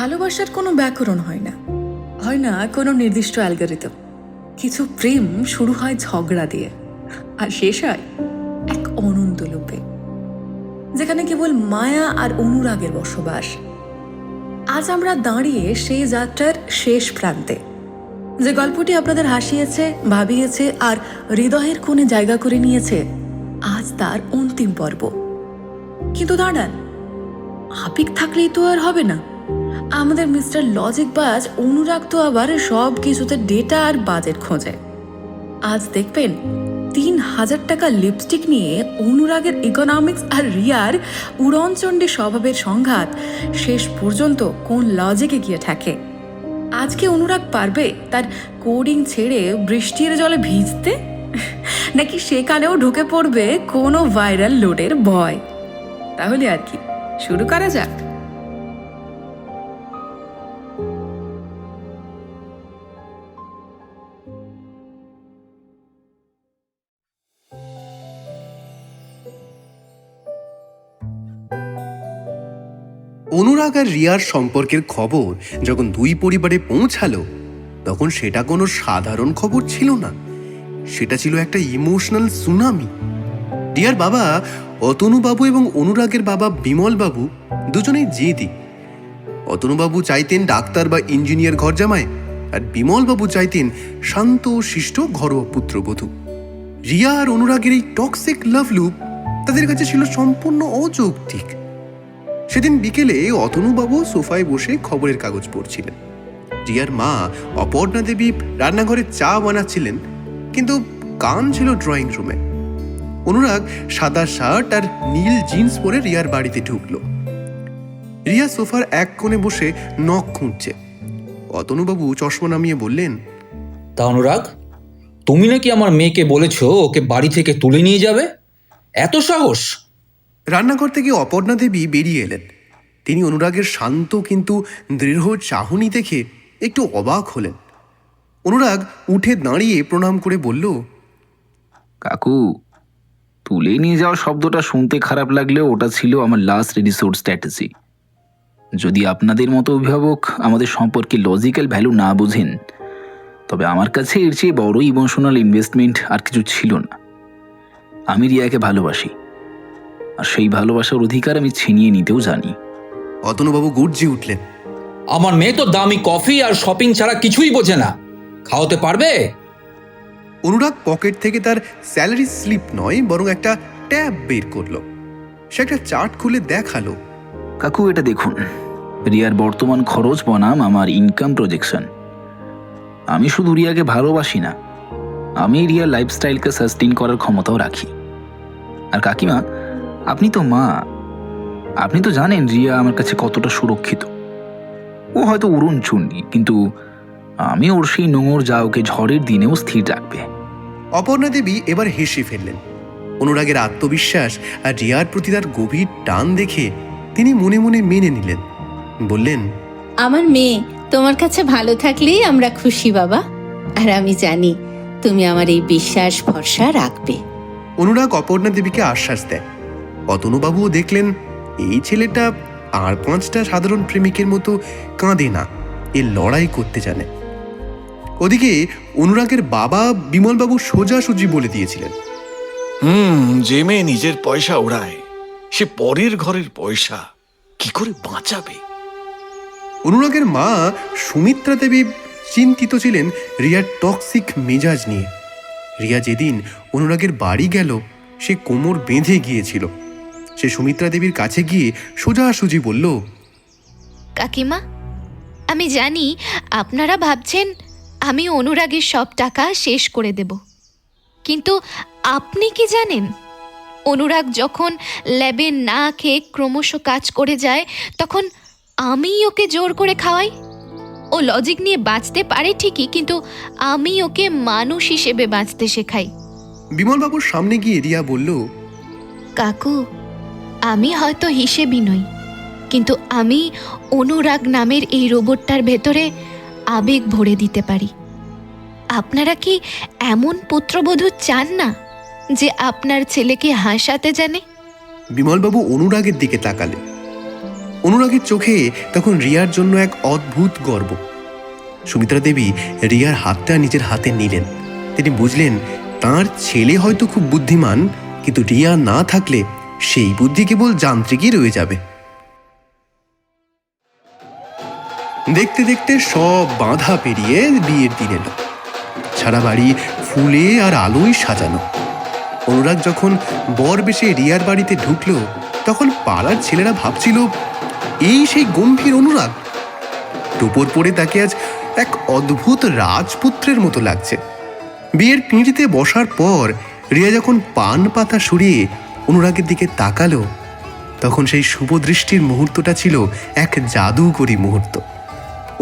ভালোবাসার কোনো ব্যাকরণ হয় না কোনো নির্দিষ্ট অ্যালগরিদম। কিছু প্রেম শুরু হয় ঝগড়া দিয়ে আর শেষ হয় এক অনন্ত লোপে, যেখানে কেবল মায়া আর অনুরাগের বসবাস। আজ আমরা দাঁড়িয়ে সেই যাত্রার শেষ প্রান্তে। যে গল্পটি আপনাদের হাসিয়েছে, ভাবিয়েছে আর হৃদয়ের কোণে জায়গা করে নিয়েছে, আজ তার অন্তিম পর্ব। কিন্তু দাঁড়ান, আবেগ থাকলেই তো আর হবে না। আমাদের মিস্টার লজিক বাজ অনুরাগ তো আবার সব কিছুতে ডেটা আর বাজেট খোঁজে। আজ দেখবেন ৩,০০০ টাকা লিপস্টিক নিয়ে অনুরাগের ইকোনমিক্স আর রিয়ার উড়নচণ্ডী স্বভাবের সংঘাত শেষ পর্যন্ত কোন লজিকে গিয়ে ঠেকে। আজকে অনুরাগ পারবে তার কোডিং ছেড়ে বৃষ্টির জলে ভিজতে, নাকি সেখানেও ঢুকে পড়বে কোনো ভাইরাল লোডের ভয়? তাহলে আর কি, শুরু করা যাক। অনুরাগ আর রিয়ার সম্পর্কের খবর যখন দুই পরিবারে পৌঁছালো, তখন সেটা কোনো সাধারণ খবর ছিল না। সেটা ছিল একটা ইমোশনাল সুনামি। রিয়ার বাবা অতনুবাবু এবং অনুরাগের বাবা বিমলবাবু দুজনেই জেদি। অতনুবাবু চাইতেন ডাক্তার বা ইঞ্জিনিয়ার ঘর জামায়, আর বিমলবাবু চাইতেন শান্ত শিষ্ট ঘরোয়া পুত্রবধূ। রিয়া আর অনুরাগের এই টক্সিক লাভ লুপ তাদের কাছে ছিল সম্পূর্ণ অযৌক্তিক। সেদিন বিকেলে অতনুবাবু সোফায় বসে খবরের কাগজ পড়ছিলেন। রিয়ার মা অপর্ণা দেবী রান্নাঘরে চা বানাচ্ছিলেন, কিন্তু কান ছিল ড্রয়িং রুমে। অনুরাগ সাদা শার্ট আর নীল জিন্স পরে রিয়ার বাড়িতে ঢুকলো। রিয়া সোফার এক কোণে বসে নখ খুঁটছে। অতনুবাবু চশমা নামিয়ে বললেন, তা অনুরাগ, তুমি নাকি আমার মেয়েকে বলেছো ওকে বাড়ি থেকে তুলে নিয়ে যাবে? এত সাহস? রান্নাঘর থেকে অপর্ণা দেবী বেরিয়ে এলেন। তিনি অনুরাগের শান্ত কিন্তু দৃঢ় চাহনি দেখে একটু অবাক হলেন। অনুরাগ উঠে দাঁড়িয়ে প্রণাম করে বলল, কাকু, তুলে নিয়ে যাওয়া শব্দটা শুনতে খারাপ লাগলেও ওটা ছিল আমার লাস্ট রিসোর্স স্ট্র্যাটেজি। যদি আপনাদের মতো অভিভাবক আমাদের সম্পর্কে লজিক্যাল ভ্যালু না বোঝেন, তবে আমার কাছে এর চেয়ে বড় ইমোশনাল ইনভেস্টমেন্ট আর কিছু ছিল না। আমি রিয়াকে ভালোবাসি, আর সেই ভালোবাসার অধিকার আমি ছিনিয়ে নিতেও জানি। অতনুবাবু গর্জে উঠলেন, আমার মেয়ে তো দামি কফি আর শপিং ছাড়া কিছুই বোঝে না, খাওয়াতে পারবে? অনুরাগ পকেট থেকে তার স্যালারি স্লিপ নয় বরং একটা ট্যাব বের করলো। সে একটা চার্ট খুলে দেখালো, কাকু, এটা দেখুন, রিয়ার বর্তমান খরচ বনাম আমার ইনকাম প্রজেকশন। আমি শুধু রিয়াকে ভালোবাসি না, আমি রিয়ার লাইফস্টাইলকে সাস্টেইন করার ক্ষমতাও রাখি। আর কাকিমা, আপনি তো মা, আপনি তো জানেন রিয়া আমার কাছে কতটা সুরক্ষিত। ও হয়তো উড়নচণ্ডী, কিন্তু আমি ওর সেই নোংর যা ওকে ঝড়ের দিনেও স্থির রাখবে। অপর্ণা দেবী এবার হেসে ফেললেন। অনুরাগের আত্মবিশ্বাস আর রিয়ার প্রতি তার গভীর টান দেখে তিনি মনে মনে মেনে নিলেন। বললেন, আমার মেয়ে তোমার কাছে ভালো থাকলেই আমরা খুশি বাবা, আর আমি জানি তুমি আমার এই বিশ্বাস ভরসা রাখবে। অনুরাগ অপর্ণা দেবীকে আশ্বাস দেয়। অতনুবাবুও দেখলেন এই ছেলেটা আর 5টা সাধারণ প্রেমিকের মতো কাঁদে না, এ লড়াই করতে জানে। ওদিকে অনুরাগের বাবা বিমলবাবু সোজাসুজি বলে দিয়েছিলেন, যে মেয়ে নিজের পয়সা ওড়ায় সে পরের ঘরের পয়সা কি করে বাঁচাবে? অনুরাগের মা সুমিত্রা দেবী চিন্তিত ছিলেন রিয়ার টক্সিক মেজাজ নিয়ে। রিয়া যেদিন অনুরাগের বাড়ি গেল, সে কোমর বেঁধে গিয়েছিল। সে সুমিত্রা দেবীর কাছে গিয়ে সোজাসুজি বলল, কাকিমা, আমি জানি আপনারা ভাবছেন আমি অনুরাগের সব টাকা শেষ করে দেব, কিন্তু আপনি কি জানেন অনুরাগ যখন ল্যাবে না খেয়ে ক্রমশ কাজ করে যায়, তখন আমি ওকে জোর করে খাওয়াই। ও লজিক নিয়ে বাঁচতে পারে ঠিকই, কিন্তু আমি ওকে মানুষ হিসেবে বাঁচতে শেখাই। বিমলবাবুর সামনে গিয়ে রিয়া বলল, কাকু, আমি হয়তো হিসেবই নই, কিন্তু আমি অনুরাগ নামের এই রোবটটার ভেতরে আবেগ ভরে দিতে পারি। আপনারা কি এমন পুত্রবধূ চান না যে আপনার ছেলেকে হাসাতে জানে? বিমলবাবু অনুরাগের দিকে তাকালেন। অনুরাগের চোখে তখন রিয়ার জন্য এক অদ্ভুত গর্ব। সুমিত্রা দেবী রিয়ার হাতটা নিজের হাতে নিলেন। তিনি বুঝলেন তার ছেলে হয়তো খুব বুদ্ধিমান, কিন্তু রিয়া না থাকলে সেই বুদ্ধি কেবল যান্ত্রিকই রয়ে যাবে। দেখতে দেখতে সব বাধা পেরিয়ে বিয়ের দিন এলো। সারা বাড়ি ফুলে আর আলোয় সাজানো। অনুরাগ যখন বর বেশে রিয়ার বাড়িতে ঢুকলো, তখন পাড়ার ছেলেরা ভাবছিল এই সেই গম্ভীর অনুরাগ। টোপর পরে তাকে আজ এক অদ্ভুত রাজপুত্রের মতো লাগছে। বিয়ের পিঁড়িতে বসার পর রিয়া যখন পান পাতা সরিয়ে অনুরাগের দিকে তাকালো, তখন সেই শুভ দৃষ্টির মুহূর্তটা ছিল এক জাদুকরী মুহূর্ত।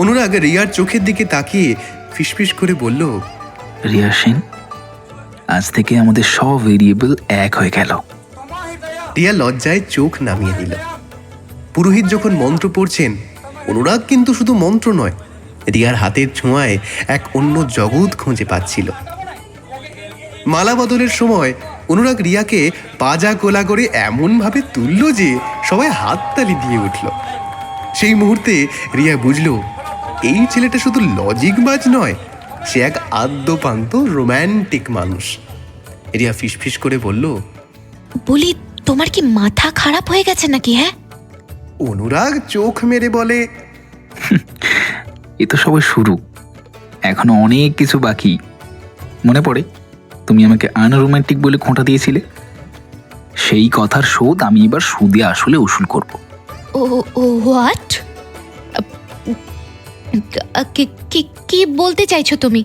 অনুরাগ রিয়ার চোখের দিকে তাকিয়ে ফিসফিস করে বলল, রিয়া সেন, আজ থেকে আমাদের সব ভেরিয়েবল এক হয়ে গেল। রিয়া লজ্জায় চোখ নামিয়ে নিল। পুরোহিত যখন মন্ত্র পড়ছেন, অনুরাগ কিন্তু শুধু মন্ত্র নয়, রিয়ার হাতের ছোঁয়ায় এক অন্য জগৎ খুঁজে পাচ্ছিল। মালা বদলের সময় অনুরাগ রিয়াকে পাজা কোলা করে এমনভাবে তুলল যে সবাই হাততালি দিয়ে উঠল। সেই মুহূর্তে রিয়া বুঝল এই ছেলেটা শুধু লজিকবাজ নয়, সে এক আদ্যপান্ত রোম্যান্টিক মানুষ। রিয়া ফিসফিস করে বলল, বলি তোমার কি মাথা খারাপ হয়ে গেছে নাকি? হ্যাঁ, অনুরাগ চোখ মেরে বলে, এ তো সবাই শুরু, এখনো অনেক কিছু বাকি। মনে পড়ে তুমি আমাকে আনরোম্যান্টিক বলে খোঁটা দিয়েছিলে? সেই কথার শোধ আমি এবার সুদে আসলে উসুল করব। ও হোয়াট? কি বলতে চাইছো তুমি?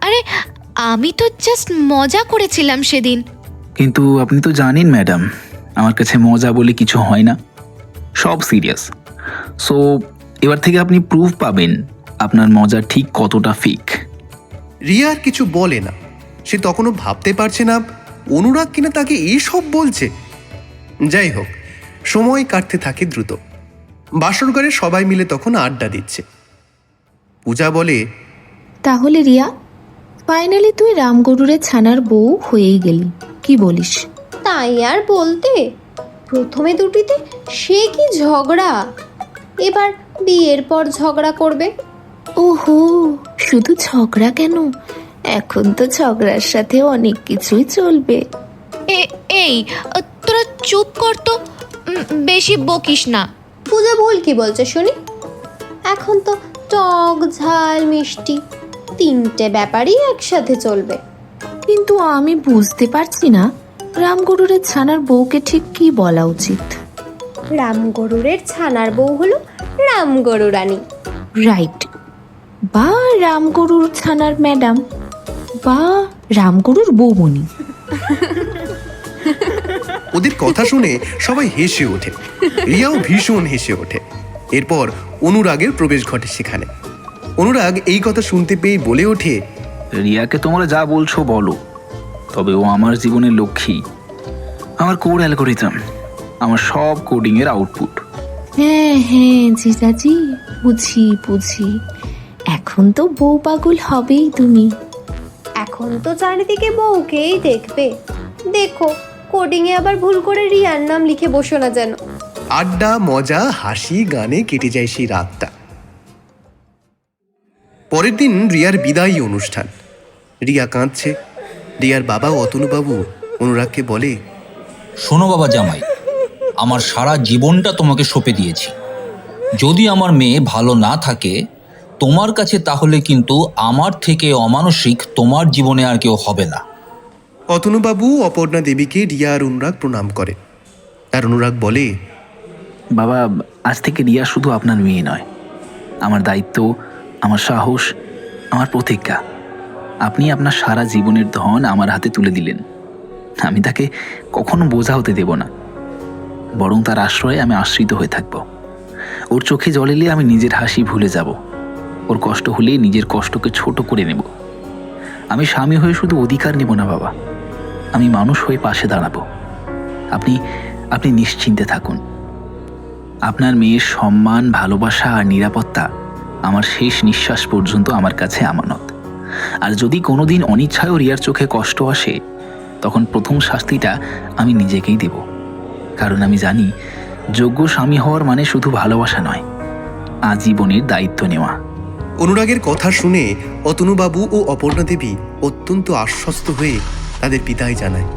আরে আমি তো জাস্ট মজা করেছিলাম সেদিন। কিন্তু আপনি তো জানেন ম্যাডাম, আমার কাছে মজা বলে কিছু হয় না, সব সিরিয়াস। সো এবার থেকে আপনি প্রুফ পাবেন আপনার মজা ঠিক কতটা ফেক। রিয়া আর কিছু বলে না। সে তখনও ভাবতে পারছে না অনুরাগ কিনা তাকে এইসব বলছে। যাই হোক, সময় কাটতে থাকে দ্রুত। বাসর ঘরে সবাই মিলে তখন আড্ডা দিচ্ছে। পূজা বলে, তাহলে রিয়া, ফাইনালি তুই রামগরুরের ছানার বউ হয়েই গেলি, কি বলিস? তাই আর বলতে, প্রথমে দুটিতে সে কি ঝগড়া, এবার বিয়ের পর ঝগড়া করবে। ওহো, শুধু ঝগড়া কেন, এখন তো ঝগড়ার সাথে অনেক কিছুই চলবে। এই তোরা চুপ কর তো, বেশি বকিস না। পূজা ভুল কি বলছে শুনি? এখন তো টক ঝাল মিষ্টি তিনটে ব্যাপারই একসাথে চলবে। কিন্তু আমি বুঝতে পারছি না রামগরুরের ছানার বউকে ঠিক কি বলা উচিত। রামগরুরের ছানার বউ হলো রামগরু রানী। রাইট, বা রামগরুর ছানার ম্যাডাম, বা রামগরুর বৌমণি। ওদের কথা শুনে সবাই হেসে ওঠে। রিয়াও ভীষণ হেসে ওঠে। এরপর অনুরাগের প্রবেশ ঘটে সেখানে। অনুরাগ এই কথা শুনতে পেয়ে বলে ওঠে, রিয়াকে তোমরা যা বলছো বলো, তবে ও আমার জীবনের লক্ষ্মী, আমার কোড অ্যালগোরিদম, আমার সব কোডিংয়ের আউটপুট। হ্যাঁ হ্যাঁ জিজাজি, বুঝি। এখন তো বউ পাগল হবেই তুমি। এখন তো চারিদিকে বউকেই দেখবে। দেখো কোডিংয়ে আবার ভুল করে রিয়ার নাম লিখে বসো না যেন। আড্ডা, মজা, হাসি, গানে কেটে যায় সেই রাতটা। পরের দিন রিয়ার বিদায়ী অনুষ্ঠান। রিয়া কাঁদছে। রিয়ার বাবা অতনুবাবু অনুরাগকে বলে, শোনো বাবা জামাই, আমার সারা জীবনটা তোমাকে সঁপে দিয়েছি। যদি আমার মেয়ে ভালো না থাকে তোমার কাছে, তাহলে কিন্তু আমার থেকে অমানসিক তোমার জীবনে আর কেউ হবে না। অতনুবাবু অপর্ণা দেবীকে রিয়া আর অনুরাগ প্রণাম করে। আর অনুরাগ বলে, বাবা, আজ থেকে রিয়া শুধু আপনার মেয়ে নয়, আমার দায়িত্ব, আমার সাহস, আমার প্রতিজ্ঞা। আপনি আপনার সারা জীবনের ধন আমার হাতে তুলে দিলেন। আমি তাকে কখনো বোঝা হতে দেব না, বরং তার আশ্রয়ে আমি আশ্রিত হয়ে থাকব। ওর চোখে জল এলে আমি নিজের হাসি ভুলে যাব, ওর কষ্ট হলে নিজের কষ্টকে ছোট করে নেব। আমি স্বামী হয়ে শুধু অধিকার নেব না বাবা, আমি মানুষ হয়ে পাশে দাঁড়াবো। আপনি নিশ্চিন্তে থাকুন। আপনার মেয়ের সম্মান, ভালোবাসা আর নিরাপত্তা আমার শেষ নিঃশ্বাস পর্যন্ত আমার কাছে আমানত। আর যদি কোনোদিন অনিচ্ছায়ও রিয়ার চোখে কষ্ট আসে, তখন প্রথম শাস্তিটা আমি নিজেকেই দেব। কারণ আমি জানি যোগ্য স্বামী হওয়ার মানে শুধু ভালোবাসা নয়, আজীবনের দায়িত্ব নেওয়া। অনুরাগের কথা শুনে অতনুবাবু ও অপর্ণা দেবী অত্যন্ত আশ্বস্ত হয়ে তাদের বিদায় জানায়।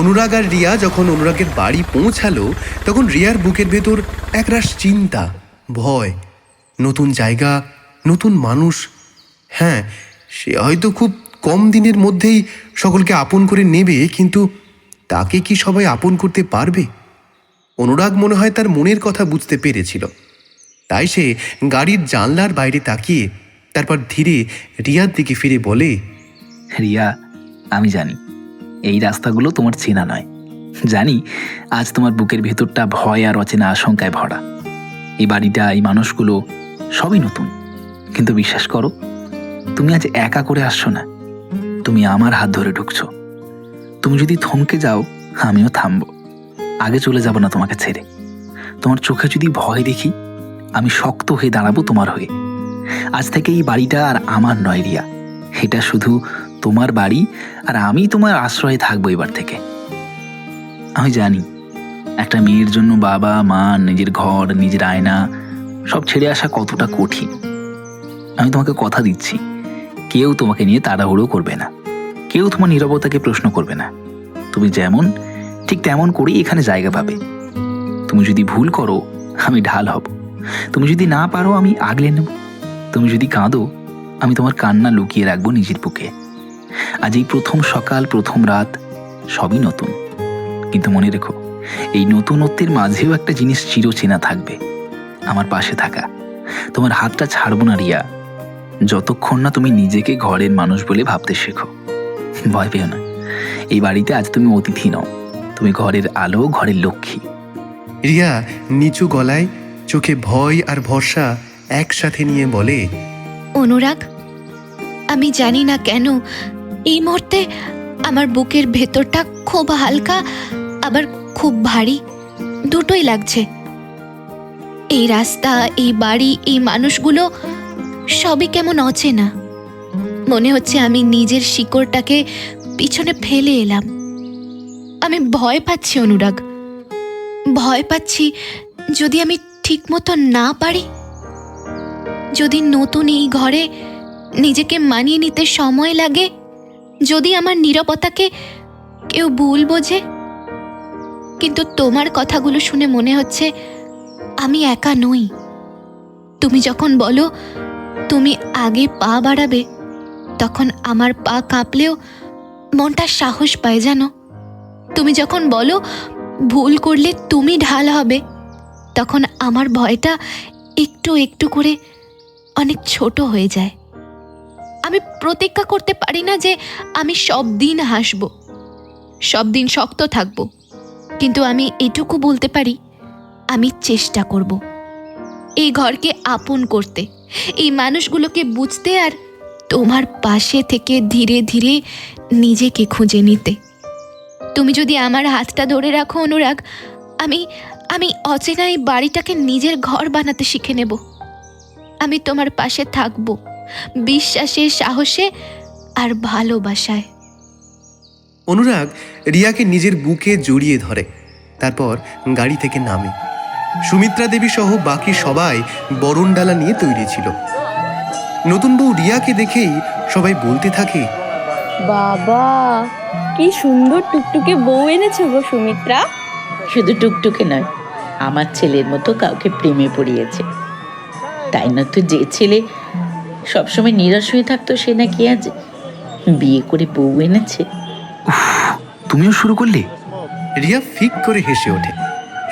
অনুরাগ আর রিয়া যখন অনুরাগের বাড়ি পৌঁছালো তখন রিয়ার বুকের ভেতর একরাশ চিন্তা, ভয়, নতুন জায়গা, নতুন মানুষ। হ্যাঁ, সে হয়তো খুব কম দিনের মধ্যেই সকলকে আপন করে নেবে, কিন্তু তাকে কি সবাই আপন করতে পারবে? অনুরাগ মনে হয় তার মনের কথা বুঝতে পেরেছিল, তাই সে গাড়ির জানলার বাইরে তাকিয়ে তারপর ধীরে রিয়ার দিকে ফিরে বলে, রিয়া, আমি জানি এই রাস্তাগুলো তোমার চেনা নয়। জানি আজ তোমার বুকের ভেতরটা ভয় আর অচেনা আশঙ্কায় ভরা। এই বাড়িটা, এই মানুষগুলো সবই নতুন, কিন্তু বিশ্বাস করো, তুমি আজ একা করে আসছো না, তুমি আমার হাত ধরে ঢুকছো। তুমি যদি থমকে যাও, আমিও থামবো। আগে চলে যাব না তোমাকে ছেড়ে। তোমার চোখে যদি ভয় দেখি, আমি শক্ত হয়ে দাঁড়াবো তোমার হয়ে। আজ থেকে এই বাড়িটা আর আমার নয় রিয়া, এটা শুধু তোমার বাড়ি, আর আমি তোমার আশ্রয়ে থাকবো এবার থেকে। আমি জানি একটা মেয়ের জন্য বাবা মা, নিজের ঘর, নিজের আয়না সব ছেড়ে আসা কতটা কঠিন। আমি তোমাকে কথা দিচ্ছি, কেউ তোমাকে নিয়ে তাড়াহুড়ো করবে না, কেউ তোমার নীরবতাকে প্রশ্ন করবে না। তুমি যেমন, ঠিক তেমন করেই এখানে জায়গা পাবে। তুমি যদি ভুল করো, আমি ঢাল হব। তুমি যদি না পারো, আমি আগলে নেব। তুমি যদি কাঁদো, আমি তোমার কান্না লুকিয়ে রাখবো নিজের বুকে। আজ এই প্রথম সকাল, প্রথম রাত, সবই নতুন, কিন্তু মনে রেখো, এই নতুনত্বের মাঝেও একটা জিনিস চিরচেনা থাকবে, আমার পাশে থাকা। তোমার হাতটা ছাড়বো না রিয়া, যতক্ষণ না তুমি নিজেকে ঘরের মানুষ বলে ভাবতে শেখো। ভয় পেও না, এই বাড়িতে আজ তুমি অতিথি নও, তুমি ঘরের আলো, ঘরের লক্ষ্মী। রিয়া নিচু গলায়, চোখে ভয় আর ভরসা একসাথে নিয়ে বলে, অনুরাগ, আমি জানি না কেন এই মুহূর্তে আমার বুকের ভেতরটা খুব হালকা, আবার খুব ভারী, দুটোই লাগছে। এই রাস্তা, এই বাড়ি, এই মানুষগুলো সবই কেমন অচেনা। মনে হচ্ছে আমি নিজের শিকড়টাকে পিছনে ফেলে এলাম। আমি ভয় পাচ্ছি অনুরাগ, ভয় পাচ্ছি যদি আমি ঠিক মতো না পারি, যদি নতুন এই ঘরে নিজেকে মানিয়ে নিতে সময় লাগে, যদি আমার নীরবতাকে কেউ ভুল বোঝে। কিন্তু তোমার কথাগুলো শুনে মনে হচ্ছে আমি একা নই। তুমি যখন বলো তুমি আগে পা বাড়াবে, তখন আমার পা কাঁপলেও মনটা সাহস পায় জানো। তুমি যখন বলো ভুল করলে তুমি ঢাল হবে, তখন আমার ভয়টা একটু একটু করে অনেক ছোট হয়ে যায়। আমি প্রতিজ্ঞা করতে পারি না যে আমি সব দিন হাসব, সব দিন শক্ত থাকব, কিন্তু আমি এটুকু বলতে পারি, আমি চেষ্টা করব এই ঘরকে আপন করতে, এই মানুষগুলোকে বুঝতে, আর তোমার পাশে থেকে ধীরে ধীরে নিজেকে খুঁজে নিতে। তুমি যদি আমার হাতটা ধরে রাখো অনুরাগ, আমি আমি অচেনা এই বাড়িটাকে নিজের ঘর বানাতে শিখে নেব। আমি তোমার পাশে থাকব, বিশ্বাসে, সাহসে আর ভালোবাসায়। অনুরাগ রিয়াকে নিজের বুকে জড়িয়ে ধরে, তারপর গাড়ি থেকে নামে। সুমিত্রা দেবী সহ বাকি সবাই বরণডালা নিয়ে তৈরি ছিল। নতুন বউ রিয়াকে দেখেই সবাই বলতে থাকে, বাবা, কি সুন্দর টুকটুকে বউ এনেছো গো সুমিত্রা। শুধু টুকটুকে নয়, আমার ছেলের মতো কাউকে প্রেমে পড়িয়েছে। তাই না তো যে ছেলে সবসময় নিরাশ হয়ে থাকতো, সে নাকি আজ বিয়ে করে বউ এনেছে। তুমিও শুরু করলে? রিয়া ফিক করে হেসে ওঠে।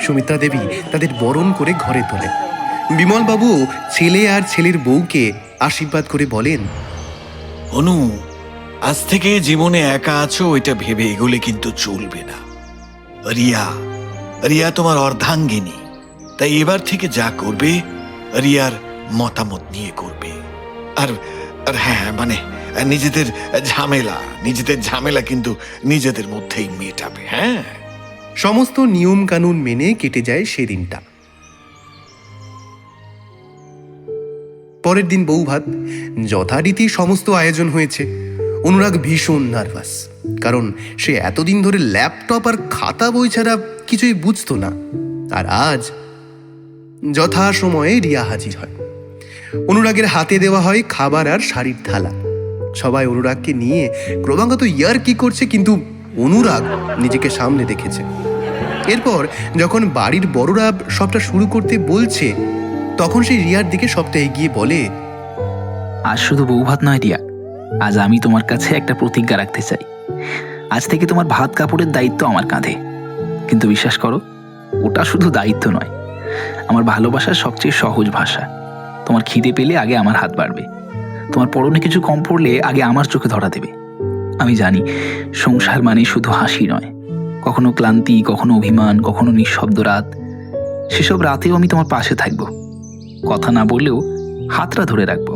সুমিত্রা দেবী তাদের বরণ করে ঘরে তোলে। বিমল বাবু ছেলে আর ছেলের বউকে আশীর্বাদ করে বলেন, অনু, আজ থেকে জীবনে একা আছো এটা ভেবে এগোলে কিন্তু চলবে না। রিয়া রিয়া তোমার অর্ধাঙ্গিনী, তাই এবার থেকে যা করবে রিয়ার মতামত নিয়ে করবে। আর আর হ্যাঁ, মানে নিজেদের ঝামেলা কিন্তু নিজেদের মধ্যেই মেটাবে। হ্যাঁ, সমস্ত নিয়ম কানুন মেনে কেটে যায় সেদিনটা। পরের দিন বৌভাত, যথারীতি সমস্ত আয়োজন হয়েছে। অনুরাগ ভীষণ নার্ভাস, কারণ সে এতদিন ধরে ল্যাপটপ আর খাতা বই ছাড়া কিছুই বুঝতো না। আর আজ যথাসময়ে রিয়া হাজির হয়। অনুরাগের হাতে দেওয়া হয় খাবার আর শাড়ির থালা। সবাই অনুরাগকে নিয়ে ক্রমাগত ইয়ার্কি করছে, কিন্তু অনুরাগ নিজেকে সামনে রেখেছে। এরপর যখন বাড়ির বড়রা সবটা শুরু করতে বলছে, তখন সেই রিয়ার দিকে সবটা এগিয়ে বলে, আজ শুধু বউ ভাত নয় রিয়া, আজ আমি তোমার কাছে একটা প্রতিজ্ঞা রাখতে চাই। আজ থেকে তোমার ভাত কাপড়ের দায়িত্ব আমার কাঁধে। কিন্তু বিশ্বাস করো, ওটা শুধু দায়িত্ব নয়, আমার ভালোবাসার সবচেয়ে সহজ ভাষা। তোমার খিদে পেলে আগে আমার হাত বাড়বে, তোমার পরনে কিছু কম পড়লে আগে আমার চোখে ধরা দেবে। আমি জানি সংসার মানে শুধু হাসি নয়, কখনো ক্লান্তি, কখনো অভিমান, কখনো নিঃশব্দ রাত। সেসব রাতেও আমি তোমার পাশে থাকবো, কথা না বললেও হাতটা ধরে রাখবো।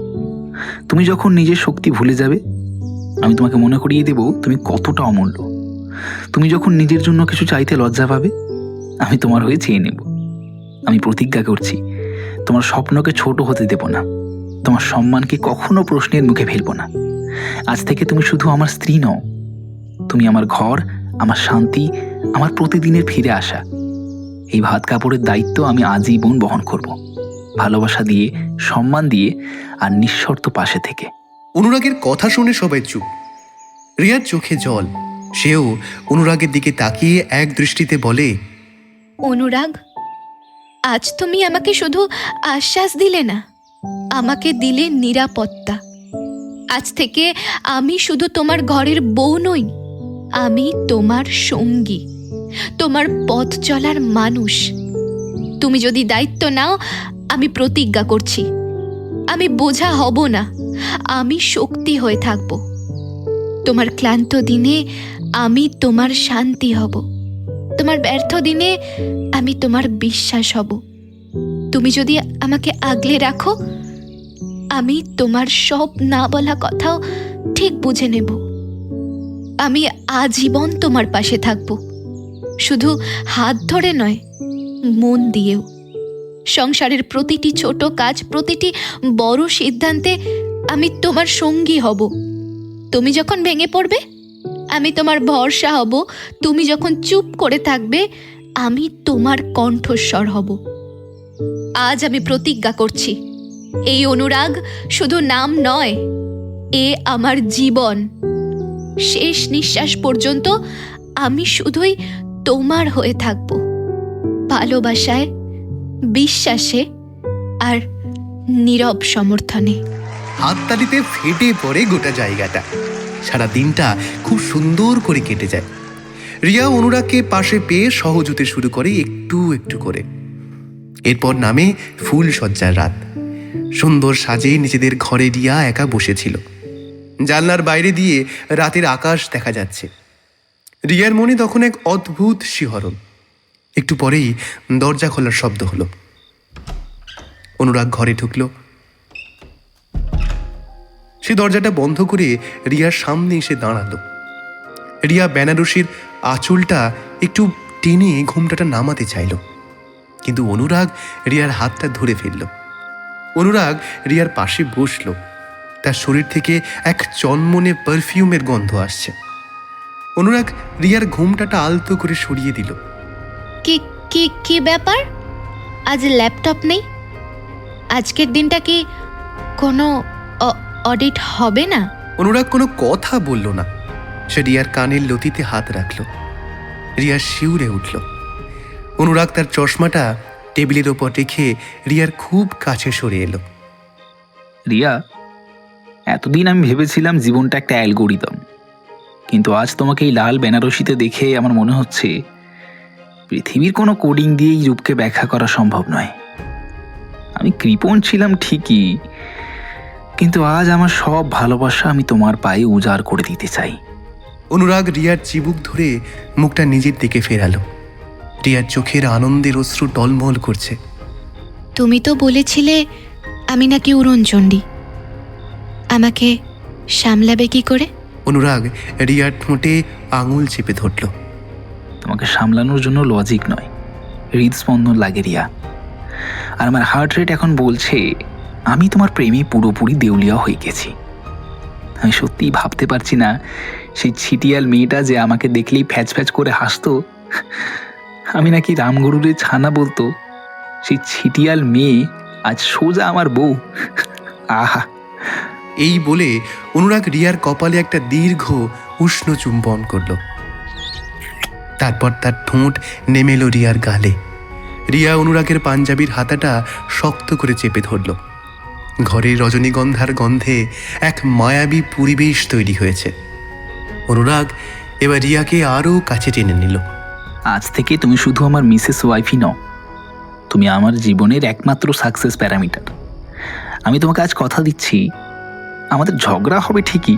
তুমি যখন নিজের শক্তি ভুলে যাবে, আমি তোমাকে মনে করিয়ে দেব তুমি কতটা অমূল্য। তুমি যখন নিজের জন্য কিছু চাইতে লজ্জা পাবে, আমি তোমার হয়ে চেয়ে নেব। আমি প্রতিজ্ঞা করছি, তোমার স্বপ্নকে ছোট হতে দেব না, তোমার সম্মানকে কখনো প্রশ্নের মুখে ফেলবো না। আজ থেকে তুমি শুধু আমার স্ত্রী নও, তুমি আমার ঘর, আমার শান্তি, আমার প্রতিদিনের ফিরে আসা। এই ভাত কাপড়ের দায়িত্ব আমি আজীবন বহন করব, ভালোবাসা দিয়ে, সম্মান দিয়ে, আর নিঃশর্ত পাশে থেকে। অনুরাগের কথা শুনে সবাই চুপ। রিয়ার চোখে জল। সেও অনুরাগের দিকে তাকিয়ে এক দৃষ্টিতে বলে, অনুরাগ, আজ তুমি আমাকে শুধু আশ্বাস দিলে না, আমাকে দিলে নিরাপত্তা। আজ থেকে আমি শুধু তোমার ঘরের বউ নই, আমি তোমার সঙ্গী, তোমার পথ চলার মানুষ। তুমি যদি দায়িত্ব নাও, আমি প্রতিজ্ঞা করছি, আমি বোঝা হব না, আমি শক্তি হয়ে থাকব। তোমার ক্লান্ত দিনে আমি তোমার শান্তি হব, তোমার ব্যর্থ দিনে আমি তোমার বিশ্বাস হব। তুমি যদি আমাকে আগলে রাখো, আমি তোমার সব না বলা কথাও ঠিক বুঝে নেব। আমি আজীবন তোমার পাশে থাকব, শুধু হাত ধরে নয়, মন দিয়েও। সংসারের প্রতিটি ছোট কাজ, প্রতিটি বড় সিদ্ধান্তে আমি তোমার সঙ্গী হব। তুমি যখন ভেঙে পড়বে, আমি তোমার ভরসা হব। তুমি যখন চুপ করে থাকবে, আমি তোমার কণ্ঠস্বর হব। আজ আমি প্রতিজ্ঞা করছি, এই অনুরাগ শুধু নাম নয়, এ আমার জীবন। শেষ নিঃশ্বাস পর্যন্ত আমি শুধুই তোমার হয়ে থাকব, ভালোবাসায়, বিশ্বাসে আর নীরব সমর্থনে। হাততালিতে ফেটে পড়ে গোটা জায়গাটা। সারা দিনটা খুব সুন্দর করে কেটে যায়। রিয়া অনুরাগকে পাশে পেয়ে সহজ হতে শুরু করে একটু একটু করে। এরপর নামে ফুল সজ্জার রাত। সুন্দর সাজে নিজেদের ঘরে রিয়া একা বসেছিল। জানলার বাইরে দিয়ে রাতের আকাশ দেখা যাচ্ছে। রিয়ার মনে তখন এক অদ্ভুত শিহরণ। একটু পরেই দরজা খোলার শব্দ হলো। অনুরাগ ঘরে ঢুকল। সে দরজাটা বন্ধ করে রিয়ার সামনে এসে দাঁড়ালো। রিয়া বেনারসির আঁচলটা একটু টেনে ঘুমটাটা নামাতে চাইল, কিন্তু অনুরাগ রিয়ার হাতটা ধরে ফেলল। অনুরাগ রিয়ার পাশে বসল। তার শরীর থেকে এক চনমনে পারফিউমের গন্ধ আসছে। অনুরাগ রিয়ার ঘুমটাটা আলতো করে সরিয়ে দিল। কি কি কি ব্যাপার? আজ ল্যাপটপ নেই? আজকের দিনটা কি কোনো অডিট হবে না? অনুরাগ কোনো কথা বলল না। সে রিয়ার কানের লতিতে হাত রাখল। রিয়া শিউরে উঠল। অনুরাগ তার চশমাটা টেবিলের ওপর রেখে রিয়ার খুব কাছে সরে এলো। রিয়া, এতদিন আমি ভেবেছিলাম জীবনটা একটা অ্যালগোরিদম, কিন্তু আজ তোমাকে এই লাল বেনারসিতে দেখে আমার মনে হচ্ছে পৃথিবীর কোনো কোডিং দিয়ে এই রূপকে ব্যাখ্যা করা সম্ভব নয়। আমি কৃপণ ছিলাম ঠিকই, কিন্তু আজ আমার সব ভালোবাসা আমি তোমার পায়ে উজাড় করে দিতে চাই। অনুরাগ রিয়ার চিবুক ধরে মুখটা নিজের দিকে ফেরালো। রিয়ার চোখের আনন্দের অশ্রু টলমল করছে। তুমি তো বলেছিলে আমি নাকি উড়নচণ্ডী, আমাকে সামলাবে কি করে? অনুরাগ রিয়ার ঠোঁটে আঙুল চেপে ধরল। তোমাকে সামলানোর জন্য লজিক নয়, হৃদস্পন্দন লাগে রিয়া। আর আমার হার্ট রেট এখন বলছে আমি তোমার প্রেমে পুরোপুরি দেউলিয়া হয়ে গেছি। আমি সত্যিই ভাবতে পারছি না সেই ছিটিয়াল মেয়েটা যে আমাকে দেখলেই ফ্যাচ ফ্যাচ করে হাসতো, আমি নাকি রামগরুরের ছানা বলতো, সেই ছিটিয়াল মেয়ে আজ সোজা আমার বউ। আহা! এই বলে অনুরাগ রিয়ার কপালে একটা দীর্ঘ উষ্ণ চুম্বন করল। তারপর তার ঠোঁট নেমে এলো রিয়ার গালে। রিয়া অনুরাগের পাঞ্জাবির হাতাটা শক্ত করে চেপে ধরল। ঘরের রজনীগন্ধার গন্ধে এক মায়াবী পরিবেশ তৈরি হয়েছে। অনুরাগ এবার রিয়াকে আরও কাছে টেনে নিল। আজ থেকে তুমি শুধু আমার মিসেস ওয়াইফই নও, তুমি আমার জীবনের একমাত্র সাকসেস প্যারামিটার। আমি তোমাকে আজ কথা দিচ্ছি, আমাদের ঝগড়া হবে ঠিকই,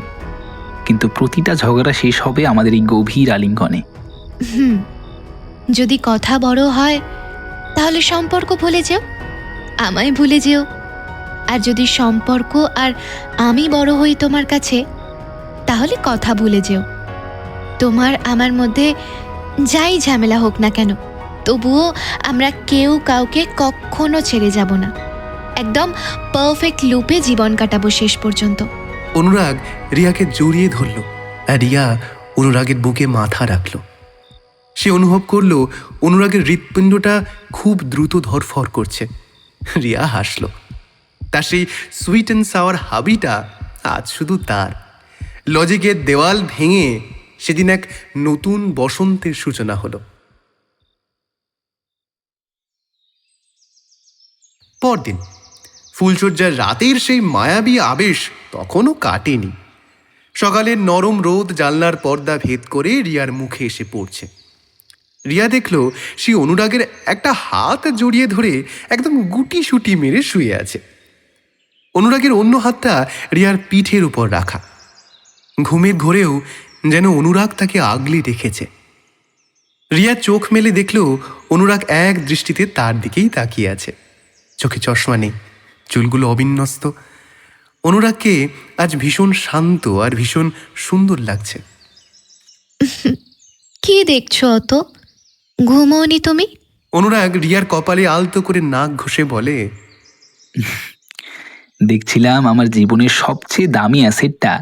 কিন্তু প্রতিটা ঝগড়া শেষ হবে আমাদের এই গভীর আলিঙ্গনে। যদি কথা বড় হয় তাহলে সম্পর্ক ভুলে যেও, আমায় ভুলে যেও। আর যদি সম্পর্ক আর আমি বড় হই তোমার কাছে, তাহলে কথা ভুলে যেও। তোমার আমার মধ্যে যাই ঝামেলা হোক না কেন, তবুও আমরা কেউ কাউকে কখনো ছেড়ে যাব না। একদম পারফেক্ট লুপে জীবন কাটাবো শেষ পর্যন্ত। অনুরাগ রিয়াকে জড়িয়ে ধরল আর রিয়া অনুরাগের বুকে মাথা রাখল। সে অনুভব করল অনুরাগের হৃৎপিণ্ডটা খুব দ্রুত ধরফর করছে। রিয়া হাসল। তার সেই সুইট অ্যান্ড সাওয়ার হাবিটা আজ শুধু তার। লজিকের দেওয়াল ভেঙে সেদিন এক নতুন বসন্তের সূচনা হলো। পরদিন ফুলশয্যার রাতের সেই মায়াবী আবেশ তখনও কাটেনি। সকালের নরম রোদ জানলার পর্দা ভেদ করে রিয়ার মুখে এসে পড়ছে। রিয়া দেখল সে অনুরাগের একটা হাত জড়িয়ে ধরে একদম গুটি সুটি মেরে শুয়ে আছে। অনুরাগের অন্য হাতটা রিয়ার পিঠের উপর রাখা। ঘুমের ঘোরেও যেন অনুরাগ তাকে আগলে রেখেছে। রিয়া চোখ মেলে দেখল অনুরাগ এক দৃষ্টিতে তার দিকেই তাকিয়ে আছে। চোখে চশমা নেই, চুলগুলো অবিন্যস্ত। অনুরাগকে আজ ভীষণ শান্ত আর ভীষণ সুন্দর লাগছে। কি দেখছো অত? ঘুমোনি তুমি? অনুরাগ রিয়ার কপালে আলতো করে নাক ঘষে বলে, দেখছিলাম আমার জীবনের সবচেয়ে দামি অ্যাসেটটা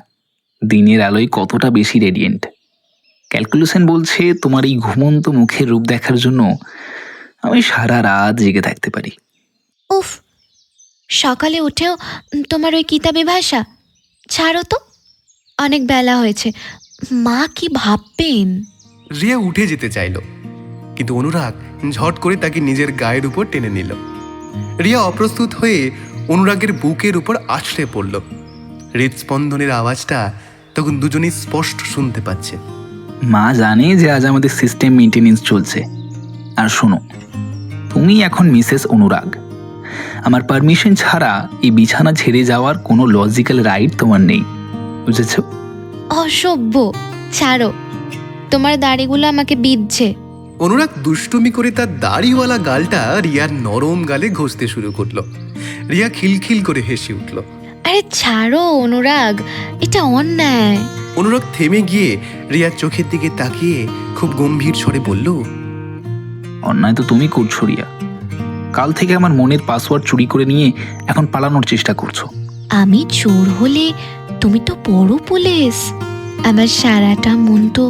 দিনের আলোয় কতটা বেশি রেডিয়েন্ট। ক্যালকুলেশন বলছে তোমার এই ঘুমন্ত মুখের রূপ দেখার জন্য আমি সারা রাত জেগে থাকতে পারি। উফ, সকালে উঠেও তোমার ওই কিতাবি ভাষা ছাড়ো তো, অনেক বেলা হয়েছে। মা কি ভাববেন? রিয়া উঠে যেতে চাইল, কিন্তু অনুরাগ ঝট করে তাকে নিজের গায়ের উপর টেনে নিল। রিয়া অপ্রস্তুত হয়ে অনুরাগের বুকের উপর আছড়ে পড়ল। হৃদস্পন্দনের আওয়াজটা তখন দুজনেই স্পষ্ট শুনতে পাচ্ছে। মা জানে যে আজ আমাদের সিস্টেম মেনটেনেন্স চলছে। আর শোনো, তুমি এখন মিসেস অনুরাগ। আমার পারমিশন ছাড়া এই বিছানা ছেড়ে যাওয়ার কোনো লজিক্যাল রাইট তোমার নেই, বুঝেছ? অসভ্য, ছাড়ো। তোমার দাড়িগুলো আমাকে বিঁধছে। অনুরাগ দুষ্টুমি করে তার দাড়িওয়ালা গালটা রিয়ার নরম গালে ঘষতে শুরু করলো। রিয়া খিলখিল করে হেসে উঠল। আরে ছাড়ো অনুরাগ, এটা অন্যায়। অনুরাগ থেমে গিয়ে রিয়ার চোখের দিকে তাকিয়ে খুব গম্ভীর স্বরে বলল, অন্যায় তো তুমি করছো রিয়া। কাল থেকে আমার মনের পাসওয়ার্ড চুরি করে নিয়ে এখন পালানোর চেষ্টা করছো। আমি চোর হলে তুমি তো বড় পুলিশ। আমার সারাটা মন তো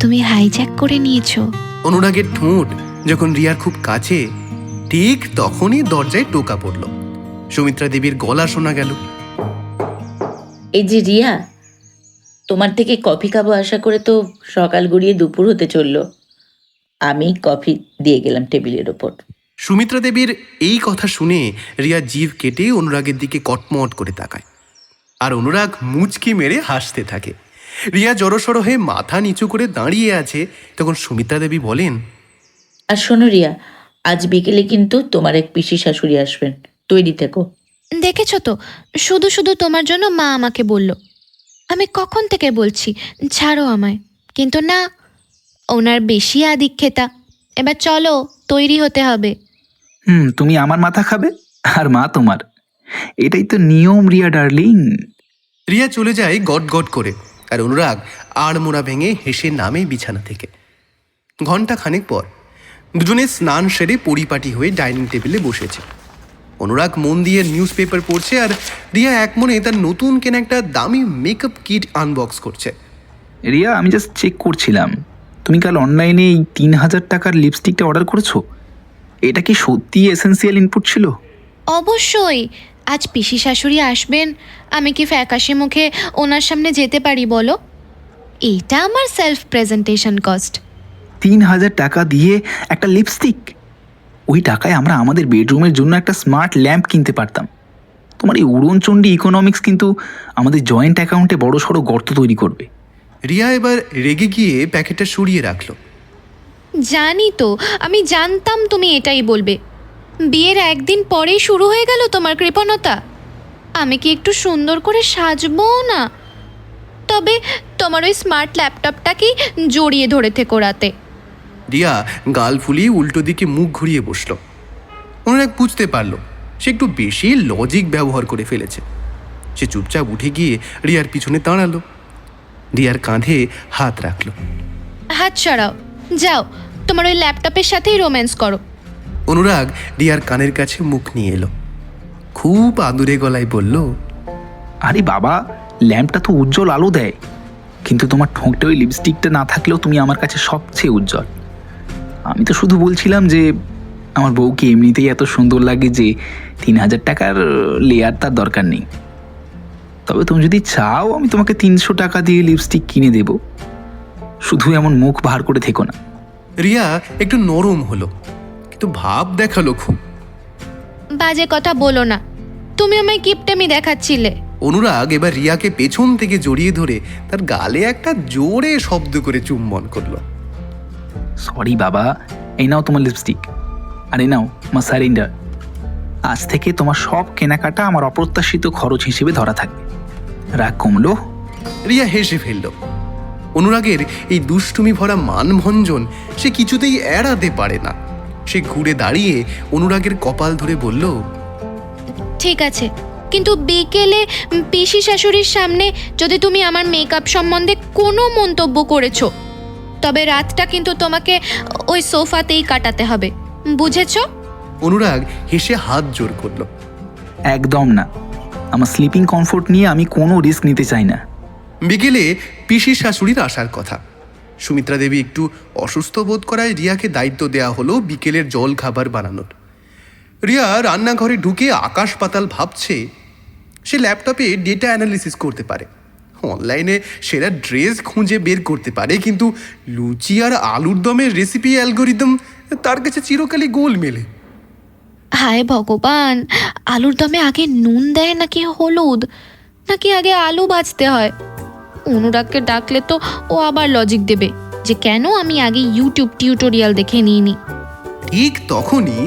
তুমি হাইজ্যাক করে নিয়েছো। অনুরাগের ঠোঁট যখন রিয়ার খুব কাছে, ঠিক তখনই দরজায় টোকা পড়ল। সুমিত্রা দেবীর গলা শোনা গেল। এই যে রিয়া, তোমার থেকে কফি খাবো আশা করে তো সকাল গড়িয়ে দুপুর হতে চললো। আমি কফি দিয়ে গেলাম টেবিলের ওপর। সুমিত্রা দেবীর এই কথা শুনে রিয়া জিভ কেটে অনুরাগের দিকে কটমট করে তাকায়, আর অনুরাগ মুচকি মেরে হাসতে থাকে। রিয়া জড়সড় হয়ে মাথা নিচু করে দাঁড়িয়ে আছে। তখন সুমিত্রা দেবী বলেন, আর শোনো রিয়া, আজ বিকেলে কিন্তু তোমার এক পিসি শাশুড়ি আসবেন, তৈরি থেকো। দেখেছো তো, শুধু শুধু তোমার জন্য মা আমাকে বলল। আমি কখন থেকে বলছি ছাড়ো আমায়, কিন্তু না, ওনার বেশি আদিক্ষেতা। এবার চলো, তৈরি হতে হবে। তুমি আমার মাথা খাবে আর মা তোমার, এটাই তো নিয়ম রিয়া ডার্লিং। রিয়া চলে যায় গট গট করে, আর অনুরাগ আড়মোড়া ভেঙে হেসে নামে বিছানা থেকে। ঘণ্টা খানেক পর দুজনে স্নান সেরে পরিপাটি হয়ে ডাইনিং টেবিলে বসেছে। অনুরাগ মন দিয়ে নিউজ পেপার পড়ছে আর রিয়া এক মনে তার নতুন কেনা একটা দামি মেকআপ কিট আনবক্স করছে। রিয়া, আমি জাস্ট চেক করছিলাম, তুমি কাল অনলাইনে এই 3,000 টাকার লিপস্টিকটা অর্ডার করেছো। এটা কি সত্যি এসেন্সিয়াল ইনপুট ছিল? অবশ্যই। আজ পিসি শাশুড়ি আসবেন, আমি কি ফ্যাকাশে মুখে ওনার সামনে যেতে পারি বলো? এটা আমার সেলফ প্রেজেন্টেশন কস্ট। 3,000 টাকা দিয়ে একটা লিপস্টিক? ওই টাকায় আমরা আমাদের বেডরুমের জন্য একটা স্মার্ট ল্যাম্প কিনতে পারতাম। তোমার এই উড়নচণ্ডী ইকোনমিক্স কিন্তু আমাদের জয়েন্ট অ্যাকাউন্টে বড় সড়ো গর্ত তৈরি করবে। রিয়া এবার রেগে গিয়ে প্যাকেটটা সরিয়ে রাখলো। জানি তো, আমি জানতাম তুমি এটাই বলবে। বিয়ের একদিন পরেই শুরু হয়ে গেল তোমার কৃপণতা। আমি কি একটু সুন্দর করে সাজবো না? তবে তোমার ওই স্মার্ট ল্যাপটপটাকেই জড়িয়ে ধরে থেকো রাতে। রিয়া গাল ফুলিয়ে উল্টো দিকে মুখ ঘুরিয়ে বসলো। অনুরাগ বুঝতে পারলো সে একটু বেশি লজিক ব্যবহার করে ফেলেছে। সে চুপচাপ উঠে গিয়ে রিয়ার পিছনে দাঁড়ালো, রিয়ার কাঁধে হাত রাখলো। হাত সরাও, যাও তোমার ওই ল্যাপটপের সাথেই রোম্যান্স করো। অনুরাগ রিয়ার কানের কাছে মুখ নিয়ে এলো, খুব আদুরে গলায় বলল, আরে বাবা, ল্যাম্পটা তো উজ্জ্বল আলো দেয়, কিন্তু তোমার ঠোঁটে ওই লিপস্টিকটা না থাকলেও তুমি আমার কাছে সবচেয়ে উজ্জ্বল। আমি তো শুধু বলছিলাম যে আমার বউকে এমনিতেই এত সুন্দর লাগে যে 3,000 টাকার লেয়ার তার দরকার নেই। তবে তুমি যদি চাও আমি তোমাকে 300 টাকা দিয়ে লিপস্টিক কিনে দেব, শুধু এমন মুখ ভার করে থেকো না। রিয়া একটু নরম হলো, কিন্তু ভাব দেখালো খুব। বাজে কথা বলো না, তুমি আমায় কিপটেমি দেখাচ্ছিলে। অনুরাগ এবার রিয়াকে পেছন থেকে জড়িয়ে ধরে তার গালে একটা জোরে শব্দ করে চুম্বন করলো। সরি বাবা, এই নাও তোমার লিপস্টিক, আর এই নাও আমার সারেন্ডার। আজ থেকে তোমার সব কেনাকাটা আমার অপ্রত্যাশিত খরচ হিসেবে ধরা থাকবে। রাগ কমলো? রিয়া হেসে ফেলল। অনুরাগের এই দুষ্টুমি ভরা মানভঞ্জন সে কিছুতেই এড়াতে পারে না। সে ঘুরে দাঁড়িয়ে অনুরাগের কপাল ধরে বলল, ঠিক আছে, কিন্তু বিকেলে পিসি শাশুড়ির সামনে যদি তুমি আমার মেকআপ সম্বন্ধে কোনো মন্তব্য করেছো, তবে রাতটা কিন্তু তোমাকে ওই সোফাতেই কাটাতে হবে, বুঝেছো? অনুরাগ হেসে হাত জোর করলো। একদম না, আমার স্লিপিং কমফোর্ট নিয়ে আমি কোনো রিস্ক নিতে চাই না। বিকেলে পিসির শাশুড়ির আসার কথা। সুমিত্রা দেবী একটু অসুস্থ বোধ করায় রিয়াকে দায়িত্ব দেয়া হলো বিকেলের জল খাবার বানানোর। রিয়া রান্নাঘরে ঢুকে আকাশ পাতাল ভাবছে। সে ল্যাপটপে ডেটা অ্যানালিসিস করতে পারে, অনলাইনে সেরা ড্রেস খুঁজে বের করতে পারে, কিন্তু লুচি আর আলুর দমের রেসিপি অ্যালগোরিদম তার কাছে চিরকালই গোল মেলে। হায় ভগবান, আলুর দমে আগে নুন দেয় নাকি হলুদ, নাকি আগে আলু ভাজতে হয়? অনুরাগকে ডাকলে তো ও আবার লজিক দেবে যে কেন আমি আগে ইউটিউব টিউটোরিয়াল দেখে নিইনি। ঠিক তখনই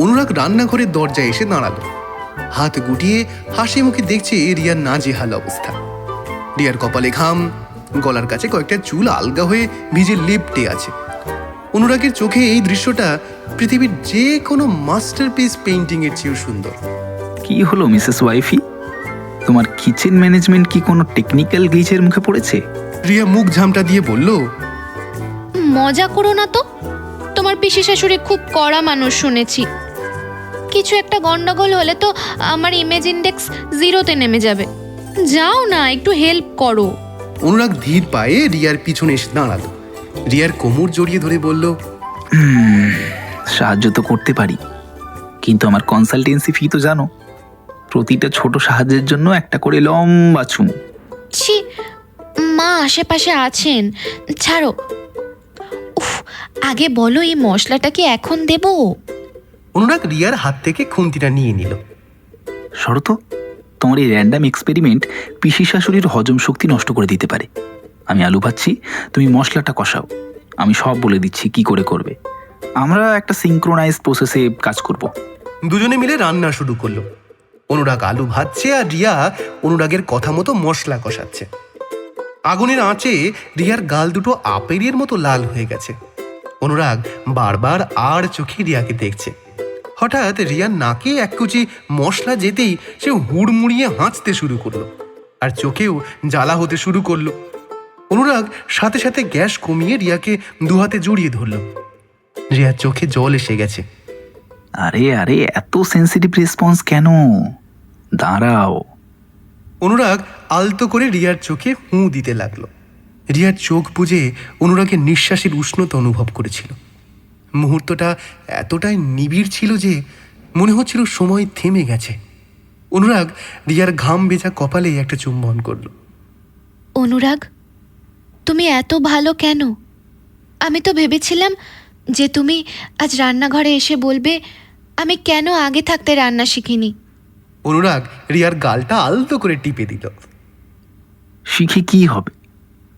অনুরাগ রান্নাঘরের দরজায় এসে দাঁড়ালো, হাত গুটিয়ে হাসি মুখে দেখছে রিয়ার নাজেহাল অবস্থা। রিয়ার কপালে ঘাম, গলার কাছে কয়েকটা চুল আলগা হয়ে ভিজে লেপ্টে আছে। অনুরাগের চোখে এই দৃশ্যটা পৃথিবীর যে কোনো মাস্টারপিস পেইন্টিং এর চেয়েও সুন্দর। কি হলো মিসেস ওয়াইফি, তোমার কিচেন ম্যানেজমেন্ট কি কোনো টেকনিক্যাল গ্লিচের মুখে পড়েছে? রিয়া মুখ ঝামটা দিয়ে বলল, মজা করো না তো, তোমার পিসি শাশুড়ি খুব কড়া মানুষ শুনেছি। কিছু একটা গন্ডগোল হলে তো আমার ইমেজ ইন্ডেক্স 0-তে নেমে যাবে। যাও না, একটু হেল্প করো। অনুরাগ ধীর পায়ে রিয়ার পিছনে এসে দাঁড়ালো, রিয়ার কোমর জড়িয়ে ধরে বলল, সাহায্য তো করতে পারি, কিন্তু আমার কনসালটেন্সি ফি তো জানো, প্রতিটা ছোট সাহায্যের জন্য একটা করে লম্বা চুমু। ছি, মা আশেপাশে আছেন, ছাড়ো। উফ, আগে বলো এই মশলাটা কি এখন দেবো? অনুরাগ রিয়ার হাত থেকে খুন্তিটা নিয়ে নিল। শরত, তোমার এই র্যান্ডাম এক্সপেরিমেন্ট পিসি শাশুড়ির হজম শক্তি নষ্ট করে দিতে পারে। আমি আলু ভাজছি, তুমি মশলাটা কষাও, আমি সব বলে দিচ্ছি কি করে করবে। আমরা একটা সিঙ্ক্রোনাইজ প্রসেসে কাজ করব। দুজনে মিলে রান্না শুরু করলো। অনুরাগ আলু ভাজছে আর রিয়া অনুরাগের কথা মতো মশলা কষাচ্ছে। আগুনের আঁচে রিয়ার গাল দুটো আপেলের মতো লাল হয়ে গেছে। অনুরাগ বারবার আর চোখে রিয়াকে দেখছে। হঠাৎ রিয়ার নাকে এক কুচি মশলা যেতেই সে হুড়মুড়িয়ে হাঁচতে শুরু করলো, আর চোখেও জ্বালা হতে শুরু করলো। অনুরাগ সাথে সাথে গ্যাস কমিয়ে রিয়াকে দুহাতে জড়িয়ে ধরল। রিয়ার চোখে জল এসে গেছে। আরে আরে, এত সেন্সিটিভ রেসপন্স কেন? দাঁড়াও। অনুরাগ আলতো করে রিয়ার চোখে হুঁ দিতে লাগলো। রিয়ার চোখ বুজে অনুরাগের নিঃশ্বাসের উষ্ণতা অনুভব করেছিল। মুহূর্তটা এতটাই নিবিড় ছিল যে মনে হচ্ছিল সময় থেমে গেছে। অনুরাগ রিয়ার ঘাম ভেজা কপালে একটা চুম্বন করল। অনুরাগ, তুমি এত ভালো কেন? আমি তো ভেবেছিলাম যে তুমি আজ রান্নাঘরে এসে বলবে আমি কেন আগে থাকতে রান্না শিখিনি। অনুরাগ রিয়ার গালটা আলতো করে টিপে দিল। শিখে কি হবে?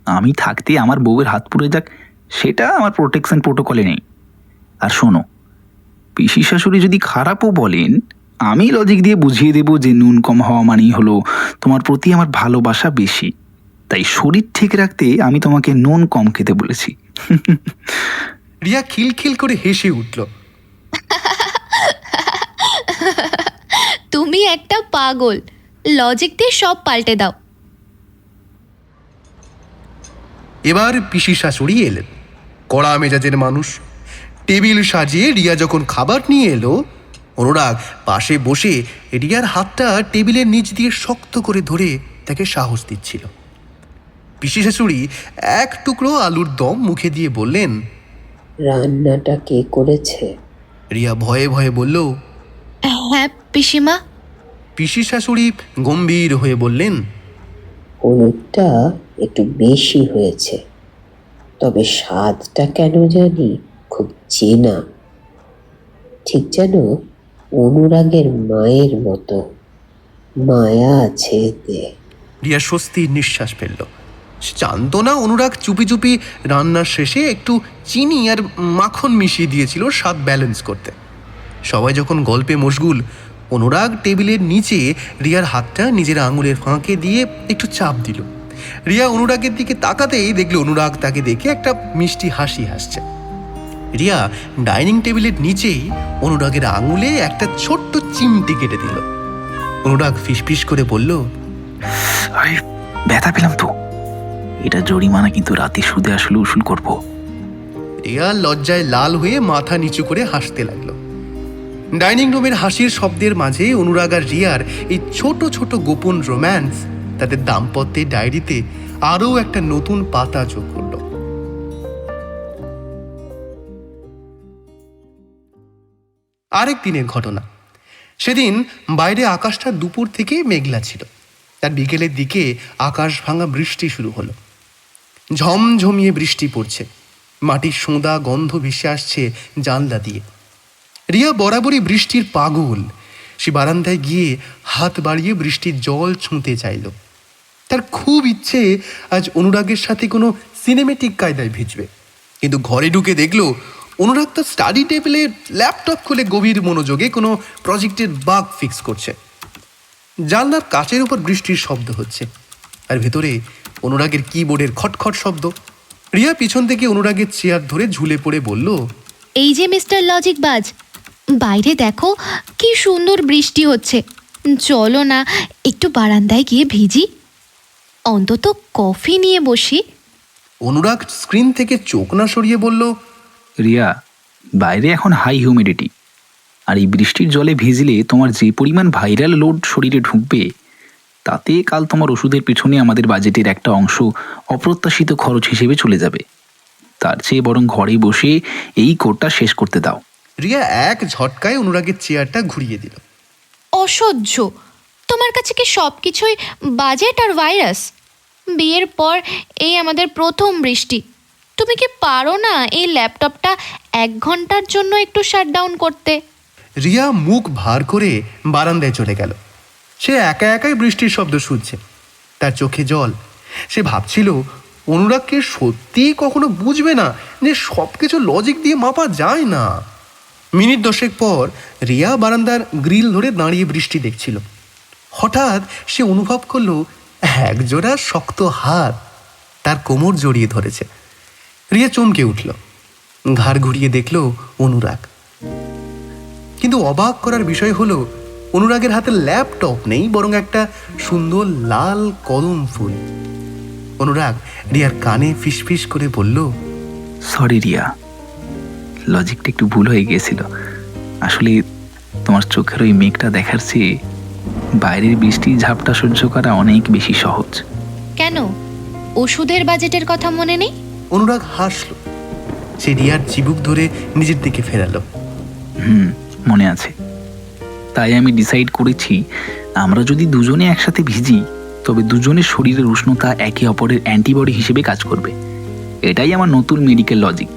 আমি থাকতে আমার বউয়ের হাত পুড়ে যাক, সেটা আমার প্রোটেকশন প্রোটোকলে নেই। আর শোনো, পিসি শাশুড়ি যদি খারাপও বলেন, আমি লজিক দিয়ে বুঝিয়ে দেব যে নুন কম হওয়া মানেই হলো তোমার প্রতি আমার ভালোবাসা বেশি। তাই শরীর ঠিক রাখতে আমি তোমাকে নুন কম খেতে বলেছি। রিয়া খিলখিল করে হেসে উঠল। তুমি একটা পাগল, লজিক দিয়ে সব পাল্টে দাও। এবার পিসি শাশুড়ি এলেন, কড়া মেজাজের মানুষ। টেবিল সাজিয়ে রিয়া যখন খাবার নিয়ে এলো, অনুরাগ পাশে বসে রিয়ার হাতটা টেবিলের নিচ দিয়ে শক্ত করে ধরে তাকে সাহস দিচ্ছিল। পিসি শাশুড়ি এক টুকরো আলুর দম মুখে দিয়ে বললেন, রান্নাটা কে করেছে? রিয়া ভয়ে ভয়ে বলল, হ্যাঁ পিসিমা। পিসি শাশুড়ি গম্ভীর হয়ে বললেন, হলুদটা একটু বেশি হয়েছে, তবে স্বাদটা কেন জানি খুব চেনা, ঠিক যেন অনুরাগের মায়ের মতো। মায়া আছে এতে। রিয়া স্বস্তির নিঃশ্বাস ফেলল। সে জানতো না অনুরাগ চুপি চুপি রান্নার শেষে একটু চিনি আর মাখন মিশিয়ে দিয়েছিল স্বাদ ব্যালেন্স করতে। সবাই যখন গল্পে মশগুল, অনুরাগ টেবিলের নিচে রিয়ার হাতটা নিজের আঙুলের ফাঁকে দিয়ে একটু চাপ দিল। রিয়া অনুরাগের দিকে তাকাতেই দেখলো অনুরাগ তাকে দেখে একটা মিষ্টি হাসি হাসছে। রিয়া ডাইনিং টেবিলের নিচেই অনুরাগের আঙুলে একটা ছোট্ট চিমটি কেটে দিল। অনুরাগ ফিসফিস করে বলল, আরে ব্যথা পেলাম তো, এটা জরিমানা, কিন্তু রাতে শুতে আসলে উসুল করবো। রিয়া লজ্জায় লাল হয়ে মাথা নিচু করে হাসতে লাগলো। ডাইনিং রুমের হাসির শব্দের মাঝে অনুরাগ আর রিয়ার এই ছোট ছোট গোপন রোম্যান্স তাদের দাম্পত্যের ডায়েরিতে আরও একটা নতুন পাতা যোগ করল। আরেক দিনের ঘটনা। সেদিন বাইরে আকাশটা দুপুর থেকে মেঘলা ছিল। তার বিকেলের দিকে আকাশ ভাঙা বৃষ্টি শুরু হলো। ঝমঝমিয়ে বৃষ্টি পড়ছে, মাটির সোঁদা গন্ধ ভেসে আসছে জানলা দিয়ে। রিয়া বরাবরই বৃষ্টির পাগল। সে বারান্দায় গিয়ে হাত বাড়িয়ে বৃষ্টির জল ছুঁতে চাইল। তার খুব ইচ্ছে আজ অনুরাগের সাথে কোনো সিনেমেটিক কায়দায় ভিজবে, কিন্তু ঘরে ঢুকে দেখল অনুরাগ তার স্টাডি টেবিলে ল্যাপটপ খুলে গভীর মনোযোগে কোনো প্রজেক্টের বাগ ফিক্স করছে। জানলার কাচের উপর বৃষ্টির শব্দ হচ্ছে, আর ভেতরে অনুরাগের কিবোর্ডের খটখট শব্দ। রিয়া পিছন থেকে অনুরাগের চেয়ার ধরে ঝুলে পড়ে বলল, এই যে মিস্টার লজিক বাজ, বাইরে দেখো কি সুন্দর বৃষ্টি হচ্ছে, চলো না একটু বারান্দায় গিয়ে ভিজি, অন্তত কফি নিয়ে বসি। অনুরাগ স্ক্রিন থেকে চোখ না সরিয়ে বলল, রিয়া, বাইরে এখন হাই হিউমিডিটি, আর এই বৃষ্টির জলে ভিজলে তোমার যে পরিমাণ ভাইরাল লোড শরীরে ঢুকবে, তাতে কাল তোমার ওষুধের পিছনে আমাদের বাজেটের একটা অংশ অপ্রত্যাশিত খরচ হিসেবে চলে যাবে। তার চেয়ে বরং ঘরে বসে এই কোর্সটা শেষ করতে দাও। রিয়া এক ঝটকায় অনুরাগের চেয়ারটা ঘুরিয়ে দিল। অসহ্য, তোমার কাছে কি সব কিছুই বাজেট আর ভাইরাস? বিয়ের পর এই আমাদের প্রথম বৃষ্টি, তুমি কি পারো না এই ল্যাপটপটা 1 ঘন্টার জন্য একটু শাটডাউন করতে? রিয়া মুখ ভার করে বারান্দায় চলে গেল। সে একা একাই বৃষ্টির শব্দ শুনছে, তার চোখে জল। সে ভাবছিল অনুরাগকে সত্যিই কখনো বুঝবে না যে সব কিছু লজিক দিয়ে মাপা যায় না। মিনিট 10 পর রিয়া বারান্দার গ্রিল ধরে দাঁড়িয়ে বৃষ্টি দেখছিল। হঠাৎ সে অনুভব করলো একজোড়া শক্ত হাত তার কোমর জড়িয়ে ধরেছে। রিয়া চমকে উঠল, ঘাড় ঘুরিয়ে দেখল অনুরাগ। কিন্তু অবাক করার বিষয় হলো অনুরাগের হাতে ল্যাপটপ নেই, বরং একটা সুন্দর লাল কদম ফুল। অনুরাগ রিয়ার কানে ফিসফিস করে বলল, সরি রিয়া, লজিকটা একটু ভুল হয়ে গিয়েছিল। আসলে তোমার চোখের ওই মেঘটা দেখার চেয়ে বাইরের বৃষ্টির ঝাপটা সহ্য করা অনেক বেশি সহজ। কেন ওষুধের বাজেটের কথা মনে নেই? অনুরাগ হাসল। সে রিয়ার চিবুক ধরে নিজের দিকে ফেরালো। মনে আছে। তাই আমি ডিসাইড করেছি, আমরা যদি দুজনে একসাথে ভিজি তবে দুজনের শরীরের উষ্ণতা একে অপরের অ্যান্টিবডি হিসেবে কাজ করবে। এটাই আমার নতুন মেডিকেল লজিক।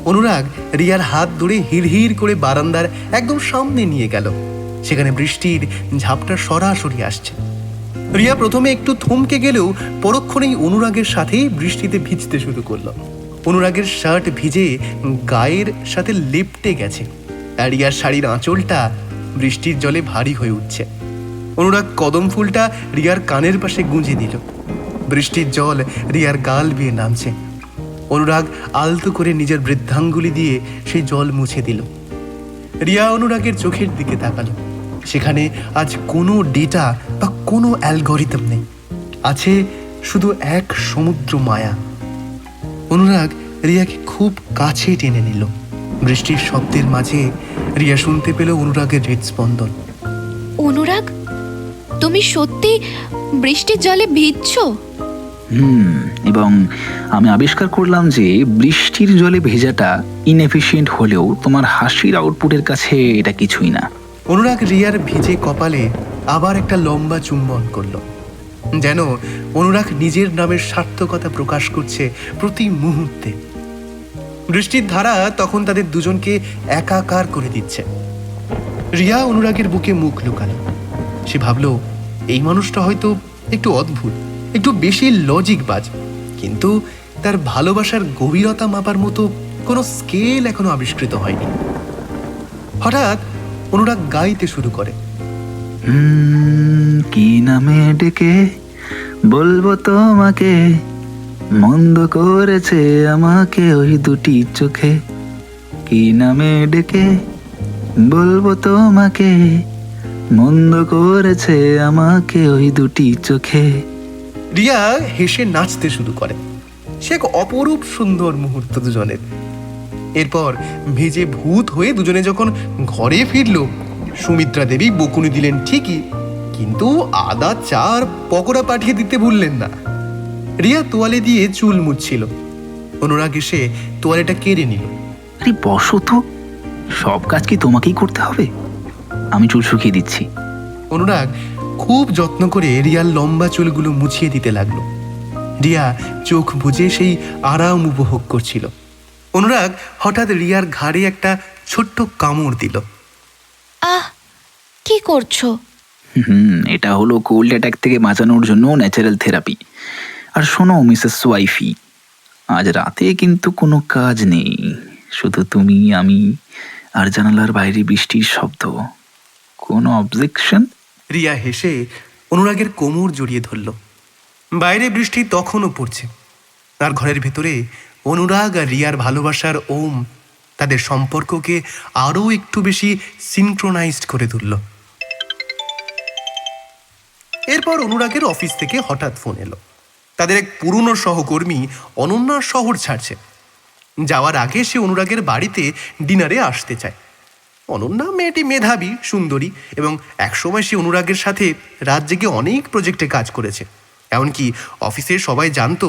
অনুরাগ রিয়ার হাত ধরে হিড়হিড় করে বারান্দার একদম সামনে নিয়ে গেল। সেখানে বৃষ্টির ঝাপটা সরাসরি আসছে। রিয়া প্রথমে একটু থমকে গেলেও পরক্ষণেই অনুরাগের সাথে বৃষ্টিতে ভিজতে শুরু করলো। অনুরাগের শার্ট ভিজে গায়ের সাথে লেপ্টে গেছে, আর রিয়ার শাড়ির আঁচলটা বৃষ্টির জলে ভারী হয়ে উঠছে। অনুরাগ কদম ফুলটা রিয়ার কানের পাশে গুঁজে দিল। বৃষ্টির জল রিয়ার গাল বেয়ে নামছে। অনুরাগ আলতো করে নিজের বৃদ্ধাঙ্গুলি দিয়ে সেই জল মুছে দিল। রিয়া অনুরাগের চোখের দিকে তাকালো। সেখানে আজ কোনো ডেটা বা কোনো অ্যালগরিদম নেই, আছে শুধু এক সমুদ্র মায়া। অনুরাগ রিয়াকে খুব কাছে টেনে নিল। বৃষ্টির শব্দের মাঝে রিয়া শুনতে পেল অনুরাগের হৃদস্পন্দন। অনুরাগ, তুমি সত্যি বৃষ্টির জলে ভিজছো? এবং আমি আবিষ্কার করলাম যে বৃষ্টির জলে ভেজাটা ইনএফিশিয়েন্ট হলেও তোমার হাসির আউটপুটের কাছে এটা কিছুই না। অনুরাগ রিয়ার ভিজে কপালে আবার একটা লম্বা চুম্বন করলো, যেন অনুরাগ নিজের নামের সার্থকতা প্রকাশ করছে প্রতি মুহূর্তে। বৃষ্টির ধারা তখন তাদের দুজনকে একাকার করে দিচ্ছে। রিয়া অনুরাগের বুকে মুখ লুকালো। সে ভাবলো, এই মানুষটা হয়তো একটু অদ্ভুত, একটু বেশি লজিকবাজ, কিন্তু তার ভালোবাসার গভীরতা মাপার মতো কোনো স্কেল এখনো আবিষ্কৃত হয়নি। হঠাৎ অনুরাগ গাইতে শুরু করে। কি নামে ডেকে বলবো তোমাকে, মন্দ করেছে আমাকে ওই দুটি চোখে। কি নামে ডেকে বলবো তোমাকে, মন্দ করেছে আমাকে ওই দুটি চোখে। রিয়া হেসে নাচতে শুরু করে। সে এক অপরূপ সুন্দর মুহূর্ত দুজনের। এরপর ভেজে ভূত হয়ে দুজনে যখন ঘরে ফিরল, সুমিত্রা দেবী বকুনি দিলেন ঠিকই, কিন্তু আদা চা আর পকোড়া পাঠিয়ে দিতে ভুললেন না। রিয়া তোয়ালে দিয়ে চুল মুছছিল। অনুরাগ এসে তোয়ালেটা কেড়ে নিল। আরে বসো তো, সব কাজ কি তোমাকেই করতে হবে? আমি চুল শুকিয়ে দিচ্ছি। অনুরাগ খুব যত্ন করে রিয়ার লম্বা চুলগুলো মুছিয়ে দিতে লাগলো। রিয়া চোখ বুজে সেই আরাম উপভোগ করছিল। অনুরাগ হঠাৎ রিয়ার ঘাড়ে একটা ছোট্ট কামড় দিল। আহ, কি করছো? এটা হলো কোল্ড অ্যাটাক থেকে বাঁচানোর জন্য ন্যাচারাল থেরাপি। আর শোনো মিসেস ওয়াইফি, আজ রাতে কিন্তু কোনো কাজ নেই, শুধু তুমি, আমি আর জানালার বাইরে বৃষ্টির শব্দ। কোনো অবজেকশন? রিয়া হেসে অনুরাগের কোমর জড়িয়ে ধরল। বাইরে বৃষ্টি তখনও পড়ছে, আর ঘরের ভেতরে অনুরাগ আর রিয়ার ভালোবাসার ওম তাদের সম্পর্ককে আরও একটু বেশি সিনক্রোনাইজড করে তুলল। এরপর অনুরাগের অফিস থেকে হঠাৎ ফোন এলো। তাদের এক পুরনো সহকর্মী অনন্যা শহর ছাড়ছে। যাওয়ার আগে সে অনুরাগের বাড়িতে ডিনারে আসতে চায়। অনন্যা মেয়েটি মেধাবী, সুন্দরী, এবং একসময় সে অনুরাগের সাথে রাত জেগে অনেক প্রজেক্টে কাজ করেছে। এমনকি অফিসের সবাই জানতো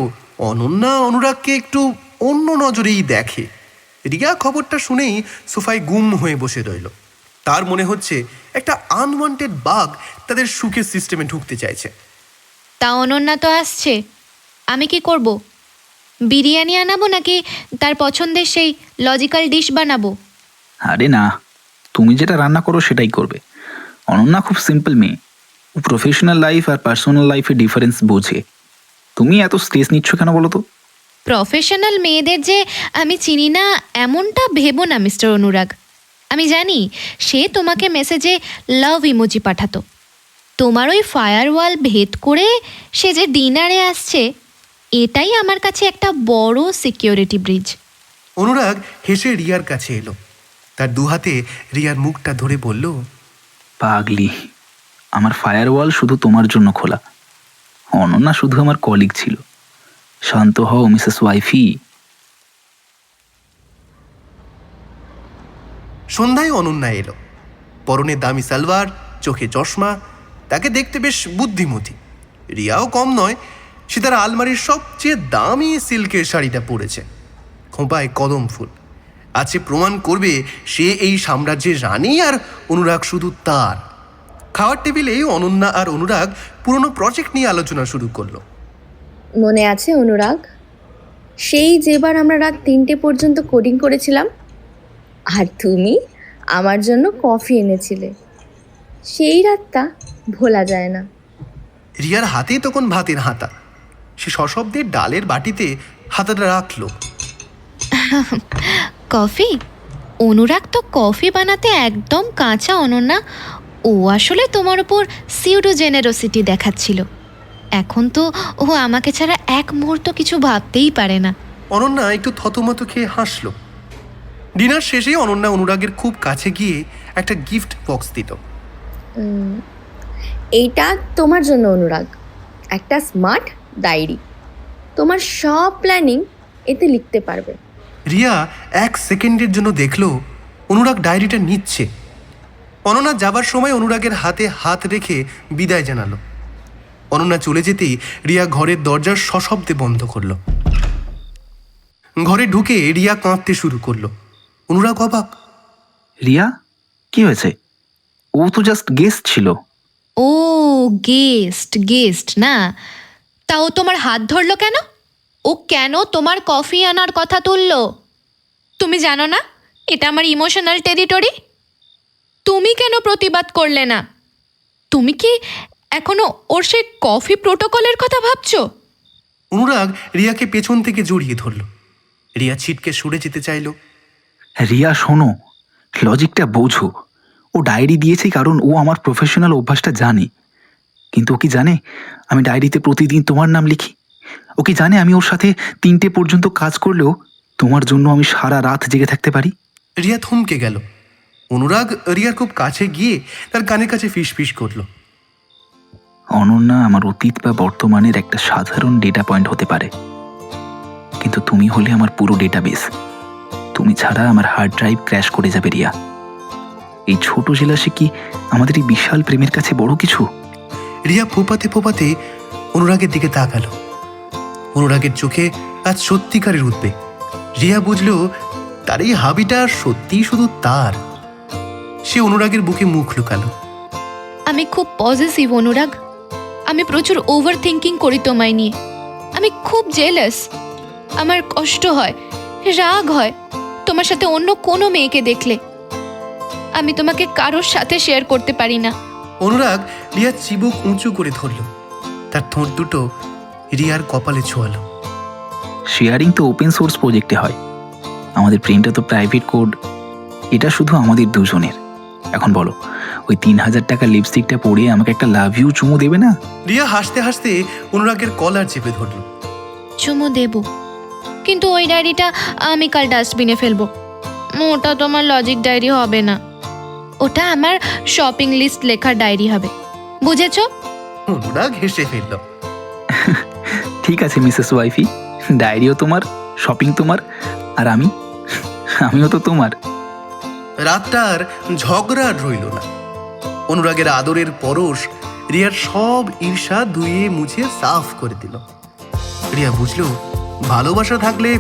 অনন্যা অনুরাগকে একটু অন্য নজরেই দেখে। রিয়া খবরটা শুনেই সোফায় গুম হয়ে বসে রইল। তার মনে হচ্ছে একটা আনওয়ান্টেড বাগ তাদের সুখের সিস্টেমে ঢুকতে চাইছে। তা অনন্যা তো আসছে, আমি কি করব? বিরিয়ানি আনাবো নাকি তার পছন্দের সেই লজিক্যাল ডিশ বানাবো? আরে না, তুমি যেটা রান্না করো সেটাই করবে। অনন্যা খুব সিম্পল মেয়ে, প্রফেশনাল লাইফ আর পার্সোনাল লাইফে ডিফারেন্স বোঝে। তুমি এত স্ট্রেস নিচ্ছ কেন বলো তো? প্রফেশনাল মেয়েদের যে আমি চিনি না এমনটা ভেবো না মিস্টার অনুরাগ। আমি জানি সে তোমাকে মেসেজে লাভ ইমোজি পাঠাতো। তোমার ওই ফায়ারওয়াল ভেদ করে সে যে ডিনারে আসছে, এটাই আমার কাছে একটা বড় সিকিউরিটি ব্রিজ। অনুরাগ হেসে রিয়ার কাছে এলো। তার দুহাতে রিয়ার মুখটা ধরে বলল, পাগলি, আমার ফায়ারওয়াল শুধু তোমার জন্য খোলা। অনন্যা শুধু আমার কলিগ ছিল। শান্ত হও মিসেস ওয়াইফি। সন্ধ্যায় অনন্যা এলো, পরনে দামি সালোয়ার, চোখে চশমা, তাকে দেখতে বেশ বুদ্ধিমতী। রিয়াও কম নয়, সে তার আলমারির সবচেয়ে দামি সিল্কের শাড়িটা পরেছে, খোঁপায় কদম ফুল। আছে প্রমাণ করবে সে এই সাম্রাজ্যের রানী আর অনুরাগ শুধু তার। খাওয়ার টেবিলে অনন্যা আর অনুরাগ পুরনো প্রজেক্ট নিয়ে আলোচনা শুরু করলো। মনে আছে অনুরাগ, সেই যেবার আমরা রাত 3টে পর্যন্ত কোডিং করেছিলাম আর তুমি আমার জন্য কফি এনেছিলে? সেই রাতটা ভোলা যায় না। রিয়ার হাতে তখন ভাতের হাতা, সে সশব্দে ডালের বাটিতে হাতাটা রাখলো। কফি? অনুরাগ তো কফি বানাতে একদম কাঁচা, অনন্যা। ও আসলে তোমার উপর সিউডো জেনারোসিটি দেখাচ্ছিল। এখন তো ও আমাকে ছাড়া এক মুহূর্ত কিছু ভাবতেই পারে না। অনন্যা একটু থতমত খেয়ে হাসলো। ডিনার শেষে অনন্যা অনুরাগের খুব কাছে গিয়ে একটা গিফট বক্স দিল। এইটা তোমার জন্য অনুরাগ, একটা স্মার্ট ডায়েরি। তোমার সব প্ল্যানিং এতে লিখতে পারবে। রিয়া 1 সেকেন্ডের জন্য দেখলো অনুরাগ ডায়েরিটা নিচ্ছে। অনন্যা যাবার সময় অনুরাগের হাতে হাত রেখে বিদায় জানালো। অনন্যা চলে যেতেই রিয়া ঘরের দরজা সশব্দে বন্ধ করলো। ঘরে ঢুকে রিয়া কাঁদতে শুরু করলো। অনুরাগ অবাক। রিয়া, কি হয়েছে? ও তো জাস্ট গেস্ট ছিল। ও গেস্ট না? তাও তোমার হাত ধরলো কেন? ও কেন তোমার কফি আনার কথা তুললো? তুমি জানো না এটা আমার ইমোশনাল টেরিটরি? তুমি কেন প্রতিবাদ করলে না? তুমি কি এখনো ওর সেই কফি প্রোটোকলের কথা ভাবছো? অনুরাগ রিয়াকে পেছন থেকে জড়িয়ে ধরল। রিয়া ছিটকে সরে যেতে চাইল। রিয়া শোনো, লজিকটা বোঝো। ও ডায়েরি দিয়েছে কারণ ও আমার প্রফেশনাল অভ্যাসটা জানে। কিন্তু ও কি জানে আমি ডায়েরিতে প্রতিদিন তোমার নাম লিখি? ও কি জানে আমি ওর সাথে 3টে পর্যন্ত কাজ করলেও তোমার জন্য আমি সারা রাত জেগে থাকতে পারি? রিয়া থমকে গেল। অনুরাগ রিয়ার খুব কাছে গিয়ে তার কানের কাছে ফিস করলো। অনন্যা আমার অতীত বা বর্তমানের একটা সাধারণ ডেটা পয়েন্ট হতে পারে, কিন্তু তুমি হলে আমার পুরো ডেটাবেস। তুমি ছাড়া আমার হার্ড ড্রাইভ ক্র্যাশ করে যাবে রিয়া। এই ছোট জেলাসে কি আমাদের এই বিশাল প্রেমের কাছে বড় কিছু? রিয়া ফোপাতে অনুরাগের দিকে তাকালো। অনুরাগের চোখে আজ সত্যিকারের উদ্বেগ। রিয়া বুঝলো তার এই হাবিটা সত্যিই শুধু তার। সে অনুরাগের বুকে মুখ লুকালো। আমি খুব পজিটিভ অনুরাগ। আমি প্রচুর ওভার থিঙ্কিং করি তোমায় নিয়ে। আমি খুব জেলাস। আমার কষ্ট হয়, রাগ হয় তোমার সাথে অন্য কোনো মেয়েকে দেখলে। আমি তোমাকে কারোর সাথে শেয়ার করতে পারি না। অনুরাগ রিয়ার চিবুক উঁচু করে ধরল, তার ঠোঁট দুটো রিয়ার কপালে ছোঁয়ালো। শেয়ারিং তো ওপেন সোর্স প্রজেক্টে হয়, আমাদের প্রেমটা তো প্রাইভেট কোড। এটা শুধু আমাদের দুজনের। এখন বলো, ওই 3000 টাকা লিপস্টিকটা পরে আমাকে একটা লাভ ইউ চুমু দেবে না? রিয়া হাসতে হাসতে অনুরাগের কলার চেপে ধরল। চুমু দেব, কিন্তু ওই ডায়েরিটা আমি কাল ডাস্টবিনে ফেলবো। ওটা তোমার লজিক ডায়েরি হবে না, ওটা আমার শপিং লিস্ট লেখার ডায়েরি হবে, বুঝেছো? অনুরাগ হেসে ফেলল। ঠিক আছে মিসেস ওয়াইফি, ডায়েরিও তোমার, শপিং তোমার, আর আমিও তো তোমার। রাতটার ঝগড়া রইল না। অনুরাগের আদরের পরশ রিয়ার সব ঈর্ষা ধুয়ে মুছে সাফ করে দিল। রিয়া বুঝলো ভালোবাসা থাকলে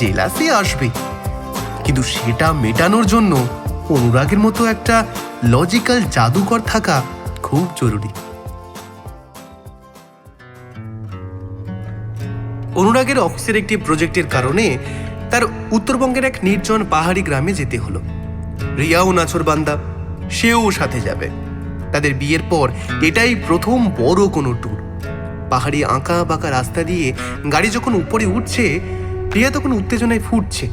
জেলাসি আসবে, কিন্তু সেটা মেটানোর জন্য অনুরাগের মতো একটা লজিক্যাল জাদুকর থাকা খুব জরুরি। অনুরাগের অফিসের একটি প্রজেক্টের কারণে তার উত্তরবঙ্গের এক নির্জন পাহাড়ি গ্রামে যেতে হলো। রিয়াও নাছোড়বান্দা, সেও সাথে যাবে। তাদের বিয়ের পর এটাই প্রথম বড় কোনো ট্যুর। পাহাড়ি আঁকা বাঁকা রাস্তা দিয়ে গাড়ি যখন উপরে উঠছে, রিয়া তখন উত্তেজনায় ফুটছে,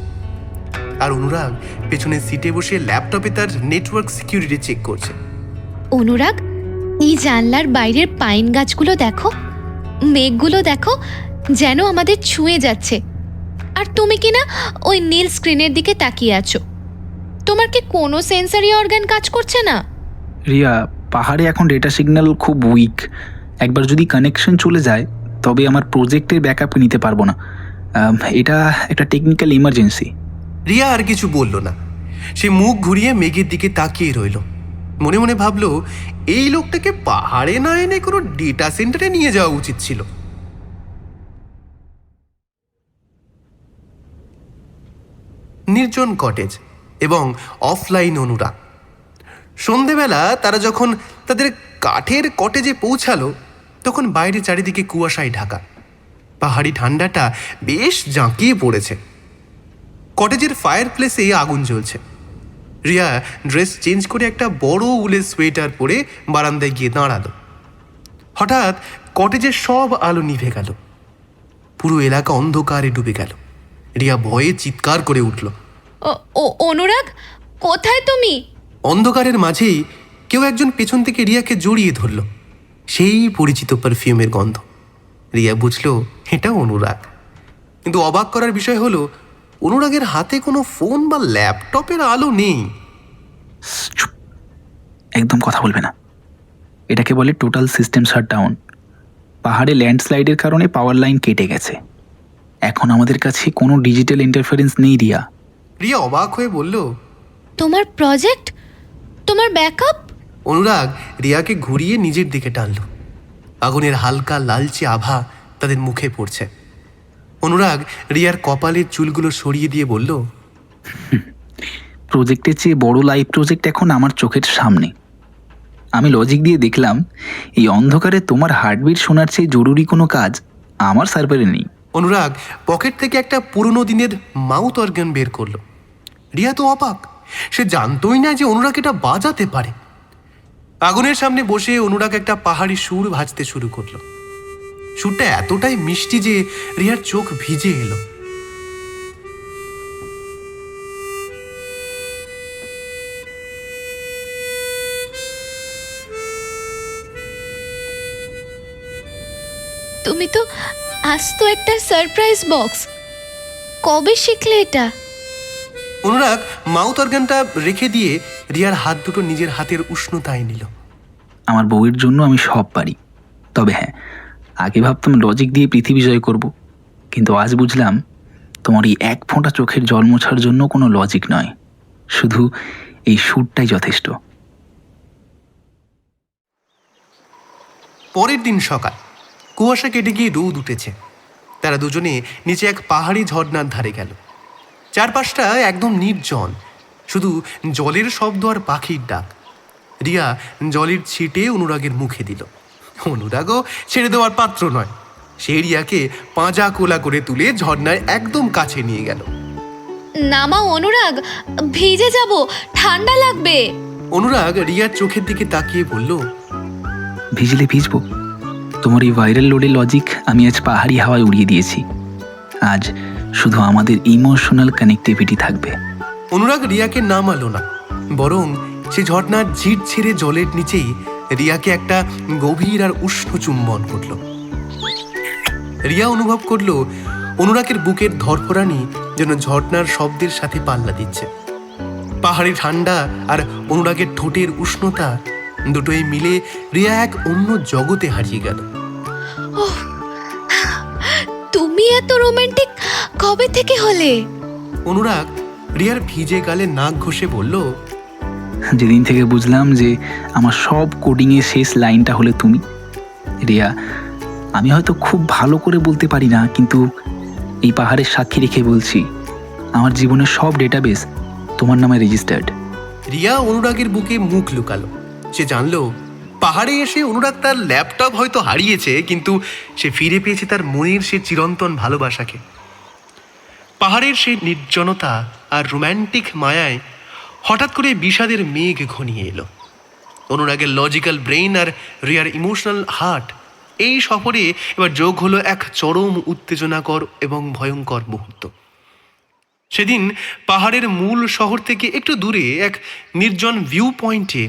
আর অনুরাগ পেছনের সিটে বসে ল্যাপটপে তার নেটওয়ার্ক সিকিউরিটি চেক করছে। অনুরাগ, এই জানলার বাইরের পাইন গাছগুলো দেখো, মেঘগুলো দেখো, যেন আমাদের ছুঁয়ে যাচ্ছে। আর তুমি কিনা ওই নীল স্ক্রিনের দিকে তাকিয়ে আছো। তোমার কি কোনো সেন্সরি অর্গান কাজ করছে না? রিয়া, পাহাড়ে এখন ডেটা সিগন্যাল খুব উইক। একবার যদি কানেকশন চলে যায় তবে আমার প্রজেক্টের ব্যাকআপ নিতে পারবো না। এটা একটা টেকনিক্যাল ইমার্জেন্সি। রিয়া আর কিছু বলল না। সে মুখ ঘুরিয়ে মেঘের দিকে তাকিয়ে রইল। মনে মনে ভাবল, এই লোকটাকে পাহাড়ে না এনে কোনো ডেটা সেন্টারে নিয়ে যাওয়া উচিত ছিল। নির্জন কটেজ এবং অফলাইন অনুরাগ। সন্ধেবেলা তারা যখন তাদের কাঠের কটেজে পৌঁছালো, তখন বাইরে চারিদিকে কুয়াশায় ঢাকা। পাহাড়ি ঠান্ডাটা বেশ জাঁকিয়ে পড়েছে। কটেজের ফায়ার প্লেসে আগুন জ্বলছে। রিয়া ড্রেস চেঞ্জ করে একটা বড় উলের সোয়েটার পরে বারান্দায় গিয়ে দাঁড়ালো। হঠাৎ কটেজের সব আলো নিভে গেল। পুরো এলাকা অন্ধকারে ডুবে গেল। রিয়া ভয়ে চিৎকার করে উঠল। অনুরাগ, কোথায় তুমি? অন্ধকারের মাঝেই কেউ একজন পেছন থেকে রিয়াকে জড়িয়ে ধরল। সেই পরিচিত পারফিউমের গন্ধ। রিয়া বুঝল এটা অনুরাগ। কিন্তু অবাক করার বিষয় হলো, অনুরাগের হাতে কোনো ফোন বা ল্যাপটপের আলো নেই। চুপ, একদম কথা বলবে না। এটাকে বলে টোটাল সিস্টেম শাটডাউন। পাহাড়ে ল্যান্ডস্লাইডের কারণে পাওয়ার লাইন কেটে গেছে। এখন আমাদের কাছে কোনো ডিজিটাল ইন্টারফারেন্স নেই। রিয়া অবাক হয়ে বলল, তোমার প্রজেক্ট, তোমার ব্যাকআপ? অনুরাগ রিয়াকে ঘুরিয়ে নিজের দিকে টানল। আগুনের হালকা লালচে আভা তাদের মুখে পড়ছে। অনুরাগ রিয়ার কপালের চুলগুলো সরিয়ে দিয়ে বলল, প্রজেক্টের চেয়ে বড় লাইভ প্রজেক্ট এখন আমার চোখের সামনে। আমি লজিক দিয়ে দেখলাম, এই অন্ধকারে তোমার হার্টবিট শোনার চেয়ে জরুরি কোনো কাজ আমার সার্ভারে নেই। অনুরাগ পকেট থেকে একটা পুরনো দিনের মাউথ অর্গান বের করলো। রিয়া তো অবাক। সে জানতোই না যে অনুরাগ এটা বাজাতে পারে। আগুনের সামনে বসে অনুরাগ একটা পাহাড়ি সুর ভাজতে শুরু করলো। সুরটা এতটাই মিষ্টি যে রিয়ার চোখ ভিজে এলো। তুমি তো আস্ত একটা সারপ্রাইজ বক্স। কবে শিখলে এটা? অনুরাগ মাউথ অর্গানটা রেখে দিয়ে রিয়ার হাত দুটো নিজের হাতের উষ্ণতায় নিল। আমার বউয়ের জন্য আমি সব পারি। তবে হ্যাঁ, আগে ভাবতাম লজিক দিয়ে পৃথিবী জয় করব, কিন্তু আজ বুঝলাম তোমার এই এক ফোঁটা চোখের জল মোছার জন্য কোনো লজিক নয়, শুধু এই সুরটাই যথেষ্ট। পরের দিন সকাল, কুয়াশা কেটে গিয়ে রোদ উঠেছে। তারা দুজনে নিচে এক পাহাড়ি ঝর্ণার ধারে গেল। চারপাশটা একদম নির্জন, শুধু জলের শব্দ আর পাখির ডাক। রিয়া জলের ছিটে অনুরাগের মুখে দিল। অনুরাগও ছেড়ে দেওয়ার পাত্র নয়। সে রিয়াকে পাঁজা কোলা করে তুলে ঝর্ণার একদম কাছে নিয়ে গেল। নামাও অনুরাগ, ভিজে যাব, ঠান্ডা লাগবে। অনুরাগ রিয়ার চোখের দিকে তাকিয়ে বলল, ভিজলে ভিজবো। তোমার এই ভাইরাল লোডের লজিক আমি আজ পাহাড়ি হাওয়ায় উড়িয়ে দিয়েছি। আজ শুধু আমাদের ইমোশনাল কানেক্টিভিটি থাকবে। অনুরাগ রিয়াকে নামালো না, বরং সে ঝর্ণার ঝিট ছেড়ে জলের নিচেই রিয়াকে একটা গভীর আর উষ্ণ চুম্বন করল। রিয়া অনুভব করলো অনুরাগের বুকের ধরফরানি যেন ঝর্ণার শব্দের সাথে পাল্লা দিচ্ছে। পাহাড়ি ঠান্ডা আর অনুরাগের ঠোঁটের উষ্ণতা দুটোই মিলে রিয়া এক অন্য জগতে হারিয়ে গেল। তুমি এত রোমান্টিক কবে থেকে হলে? অনুরাগ রিয়ার ভিজে গালে নাক ঘষে বলল, যেদিন থেকে বুঝলাম যে আমার সব কোডিংয়ের শেষ লাইনটা হলে তুমি। রিয়া, আমি হয়তো খুব ভালো করে বলতে পারি না, কিন্তু এই পাহাড়ের সাক্ষী রেখে বলছি, আমার জীবনের সব ডেটাবেস তোমার নামে রেজিস্টার্ড। রিয়া অনুরাগের বুকে মুখ লুকালো। সে জানলো পাহাড়ে এসে অনুরাগ তার ল্যাপটপ হয়তো হারিয়েছে, কিন্তু সে ফিরে পেয়েছে তার মনের সে চিরন্তন ভালোবাসাকে। পাহাড়ের সেই নির্জনতা আর রোম্যান্টিক মায়ায় হঠাৎ করে বিষাদের মেঘ ঘনিয়ে এলো। অনুরাগের লজিক্যাল ব্রেইন আর রিয়ার ইমোশনাল হার্ট, এই সফরে এবার যোগ হলো এক চরম উত্তেজনাকর এবং ভয়ঙ্কর মুহূর্ত। সেদিন পাহাড়ের মূল শহর থেকে একটু দূরে এক নির্জন ভিউ পয়েন্টে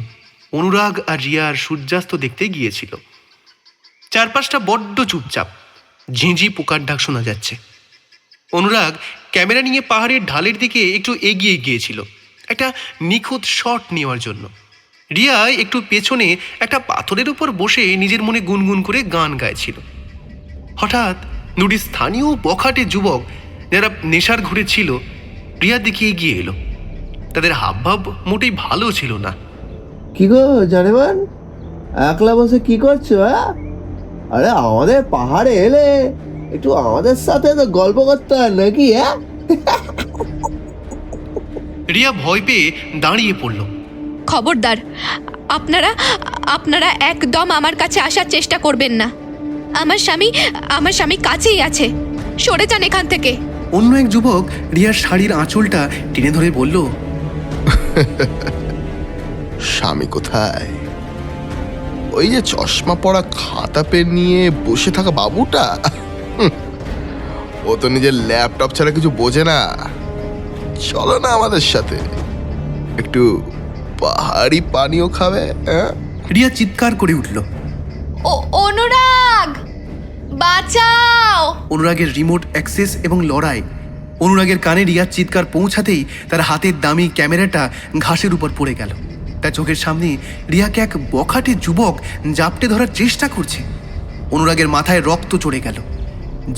অনুরাগ আর রিয়ার সূর্যাস্ত দেখতে গিয়েছিল। চারপাশটা বড্ড চুপচাপ, ঝিঁঝি পোকার ডাক শোনা যাচ্ছে। অনুরাগ ক্যামেরা নিয়ে পাহাড়ের ঢালের দিকে একটু এগিয়ে গিয়েছিল একটা নিখুঁত শট নেওয়ার জন্য। রিয়া একটু পেছনে একটা পাথরের উপর বসে নিজের মনে গুনগুন করে গান গাইছিল। হঠাৎ দুটি স্থানীয় বখাটে যুবক যারা নেশার ঘুরে ছিল রিয়ার দিকে এগিয়ে এলো। তাদের হাবভাব মোটেই ভালো ছিল না। কি গো জানেমান, একলা বসে কি করছো? আরে আমাদের পাহাড়ে এলে একটু আমাদের সাথে তো গল্প করতে হয় নাকি? রিয়া ভয় পেয়ে দাঁড়িয়ে পড়ল। খবরদার, আপনারা আপনারা একদম আমার কাছে আসার চেষ্টা করবেন না। আমার স্বামী কাছেই আছে, সরে যান এখান থেকে। অন্য এক যুবক রিয়ার শাড়ির আঁচলটা টেনে ধরে বলল, স্বামী কোথায়? ওই যে চশমা পরা খাতা পেন নিয়ে বসে থাকা বাবুটা, ও তো নিজের ল্যাপটপ ছাড়া কিছু বোঝে না। চলো না আমাদের সাথে, একটু পাহাড়ি পানীয় খাবে। রিয়া চিৎকার করে উঠল, অনুরাগ বাঁচাও! অনুরাগের রিমোট অ্যাক্সেস এবং লড়াই। অনুরাগের কানে রিয়ার চিৎকার পৌঁছাতেই তার হাতের দামি ক্যামেরাটা ঘাসের উপর পড়ে গেল। তার চোখের সামনে রিয়াকে এক বখাটে যুবক জাপটে ধরার চেষ্টা করছে। অনুরাগের মাথায় রক্ত চড়ে গেল।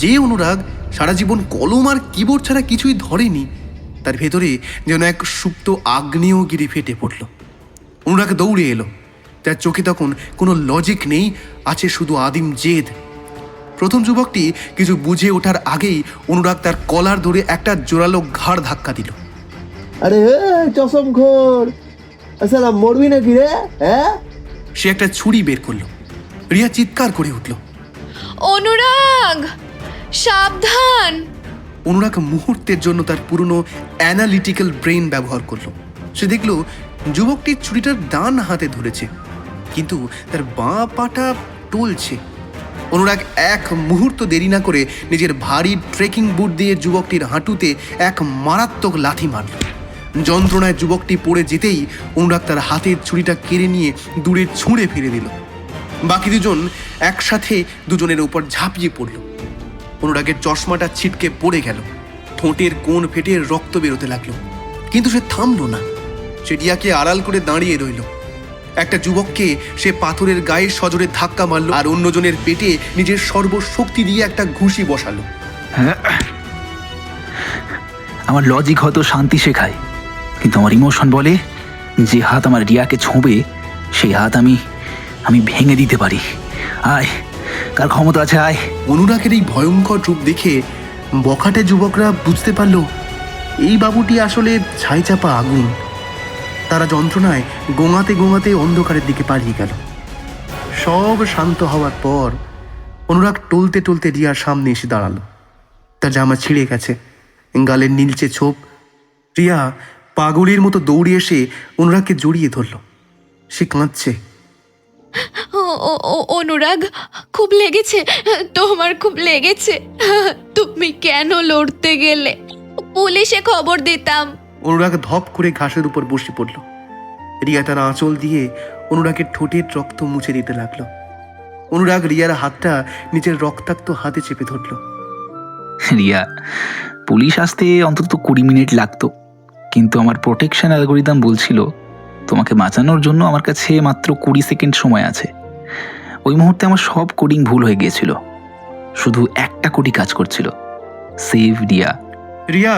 যে অনুরাগ সারা জীবন কলম আর কিবোর্ড ছাড়া কিছুই ধরেনি, তার ভেতরে যেন এক সুপ্ত আগ্নেয়গিরি ফেটে পড়ল। অনুরাগ দৌড়ে এলো। তার চোখে তখন কোনো লজিক নেই, আছে শুধু আদিম জেদ। প্রথম যুবকটি কিছু বুঝে ওঠার আগেই অনুরাগ তার কলার ধরে একটা জোরালো ঘাড় ধাক্কা দিল। আরে চশম খোর, আসলে মরবি নাকি রে? সে একটা ছুরি বের করলো। রিয়া চিৎকার করে উঠল, অনুরাগ সাবধান! অনুরাগ মুহূর্তের জন্য তার পুরনো অ্যানালিটিক্যাল ব্রেন ব্যবহার করলো। সে দেখল যুবকটি ছুরিটার ডান হাতে ধরেছে, কিন্তু তার বাঁ পাটা টলছে। অনুরাগ এক মুহূর্ত দেরি না করে নিজের ভারী ট্রেকিং বুট দিয়ে যুবকটির হাঁটুতে এক মারাত্মক লাথি মারল। যন্ত্রণায় যুবকটি পড়ে যেতেই অনুরাগ তার হাতের ছুরিটা কেড়ে নিয়ে দূরে ছুঁড়ে ফেলে দিল। বাকি দুজন একসাথে দুজনের উপর ঝাঁপিয়ে পড়ল। অনুরাগের চশমাটা ছিটকে পড়ে গেল। ঠোঁটের কোণ ফেটে রক্ত বেরোতে লাগলো, কিন্তু সে থামলো না। সে রিয়াকে আড়াল করে দাঁড়িয়ে রইল। একটা যুবককে সে পাথরের গায়ে সজোরে ধাক্কা মারল, আর অন্যজনের পেটে নিজের সর্বশক্তি দিয়ে একটা ঘুষি বসালো। আমার লজিক হয়তো শান্তি শেখায়, কিন্তু আমার ইমোশন বলে যে হাত আমার রিয়াকে ছোঁবে সেই হাত আমি ভেঙে দিতে পারি। আয়, কার ক্ষমতা আছে আয়। অনুরাগের এই ভয়ঙ্কর রূপ দেখে বখাটে যুবকরা বুঝতে পারল এই বাবুটি আসলে ছাই চাপা আগুন। তারা যন্ত্রণায় গোঙাতে গোঙাতে অন্ধকারের দিকে পালিয়ে গেল। সব শান্ত হওয়ার পর অনুরাগ টলতে টলতে রিয়ার সামনে এসে দাঁড়ালো। তার জামা ছিঁড়ে গেছে, গালের নীলচে ছোপ। রিয়া পাগলের মতো দৌড়ে এসে অনুরাগকে জড়িয়ে ধরল। সে কাঁদছে। অনুরাগ, খুব লেগেছে তোমার, খুব লেগেছে। তুমি কেন লড়তে গেলে? পুলিশে খবর দিতাম। অনুরাগ ধপ করে ঘাসের উপর বসে পড়ল। রিয়া তার আঁচল দিয়ে অনুরাগের ঠোঁটের রক্ত মুছে দিতে লাগলো। অনুরাগ রিয়ার হাতটা নিজের রক্তাক্ত হাতে চেপে ধরল। রিয়া, পুলিশ আসতে অন্তত 20 মিনিট লাগতো, কিন্তু আমার প্রোটেকশন অ্যালগোরিদম বলছিল তোমাকে বাঁচানোর জন্য আমার কাছে মাত্র 20 সেকেন্ড সময় আছে। ওই মুহূর্তে আমার সব কোডিং ভুল হয়ে গিয়েছিল, শুধু একটা কোডই কাজ করছিল, সেভ রিয়া। রিয়া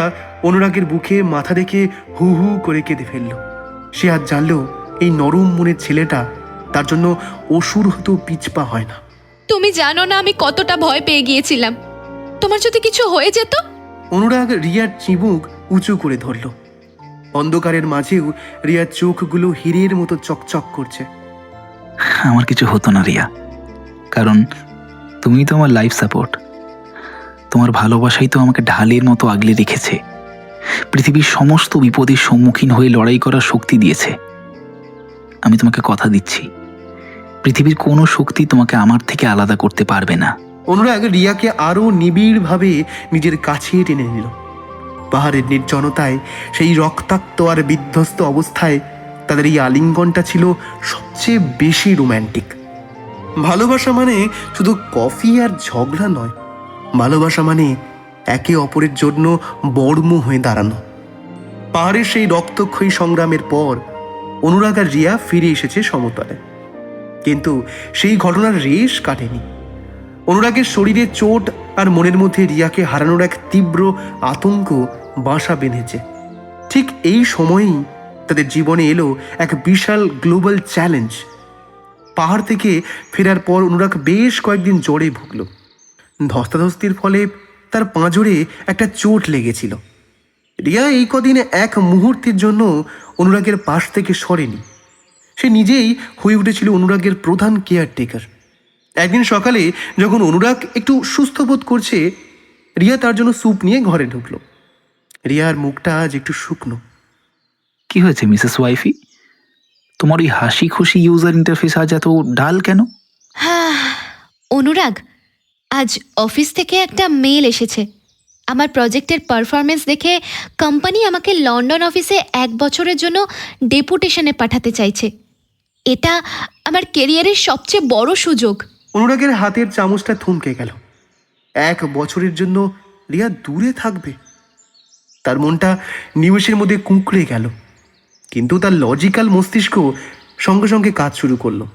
অনুরাগের বুকে মাথা রেখে হু হু করে কেঁদে ফেলল। সে আজ জানলো এই নরম মনের ছেলেটা তার জন্য অসুর হতেও পিছপা হয় না। তুমি জানো না আমি কতটা ভয় পেয়ে গিয়েছিলাম, তোমার যদি কিছু হয়ে যেত। অনুরাগ রিয়ার চিবুক উঁচু করে ধরল। অন্ধকারের মাঝেও রিয়ার চোখগুলো হীরের মতো চকচক করছে। আমার কিছু হতো না রিয়া, কারণ তুমি তো আমার লাইফ সাপোর্ট। তোমার ভালোবাসাই তো আমাকে ঢালের মতো আগলে রেখেছে, পৃথিবীর সমস্ত বিপদের সম্মুখীন হয়ে লড়াই করার শক্তি দিয়েছে। আমি তোমাকে কথা দিচ্ছি, পৃথিবীর কোনো শক্তি তোমাকে আমার থেকে আলাদা করতে পারবে না। অনুরাগ রিয়াকে আরো নিবিড়ভাবে নিজের কাছে টেনে নিল। পাহাড়ের নির্জনতায় সেই রক্তাক্ত আর বিধ্বস্ত অবস্থায় তাদের এই আলিঙ্গনটা ছিল সবচেয়ে বেশি রোম্যান্টিক। ভালোবাসা মানে শুধু কফি আর ঝগড়া নয়, ভালোবাসা মানে একে অপরের জন্য বর্ম হয়ে দাঁড়ানো। পাহাড়ের সেই রক্তক্ষয়ী সংগ্রামের পর অনুরাগ আর রিয়া ফিরে এসেছে সমতলে, কিন্তু সেই ঘটনার রেশ কাটেনি। অনুরাগের শরীরে চোট আর মনের মধ্যে রিয়াকে হারানোর এক তীব্র আতঙ্ক বাসা বেঁধেছে। ঠিক এই সময়েই তাদের জীবনে এলো এক বিশাল গ্লোবাল চ্যালেঞ্জ। পাহাড় থেকে ফেরার পর অনুরাগ বেশ কয়েকদিন জ্বরে ভুগল। ধস্তাধস্তির ফলে তার পাঁজরে একটা চোট লেগেছিল। রিয়া এই কদিনে এক মুহূর্তের জন্য অনুরাগের পাশ থেকে সরেনি। সে নিজেই হয়ে উঠেছিল অনুরাগের প্রধান কেয়ারটেকার। একদিন সকালে যখন অনুরাগ একটু সুস্থ বোধ করছে, রিয়া তার জন্য স্যুপ নিয়ে ঘরে ঢুকলো। রিয়ার মুখটা আজ একটু শুকনো। কি হয়েছে মিসেস ওয়াইফি? তোমার ওই হাসি খুশি ইউজার ইন্টারফেস আজ এত ডাল কেন? অনুরাগ, আজ অফিস থেকে একটা মেল এসেছে। আমার প্রজেক্টের পারফরমেন্স দেখে কোম্পানি আমাকে লন্ডন অফিসে 1 বছরের জন্য ডেপুটেশনে পাঠাতে চাইছে। এটা আমার কেরিয়ারের সবচেয়ে বড় সুযোগ। অনুরাগের হাতের চামচটা থমকে গেল। 1 বছরের জন্য রিয়া দূরে থাকবে। তার মনটা নিমেষের মধ্যে কুঁকড়ে গেল, কিন্তু তার লজিক্যাল মস্তিষ্ক সঙ্গে সঙ্গে কাজ শুরু করলো।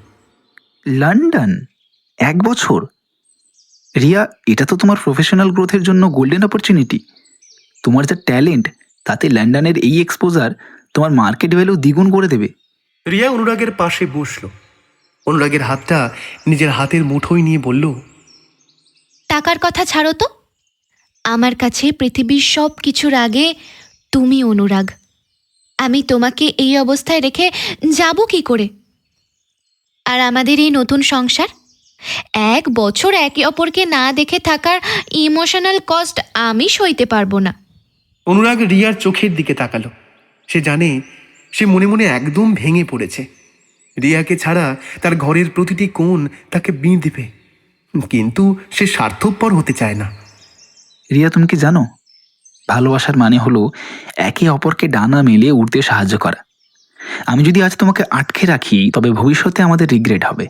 লন্ডন 1 বছর? রিয়া, এটা তো তোমার প্রফেশনাল গ্রোথের জন্য গোল্ডেন অপরচুনিটি। তোমার যা ট্যালেন্ট, তাতে লন্ডনের এই এক্সপোজার তোমার মার্কেট ভ্যালু দ্বিগুণ করে দেবে। রিয়া অনুরাগের পাশে বসলো। অনুরাগের হাতটা নিজের হাতের মুঠোয় নিয়ে বলল, টাকার কথা ছাড়ো তো, আমার কাছে পৃথিবীর সব কিছুর আগে তুমি অনুরাগ। আমি তোমাকে এই অবস্থায় রেখে যাব কি করে? আর আমাদের এই নতুন সংসার, 1 বছর একে অপরকে না দেখে থাকার ইমোশনাল কস্ট আমি সইতে পারবো না। অনুরাগ রিয়ার চোখের দিকে তাকালো। সে জানে সে মনে মনে একদম ভেঙে পড়েছে। রিয়াকে ছাড়া তার ঘরের প্রতিটি কোণ তাকে বিঁধবে, কিন্তু সে স্বার্থপর হতে চায় না। রিয়া, তুমি কি জানো, ভালোবাসার মানে হলো একে অপরকে ডানা মেলে উঠতে সাহায্য করা। আমি যদি আজ তোমাকে আটকে রাখি, তবে ভবিষ্যতে আমাদের রিগ্রেট হবে।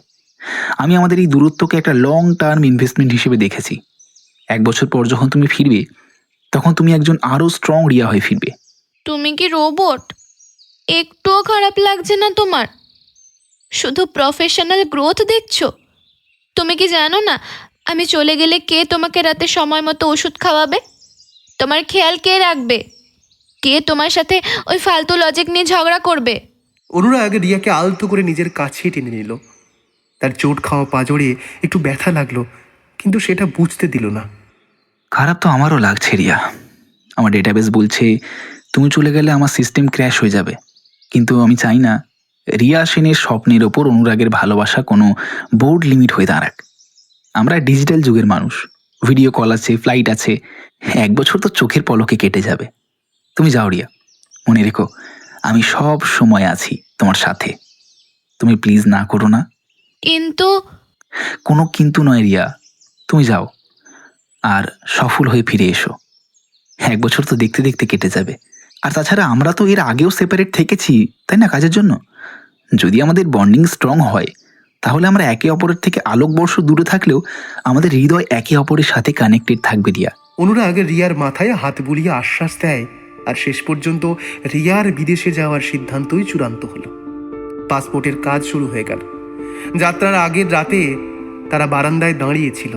আমি আমাদের এই দূরত্বকে একটা লং টার্ম ইনভেস্টমেন্ট হিসেবে দেখেছি। 1 বছর পর যখন তুমি ফিরবে, তখন তুমি একজন আরো স্ট্রং রিয়া হয়ে ফিরবে। তুমি কি রোবট? একটুও খারাপ লাগছে না তোমার? শুধু প্রফেশনাল গ্রোথ দেখছো? তুমি কি জানো না আমি চলে গেলে কে তোমাকে রাতে সময় মতো ওষুধ খাওয়াবে? তোমার খেয়াল কে রাখবে? কে তোমার সাথে ওই ফালতু লজিক নিয়ে ঝগড়া করবে? অনুরাগ রিয়াকে আলতো করে নিজের কাছে টেনে নিল। তার চোট খাওয়া পাঁজরে একটু ব্যথা লাগলো, কিন্তু সেটা বুঝতে দিল না। খারাপ তো আমারও লাগছে রিয়া। আমার ডেটাবেস বলছে তুমি চলে গেলে আমার সিস্টেম ক্র্যাশ হয়ে যাবে। কিন্তু আমি চাই না রিয়া সেনের স্বপ্নের ওপর অনুরাগের ভালোবাসা কোনো বোর্ড লিমিট হয়ে দাঁড়াক। আমরা ডিজিটাল যুগের মানুষ, ভিডিও কল আছে, ফ্লাইট আছে। 1 বছর তো চোখের পলকে কেটে যাবে। তুমি যাও রিয়া, মনে রেখো আমি সব সময় আছি তোমার সাথে। তুমি প্লিজ না করো না। কিন্তু কোনো কিন্তু নয় রিয়া, তুমি যাও আর সফল হয়ে ফিরে এসো। 1 বছর তো দেখতে দেখতে কেটে যাবে। আর তাছাড়া আমরা তো এর আগেও সেপারেট থেকেছি, তাই না, কাজের জন্য। যদি আমাদের বন্ডিং স্ট্রং হয়, তাহলে আমরা একে অপরের থেকে আলোকবর্ষ দূরে থাকলেও আমাদের হৃদয় একে অপরের সাথে কানেক্টেড থাকবে রিয়া। অনুরাগ রিয়ার মাথায় হাত বুলিয়ে আশ্বাস দেয়, আর শেষ পর্যন্ত রিয়ার বিদেশে যাওয়ার সিদ্ধান্তই চূড়ান্ত হলো। পাসপোর্টের কাজ শুরু হয়ে গেল। যাত্রার আগের রাতে তারা বারান্দায় দাঁড়িয়েছিল।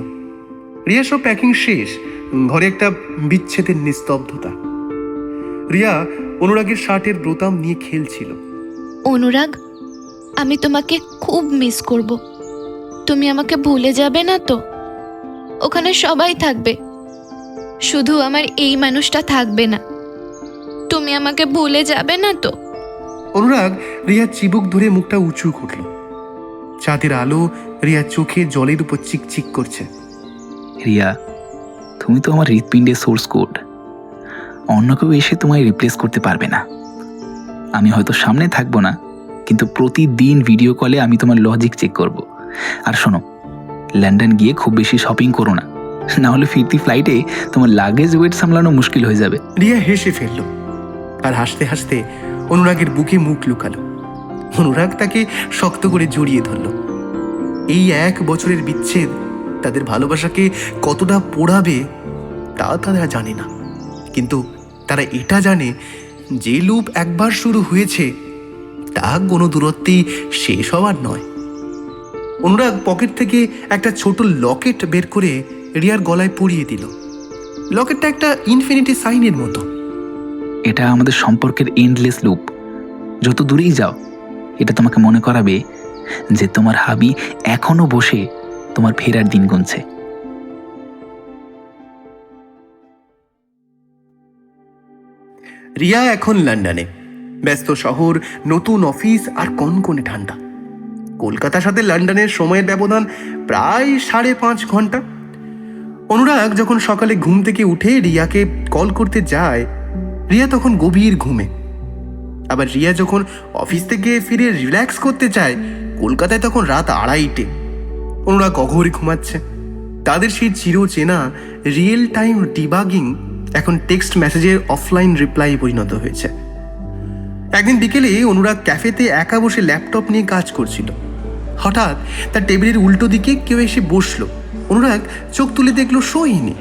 রিয়া সব প্যাকিং শেষ, ঘরে একটা বিচ্ছেদের নিস্তব্ধতা। রিয়া অনুরাগের শার্টের বোতাম নিয়ে খেলছিল। অনুরাগ, আমি তোমাকে খুব মিস করব। তুমি আমাকে ভুলে যাবে না তো? ওখানে সবাই থাকবে, শুধু আমার এই মানুষটা থাকবে না। তুমি আমাকে ভুলে যাবে না তো? অনুরাগ রিয়ার চিবুক ধরে মুখটা উঁচু করল। চাঁদের আলো রিয়ার চোখে জলের উপর চিকচিক করছে। রিয়া, তুমি তো আমার হৃৎপিণ্ডের সোর্স কোড। অন্য কেউ এসে তোমায় রিপ্লেস করতে পারবে না। আমি হয়তো সামনে থাকবো না, কিন্তু প্রতিদিন ভিডিও কলে আমি তোমার লজিক চেক করব। আর শোনো, লন্ডন গিয়ে খুব বেশি শপিং করো না, না হলে ফিরতি ফ্লাইটে তোমার লাগেজ ওয়েট সামলানো মুশকিল হয়ে যাবে। রিয়া হেসে ফেলল, আর হাসতে হাসতে অনুরাগের বুকে মুখ লুকালো। অনুরাগ তাকে শক্ত করে জড়িয়ে ধরল। এই 1 বছরের বিচ্ছেদ তাদের ভালোবাসাকে কতটা পোড়াবে তা তারা জানে না, কিন্তু তারা এটা জানে যে লুপ একবার শুরু হয়েছে তা কোনো দূরত্বেই শেষ হওয়ার নয়। অনুরাগ পকেট থেকে একটা ছোট লকেট বের করে রিয়ার গলায় পরিয়ে দিল। লকেটটা একটা ইনফিনিটি সাইনের মতো। এটা আমাদের সম্পর্কের এন্ডলেস লুপ। যত দূরেই যাও, এটা তোমাকে মনে করাবে যে তোমার হাবি এখনো বসে তোমার ফেরার দিন গুনছে। রিয়া এখন লন্ডনে, ব্যস্ত শহর, নতুন অফিস আর কনকনে ঠান্ডা। কলকাতার সাথে লন্ডনের সময়ের ব্যবধান প্রায় 5.5 ঘন্টা। অনুরাগ যখন সকালে ঘুম থেকে উঠে রিয়াকে কল করতে যায়, রিয়া তখন গভীর ঘুমে। আবার রিয়া যখন অফিস থেকে ফিরে রিল্যাক্স করতে চায়, কলকাতায় তখন রাত 2:30। অনুরাগ অঘরে ঘুমাচ্ছে। তাদের সেই চিরচেনা রিয়েল টাইম ডিবাগিং এখন টেক্সট মেসেজের অফলাইন রিপ্লাই পরিণত হয়েছে। একদিন বিকেলে অনুরাগ ক্যাফেতে একা বসে ল্যাপটপ নিয়ে কাজ করছিল। হঠাৎ তার টেবিলের উল্টো দিকে কেউ এসে বসলো। অনুরাগ চোখ তুলে দেখল সোহিনী।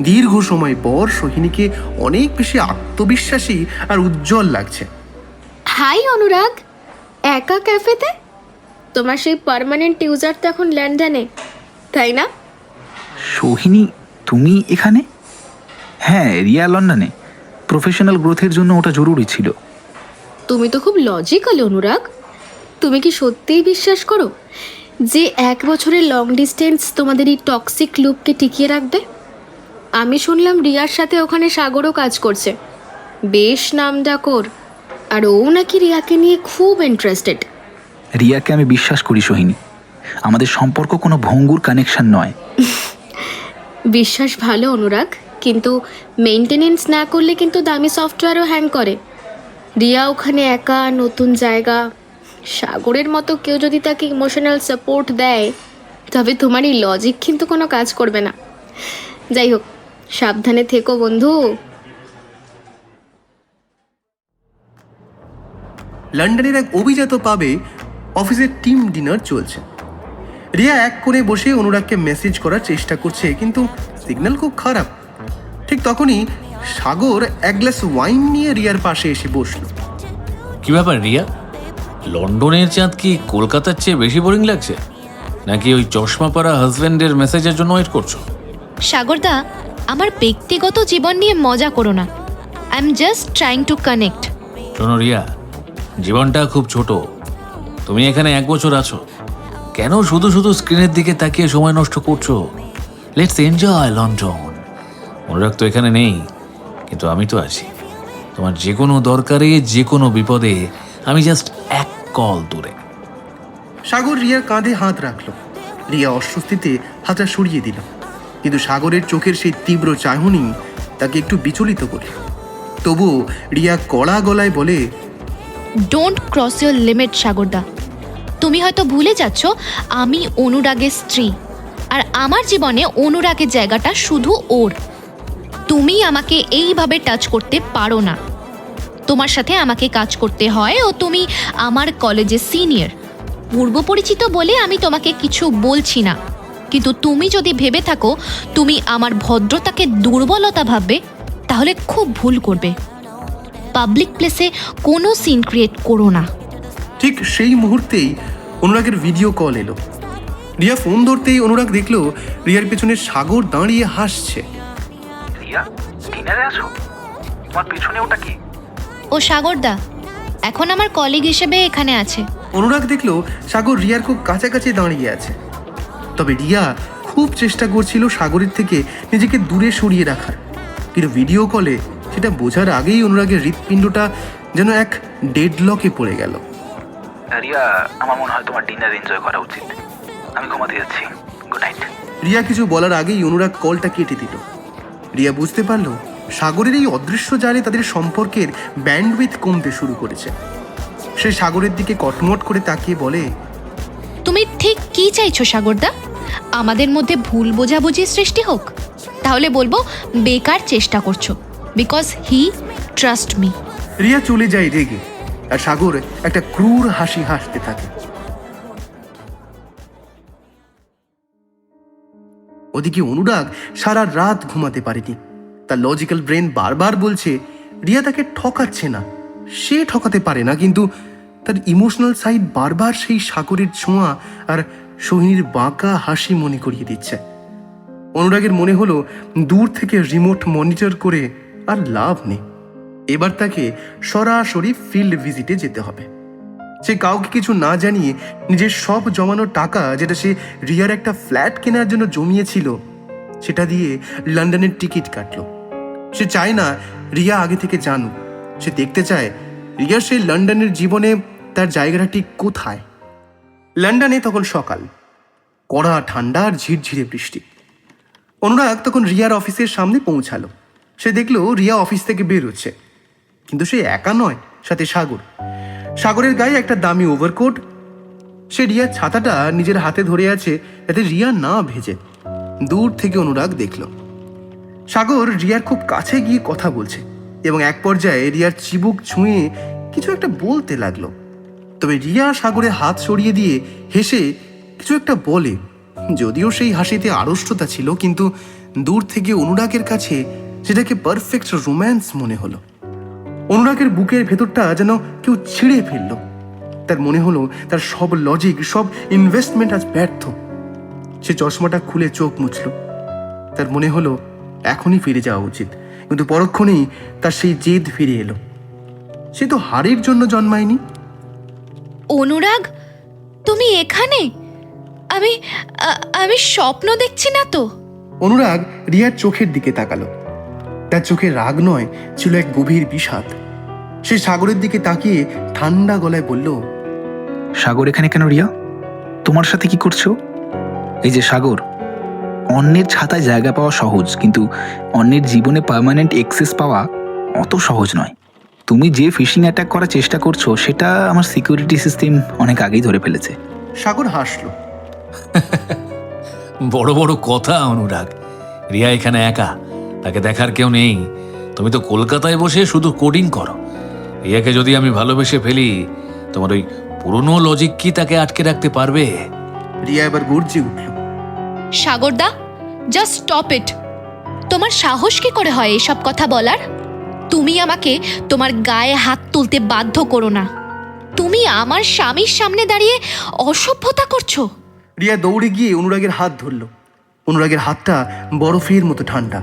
দীর্ঘ সময় পর সোহিনীকে অনেক বেশি আত্মবিশ্বাসী আর উজ্জ্বল লাগছে। হাই অনুরাগ, একা ক্যাফেতে? তোমার সেই পার্মানেন্ট ইউজার তো এখন লন্ডনে, তাই না? সোহিনী, তুমি এখানে? হ্যাঁ, রিয়া লন্ডনে। প্রফেশনাল গ্রোথের জন্য ওটা জরুরি ছিল। তুমি তো খুব লজিক্যাল অনুরাগ। তুমি কি সত্যিই বিশ্বাস করো যে 1 বছরের লং ডিস্টেন্স তোমাদের এই টক্সিক লুপকে টিকিয়ে রাখবে? আমি শুনলাম রিয়ার সাথে ওখানে সাগরও কাজ করছে, বেশ নামডাকর, আর ও নাকি রিয়াকে নিয়ে খুব ইন্টারেস্টেড। রিয়াকে আমি বিশ্বাস করি সোহিনী। আমাদের সম্পর্ক কোনো ভঙ্গুর কানেকশন নয়। বিশ্বাস ভালো অনুরাগ, কিন্তু মেনটেনেন্স না করলে কিন্তু দামি সফটওয়্যারও হ্যাং করে। রিয়া ওখানে একা, নতুন জায়গা, সাগরের মতো কেউ যদি তাকে ইমোশনাল সাপোর্ট দেয়, তবে তোমার এই লজিক কিন্তু কোনো কাজ করবে না। যাই হোক, সাবধানে থেকো বন্ধু। লন্ডনের এক অভিজাত পাবে অফিসের টিম ডিনার চলছে। রিয়া এক কোণে বসে অনুরাগকে মেসেজ করার চেষ্টা করছে, কিন্তু সিগন্যাল খুব খারাপ। ঠিক তখনই সাগর এক গ্লাস ওয়াইন নিয়ে রিয়ার পাশে এসে বসলো। কি ব্যাপার রিয়া, লন্ডনের চাঁদ কি কলকাতার চেয়ে বেশি বোরিং লাগছে, নাকি ওই চশমা পরা হাজব্যান্ডের মেসেজের জন্য ওয়েট করছো? সাগরদা, আমার ব্যক্তিগত জীবন নিয়ে মজা করো না। I am just trying to connect. শোনো রিয়া, জীবনটা খুব ছোট। তুমি এখানে 1 বছর আছো, কেন শুধু শুধু স্ক্রিনের দিকে তাকিয়ে সময় নষ্ট করছো? Let's enjoy London. অনুরাগ তো এখানে নেই, কিন্তু আমি তো আছি। তোমার যে কোনো দরকারে, যে কোনো বিপদে আমি জাস্ট এক কল দূরে। সাগর রিয়ার কাঁধে হাত রাখলো। রিয়া অস্বস্তিতে হাতটা সরিয়ে দিল, কিন্তু সাগরের চোখের সেই তীব্র চাহনি তাকে একটু বিচলিত করে। তবুও রিয়া কড়া গলায় বলে, ডোন্ট ক্রস ইউর লিমিট সাগরদা। তুমি হয়তো ভুলে যাচ্ছ আমি অনুরাগের স্ত্রী, আর আমার জীবনে অনুরাগের জায়গাটা শুধু ওর। তুমি আমাকে এইভাবে টাচ করতে পারো না। তোমার সাথে আমাকে কাজ করতে হয়, ও তুমি আমার কলেজের সিনিয়র। পূর্ব পরিচিত বলে আমি তোমাকে কিছু বলছি না, কিন্তু তুমি যদি ভেবে থাকো তুমি আমার ভদ্রতাকে দুর্বলতা ভাববে, তাহলে খুব ভুল করবে। পাবলিক প্লেসে কোনো সিন ক্রিয়েট করো না। ঠিক সেই মুহূর্তেই অনুরাগের ভিডিও কল এলো। রিয়া ফোন ধরতেই অনুরাগ দেখলো রিয়ার পেছনে সাগর দাঁড়িয়ে হাসছে। রিয়া, ডিনারে আসো? তোমার পেছনে ওটা কি? ও সাগরদা, এখন আমার কলিগ হিসেবে এখানে আছে। অনুরাগ দেখলো সাগর রিয়ার খুব কাছাকাছি দাঁড়িয়ে আছে। তবে রিয়া খুব চেষ্টা করছিল সাগরের থেকে নিজেকে দূরে সরিয়ে রাখার, কিন্তু ভিডিও কলে সেটা বোঝার আগেই অনুরাগের হৃৎপিণ্ডটা যেন এক ডেডলকে পড়ে গেল। রিয়া, আমার মনে হয় তোমার ডিনার এনজয় করা উচিত। আমি ঘুমাতে যাচ্ছি। Good night. রিয়া কিছু বলার আগেই অনুরাগ কলটা কেটে দিল। রিয়া বুঝতে পারলো সাগরের এই অদৃশ্য জালে তাদের সম্পর্কের ব্যান্ডউইথ কমতে শুরু করেছে। সে সাগরের দিকে কটমট করে তাকিয়ে বলে, তুমি ঠিক কি চাইছো সাগরদা? আমাদের মধ্যে ভুল বোঝাবুঝির সৃষ্টি হোক? তাহলে বলবো বেকার চেষ্টা করছো, because he trust me. Riya চলে যায় রেগে, আর সাগর একটা ক্রূর হাসি হাসতে থাকে। ওদিকে অনুরাগ সারা রাত ঘুমাতে পারেনি। তার লজিক্যাল ব্রেন বারবার বলছে রিয়া তাকে ঠকাচ্ছে না, সে ঠকাতে পারে না, কিন্তু তার ইমোশনাল সাইড বারবার সেই সাগরের ছোঁয়া আর সোহিনীর বাঁকা হাসি মনে করিয়ে দিচ্ছে। অনুরাগের মনে হলো দূর থেকে রিমোট মনিটর করে আর লাভ নেই। এবার তাকে সরাসরি ফিল্ড ভিজিটে যেতে হবে। সে কাউকে কিছু না জানিয়ে নিজের সব জমানো টাকা, যেটা সে রিয়ার একটা ফ্ল্যাট কেনার জন্য জমিয়েছিল, সেটা দিয়ে লন্ডনের টিকিট কাটলো। সে চায় না রিয়া আগে থেকে জানুক। সে দেখতে চায় রিয়ার সেই লন্ডনের জীবনে তার জায়গাটা ঠিক কোথায়। লন্ডনে তখন সকাল, কড়া ঠান্ডা আর ঝিরঝিরে বৃষ্টি। অনুরাগ তখন রিয়ার অফিসের সামনে পৌঁছালো। সে দেখলো রিয়া অফিস থেকে বের হচ্ছে, কিন্তু সে একা নয়, সাথে সাগর। সাগরের গায়ে একটা দামি ওভারকোট। সে রিয়ার ছাতাটা নিজের হাতে ধরে আছে যাতে রিয়া না ভেজে। দূর থেকে অনুরাগ দেখল সাগর রিয়ার খুব কাছে গিয়ে কথা বলছে এবং এক পর্যায়ে রিয়ার চিবুক ছুঁয়ে কিছু একটা বলতে লাগলো। তবে রিয়া সাগরের হাত সরিয়ে দিয়ে হেসে কিছু একটা বলে, যদিও সেই হাসিতে আড়ষ্টতা ছিল, কিন্তু দূর থেকে অনুরাগের কাছে সেটাকে পারফেক্ট রোম্যান্স মনে হলো। অনুরাগের বুকের ভেতরটা যেন কেউ ছিঁড়ে ফেলল। তার মনে হলো তার সব লজিক, সব ইনভেস্টমেন্ট আজ ব্যর্থ। সে চশমাটা খুলে চোখ মুছল। তার মনে হলো এখনই ফিরে যাওয়া উচিত, কিন্তু পরক্ষণেই তার সেই জেদ ফিরে এলো। সে তো হারের জন্য জন্মায়নি। অনুরাগ, তুমি এখানে? আমি আমি স্বপ্ন দেখছি না তো? অনুরাগ রিয়ার চোখের দিকে তাকালো। তার চোখে রাগ নয়, ছিল এক গভীর বিষাদ। সে সাগরের দিকে তাকিয়ে ঠান্ডা গলায় বলল, সাগর এখানে কেন রিয়া? তোমার সাথে কি করছো? এই যে সাগর, অন্যের ছাতায় জায়গা পাওয়া সহজ, কিন্তু অন্যের জীবনে পার্মানেন্ট অ্যাক্সেস পাওয়া অত সহজ নয়। তুমি যে ফিশিং অ্যাটাক করার চেষ্টা করছো সেটা আমার সিকিউরিটি সিস্টেম অনেক আগেই ধরে ফেলেছে। সাগর হাসলো। বড় বড় কথা অনুরাগ। রিয়া এখানে একা, তাকে দেখার কেউ নেই। তুমি তো কলকাতায় বসে শুধু কোডিং করো। রিয়াকে যদি আমি ভালোবেসে ফেলি, তোমার ওই পুরনো লজিক কি তাকে আটকে রাখতে পারবে? রিয়া এবার গর্জে উঠল। সাগরদা, জাস্ট স্টপ ইট। তোমার সাহস কি করে হয় এসব কথা বলার? তুমি আমাকে তোমার গায়ে হাত তুলতে বাধ্য করো না। তুমি আমার স্বামীর সামনে দাঁড়িয়ে অসভ্যতা করছো। রিয়া দৌড়ে গিয়ে অনুরাগের হাত ধরল। অনুরাগের হাতটা বরফের মতো ঠান্ডা।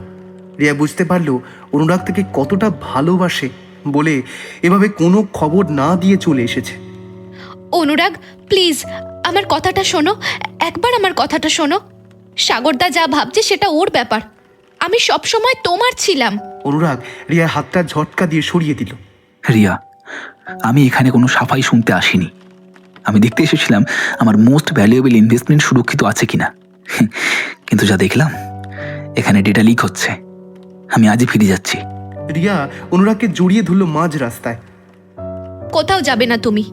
রিয়া বুঝতে পারলো অনুরাগ তাকে কতটা ভালোবাসে বলে এভাবে কোনো খবর না দিয়ে চলে এসেছে। অনুরাগ, প্লিজ আমার কথাটা শোনো, একবার আমার কথাটা শোনো। সাগরদা যা ভাবছে সেটা ওর ব্যাপার, আমি সবসময় তোমার ছিলাম। অনুরাগ রিয়ার হাতটা ঝটকা দিয়ে সরিয়ে দিল। রিয়া, আমি এখানে কোনো সাফাই শুনতে আসিনি। আমি দেখতে এসেছিলাম আমার মোস্ট ভ্যালুয়েবল ইনভেস্টমেন্ট সুরক্ষিত আছে কিনা। কিন্তু যা দেখলাম, এখানে ডেটা লিক হচ্ছে। আমি আজই ফিরে যাচ্ছি। রিয়া অনুরাগকে জড়িয়ে ধরল মাঝ রাস্তায়। কোথাও যাবে না তুমি।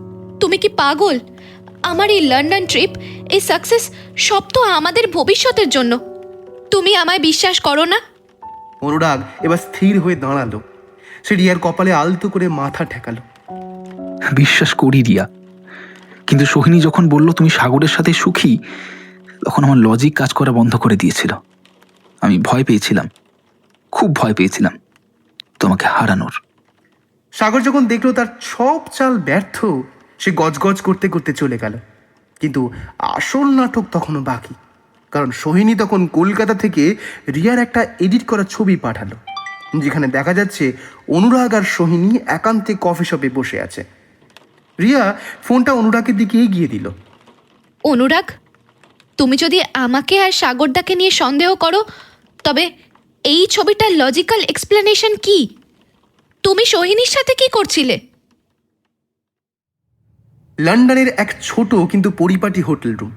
তুমি কি পাগল? আমার এই লন্ডন ট্রিপ, এই সাকসেস সব তো আমাদের ভবিষ্যতের জন্য। তুমি আমায় বিশ্বাস করো না? অনুরাগ এবার স্থির হয়ে দাঁড়ালো। সে রিয়ার কপালে আলতো করে মাথা ঠেকালো। বিশ্বাস করি রিয়া, কিন্তু সোহিনী যখন বলল তুমি সাগরের সাথে সুখী, তখন আমার লজিক কাজ করা বন্ধ করে দিয়েছিল। আমি ভয় পেয়েছিলাম, খুব ভয় পেয়েছিলাম তোমাকে হারানোর। সাগর যখন দেখলো তার সব চাল ব্যর্থ, সে গজগজ করতে করতে চলে গেল। কিন্তু আসল নাটক তখনও বাকি, কারণ সোহিনী তখন কলকাতা থেকে রিয়ার একটা এডিট করা ছবি পাঠালো, যেখানে দেখা যাচ্ছে অনুরাগ আর সোহিনী একান্তে কফি শপে বসে আছে। রিয়া ফোনটা অনুরাগের দিকে এগিয়ে দিল। অনুরাগ, তুমি যদি আমাকে আর সাগরদাকে নিয়ে সন্দেহ করো, তবে এই ছবিটার লজিক্যাল এক্সপ্লেনেশন কি? তুমি সোহিনীর সাথে কি করছিলে? লন্ডনের এক ছোট কিন্তু পরিপাটি হোটেল রুম।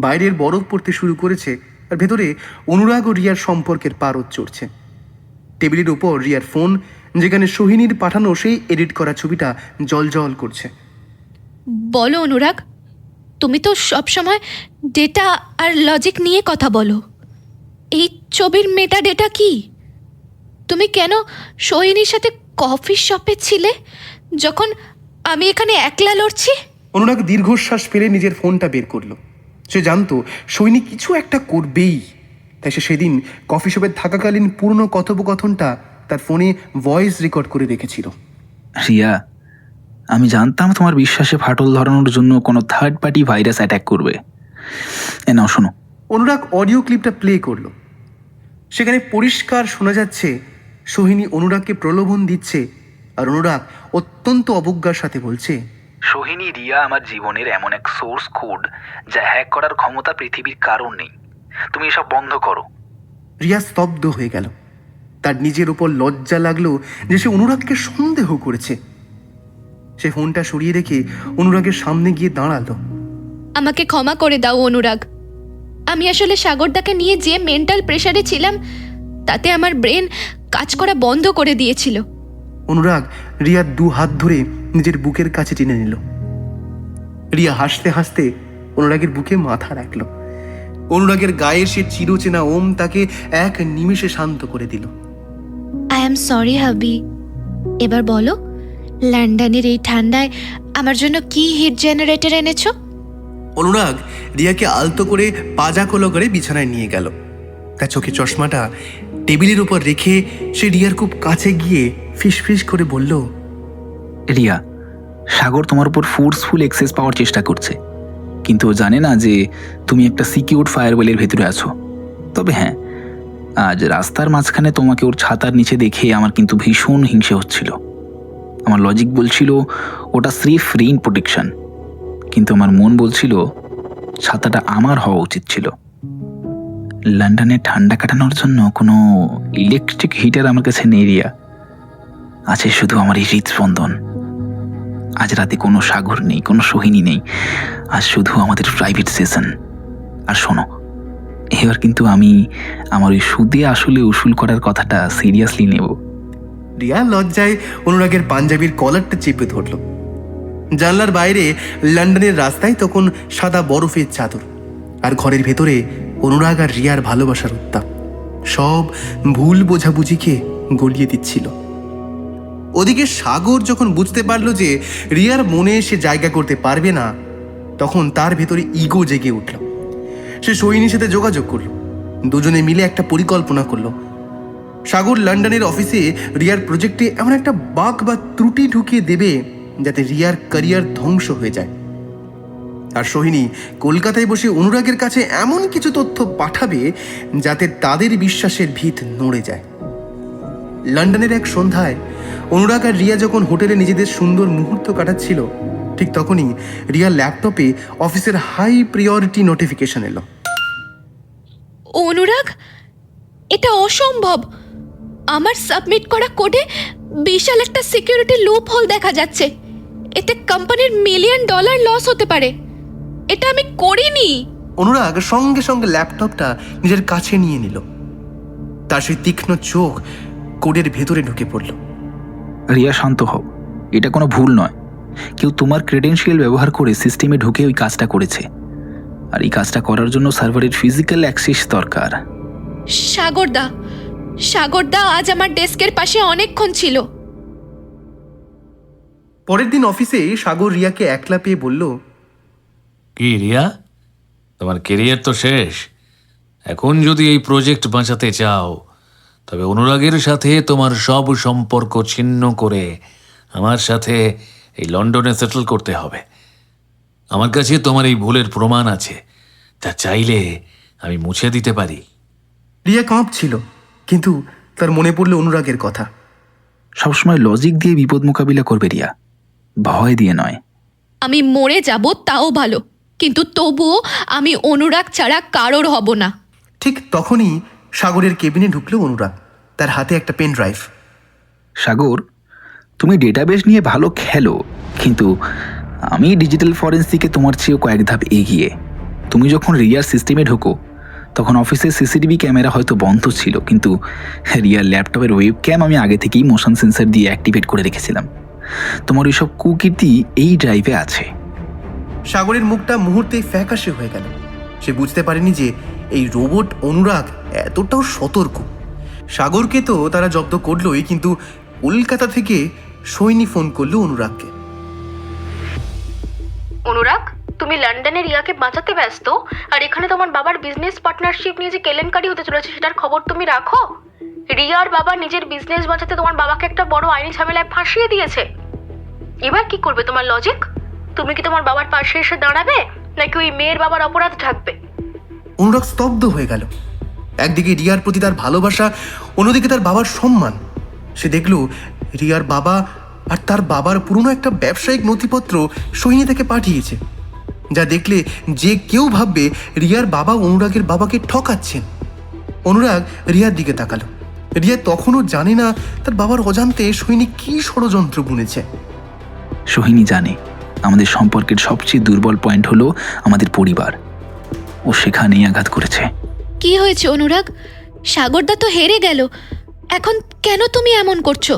বাইরের বরফ পড়তে শুরু করেছে আর ভেতরে অনুরাগ ও রিয়ার সম্পর্কের পারদ চড়ছে। টেবিলের ওপর রিয়ার ফোন, যেখানে সোহিনীর পাঠানো সেই এডিট করা ছবিটা জলজল করছে। বলো অনুরাগ, তুমি তো সবসময় ডেটা আর লজিক নিয়ে কথা বলো। এই ছবির মেটা ডেটা কি? তুমি কেন সোহিনীর সাথে কফি শপে ছিলে যখন আমি এখানে একলা লড়ছি? অনুরাগ দীর্ঘশ্বাস ফেলে নিজের ফোনটা বের করলো। সে জানতো সৈনিক কিছু একটা করবেই, তাই সে সেদিন কফি শপে থাকাকালীন পুরনো কথোপকথনটা তার ফোনে ভয়েস রেকর্ড করে রেখেছিল। রিয়া, আমি জানতাম তোমার বিশ্বাসে ফাটল ধরানোর জন্য কোনো থার্ড পার্টি ভাইরাস অ্যাটাক করবে। এ নাও শোনো। অনুরাগ অডিও ক্লিপটা প্লে করলো। সেখানে পরিষ্কার শোনা যাচ্ছে সোহিনী অনুরাগকে প্রলোভন দিচ্ছে আর অনুরাগ অত্যন্ত অবজ্ঞার সাথে বলছে, সোহিনী, রিয়া আমার জীবনের এমন এক সোর্স কোড যা হ্যাক করার ক্ষমতা পৃথিবীর কারণ নেই। তুমি এসব বন্ধ করো। রিয়া স্তব্ধ হয়ে গেল। তার নিজের উপর লজ্জা লাগলো যে সে অনুরাগকে সন্দেহ করেছে। সে ফোনটা সরিয়ে রেখে অনুরাগের সামনে গিয়ে দাঁড়ালো। আমাকে ক্ষমা করে দাও অনুরাগ। আমি আসলে সাগরদাকে নিয়ে যে মেন্টাল প্রেশারে ছিলাম তাতে আমার ব্রেন কাজ করা বন্ধ করে দিয়েছিল। অনুরাগ রিয়ার 2 হাত ধরে নিজের বুকের কাছে টেনে নিল। রিয়া হাসতে হাসতে অনুরাগের বুকে মাথা রাখল। অনুরাগের গায়ে সে চিরচেনা ওম তাকে এক নিমিষে শান্ত করে দিল। আই এম সরি হাবি। এবার বলো, লন্ডনের এই ঠান্ডায় আমার জন্য কি হিট জেনারেটর এনেছো? অনুরাগ রিয়াকে আলতো করে পাজা কলো করে বিছানায় নিয়ে গেল। তার চোখে চশমাটা টেবিলের উপর রেখে সে রিয়ার খুব কাছে গিয়ে ফিসফিস করে বলল, রিয়া, সাগর তোমার উপর ফোর্সফুল এক্সেস পাওয়ার চেষ্টা করছে, কিন্তু ও জানে না যে তুমি একটা সিকিউরড ফায়ারওয়েলের ভেতরে আছো। তবে হ্যাঁ, আজ রাস্তার মাঝখানে তোমাকে ওর ছাতার নিচে দেখে আমার কিন্তু ভীষণ হিংসে হচ্ছিল। আমার লজিক বলছিল ওটা স্রেফ রেইন প্রোটেকশন, কিন্তু আমার মন বলছিল ছাতাটা আমার হওয়া উচিত ছিল। লন্ডনে ঠান্ডা কাটানোর জন্য কোনো ইলেকট্রিক হিটার আমার কাছে নেই রিয়া, আছে শুধু আমার এই হৃদস্পন্দন। আজ রাতে কোনো সাগর নেই, কোনো সোহিনী নেই, আজ শুধু আমাদের প্রাইভেট সেশন। আর শোনো, এবার কিন্তু আমি আমার ওই সুদে আসলে উসুল করার কথাটা সিরিয়াসলি নেব। রিয়া লজ্জায় অনুরাগের পাঞ্জাবির কলারটা চেপে ধরল। জানলার বাইরে লন্ডনের রাস্তায় তখন সাদা বরফের চাদর, আর ঘরের ভেতরে অনুরাগ আর রিয়ার ভালোবাসার উত্তাপ সব ভুল বোঝাবুঝিকে গলিয়ে দিচ্ছিল। ওদিকে সাগর যখন বুঝতে পারলো যে রিয়ার মনে সে জায়গা করতে পারবে না, তখন তার ভেতরে ইগো জেগে উঠল। সে সোহিনীর সাথে যোগাযোগ করলো, দুজনে মিলে একটা পরিকল্পনা করলো। সাগর লন্ডনের অফিসে রিয়ার প্রজেক্টে এমন একটা বাগ বা ত্রুটি ঢুকিয়ে দেবে যাতে রিয়ার ক্যারিয়ার ধ্বংস হয়ে যায়। আর সোহিনী কলকাতায় বসে অনুরাগের কাছে এমন কিছু তথ্য পাঠাবে যাতে তাদের বিশ্বাসের ভিত নড়ে যায়। লন্ডনের এক সন্ধ্যায় অনুরাগ আর রিয়া যখন হোটেলে নিজেদের সুন্দর মুহূর্ত কাটাচ্ছিল, ঠিক তখনই রিয়ার ল্যাপটপে অফিসের হাই প্রিয়রিটি নোটিফিকেশন এলো। অনুরাগ, এটা অসম্ভব। আমার সাবমিট করা কোডে বিশাল একটা সিকিউরিটি লুপ হোল দেখা যাচ্ছে। এতে কোম্পানির $1 মিলিয়ন লস হতে পারে। এটা আমি করিনি। অনুরাগ সঙ্গে সঙ্গে ল্যাপটপটা নিজের কাছে নিয়ে নিল। তার সেই তীক্ষ্ণ চোখ কোডের ভেতরে ঢুকে পড়ল। রিয়া, শান্ত হও, এটা কোনো ভুল নয়। কেউ তোমার ক্রেডেনশিয়াল ব্যবহার করে সিস্টেমে ঢুকে ওই কাজটা করেছে, আর এই কাজটা করার জন্য সার্ভারের ফিজিক্যাল অ্যাক্সেস দরকার। সাগরদা আজ আমার ডেস্কের পাশে অনেকক্ষণ ছিল। পরের দিন অফিসে সাগর রিয়াকে একলা পেয়ে বলল, কি রিয়া, তোমার কেরিয়ার তো শেষ। এখন যদি এই প্রজেক্ট বাঁচাতে চাও তবে অনুরাগের সাথে তোমার সব সম্পর্ক ছিন্ন করে আমার সাথে এই লন্ডনে সেটেল করতে হবে। আমার কাছে তোমার এই ভুলের প্রমাণ আছে, যা চাইলে আমি মুছে দিতে পারি। রিয়া কাঁপছিল, কিন্তু তার মনে পড়ল অনুরাগের কথা। সবসময় লজিক দিয়ে বিপদ মোকাবিলা করবে রিয়া, ভয় দিয়ে নয়। আমি মরে যাব তাও ভালো, কিন্তু তবুও আমি অনুরাগ ছাড়া কারোর হব না। ঠিক তখনই সাগরের কেবিনে ঢুকলো অনুরাগ, তার হাতে একটা পেন ড্রাইভ। সাগর, তুমি ডেটাবেস নিয়ে ভালো খেলো, কিন্তু আমি ডিজিটাল ফরেন্সিকে তোমার চেয়েও কয়েক ধাপ এগিয়ে। তুমি যখন রিয়ার সিস্টেমে ঢোকো তখন অফিসের সিসিটিভি ক্যামেরা হয়তো বন্ধ ছিল, কিন্তু রিয়ার ল্যাপটপের ওয়েব ক্যাম আমি আগে থেকেই মোশন সেন্সর দিয়ে অ্যাক্টিভেট করে রেখেছিলাম। তোমার ওইসব কুকীর্তি এই ড্রাইভে আছে। সাগরের মুখটা মুহূর্তেই ফ্যাকাশে হয়ে গেল। সে বুঝতে পারেনি যে এই রোবট অনুরাগ এতটাও সতর্ক। সাগরকে তো তারা জব্দ করলোই, কিন্তু কলকাতা থেকে সৈনী ফোন করলো অনুরাগকে। অনুরাগ, তুমি লন্ডনে রিয়াকে বাঁচাতে ব্যস্ত, আর এখানে তোমার বাবার বিজনেস পার্টনারশিপ নিয়ে যে কেলেঙ্কারি হতে চলেছে সেটার খবর তুমি রাখো। রিয়ার বাবা নিজের বিজনেস বাঁচাতে তোমার বাবাকে একটা বড় আইনি ঝামেলায় ফাঁসিয়ে দিয়েছে। এবার কি করবে তোমার লজিক? তুমি কি তোমার বাবার পাশে এসে দাঁড়াবে, নাকি ওই মেয়ের বাবার অপরাধ ঢাকবে? অনুরাগ স্তব্ধ হয়ে গেল। একদিকে রিয়ার প্রতি তার ভালোবাসা, অন্যদিকে তার বাবার সম্মান। সে দেখল রিয়ার বাবা আর তার বাবার পুরনো একটা ব্যবসায়িক নথিপত্র সোহিনী তাকে পাঠিয়েছে, যা দেখলে যে কেউ ভাববে রিয়ার বাবা অনুরাগের বাবাকে ঠকাচ্ছেন। অনুরাগ রিয়ার দিকে তাকালো। রিয়া তখনও জানে না তার বাবার অজান্তে সোহিনী কি ষড়যন্ত্র বুনেছে। সোহিনী জানে আমাদের সম্পর্কের সবচেয়ে দুর্বল পয়েন্ট হলো আমাদের পরিবার। ও সেখানেই আঘাত করেছে। কি হয়েছে অনুরাগ? সাগরদা তো হেরে গেল, এখন কেন তুমি এমন করছো?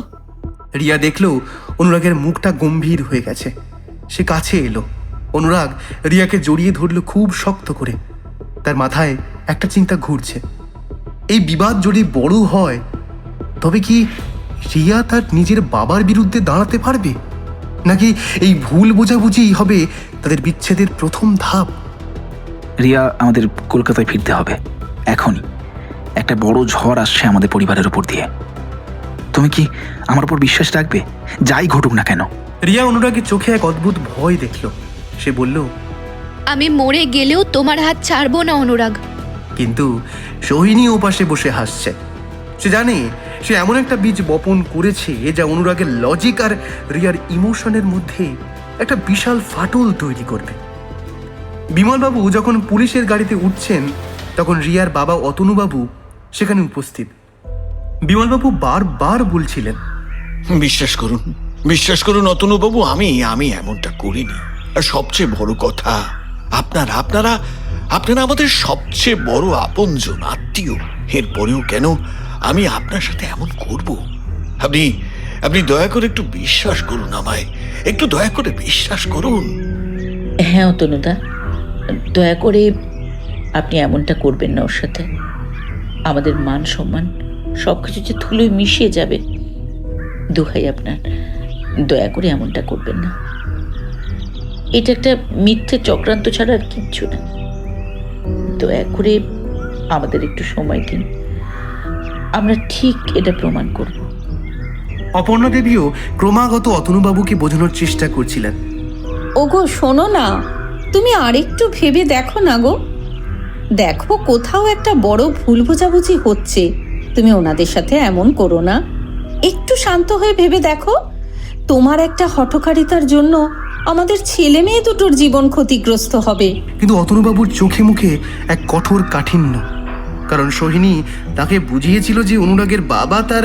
রিয়া দেখলো অনুরাগের মুখটা গম্ভীর হয়ে গেছে। সে কাছে এলো। অনুরাগ রিয়াকে জড়িয়ে ধরল খুব শক্ত করে। তার মাথায় একটা চিন্তা ঘুরছে, এই বিবাদ যদি বড় হয় তবে কি রিয়া তার নিজের বাবার বিরুদ্ধে দাঁড়াতে পারবে, নাকি এই ভুল বোঝাবুঝি হবে তাদের বিচ্ছেদের প্রথম ধাপ? রিয়া, আমাদের কলকাতায় ফিরতে হবে এখনই। একটা বড় ঝড় আসছে আমাদের পরিবারের উপর দিয়ে। তুমি কি আমার উপর বিশ্বাস রাখবে, যাই ঘটুক না কেন? রিয়া অনুরাগের চোখে এক অদ্ভুত ভয় দেখল। সে বলল, আমি মরে গেলেও তোমার হাত ছাড়বো না অনুরাগ। কিন্তু সোহিনী ওপাশে বসে হাসছে। সে জানে সে এমন একটা বীজ বপন করেছে যা অনুরাগের লজিক আর রিয়ার ইমোশনের মধ্যে একটা বিশাল ফাটল তৈরি করবে। বিমলবাবু যখন পুলিশের গাড়িতে উঠছেন তখন রিয়ার বাবা অতনুবাবু সেখানে উপস্থিত। বিমলবাবু বারবার বলছিলেন, বিশ্বাস করুন অতনুবাবু, আমি এমনটা করিনি। আর সবচেয়ে বড় কথা, আপনারা আমাদের সবচেয়ে বড় আপনজন, আত্মীয়। এরপরেও কেন আমি আপনার সাথে এমন করব? আপনি দয়া করে একটু বিশ্বাস করুন আমায়, একটু দয়া করে বিশ্বাস করুন। হ্যাঁ অতনুদা, দয়া করে আপনি এমনটা করবেন না ওর সাথে। আমাদের মান সম্মান সব কিছু যে ধুলোয় মিশিয়ে যাবে। দোহাই আপনার, দয়া করে এমনটা করবেন না। এটা একটা মিথ্যে চক্রান্ত ছাড়া আর কিচ্ছু না। দয়া করে আমাদের একটু সময় দিন, আমরা ঠিক এটা প্রমাণ করব। অপর্ণা দেবীও ক্রমাগত অতনুবাবুকে বোঝানোর চেষ্টা করছিলেন। ওগো শোনো না, তুমি আরেকটু ভেবে দেখো না গো। দেখো কোথাও একটা বড় ভুল বোঝাবুঝি হচ্ছে। তুমি ওনাদের সাথে এমন করো না, একটু শান্ত হয়ে ভেবে দেখো। তোমার একটা হঠকারিতার জন্য আমাদের ছেলে মেয়ে দুটোর জীবন ক্ষতিগ্রস্ত হবে। কিন্তু অতনুবাবুর চোখে মুখে এক কঠোর কাঠিন্য, কারণ সোহিনী তাকে বুঝিয়েছিল যে অনুরাগের বাবা তার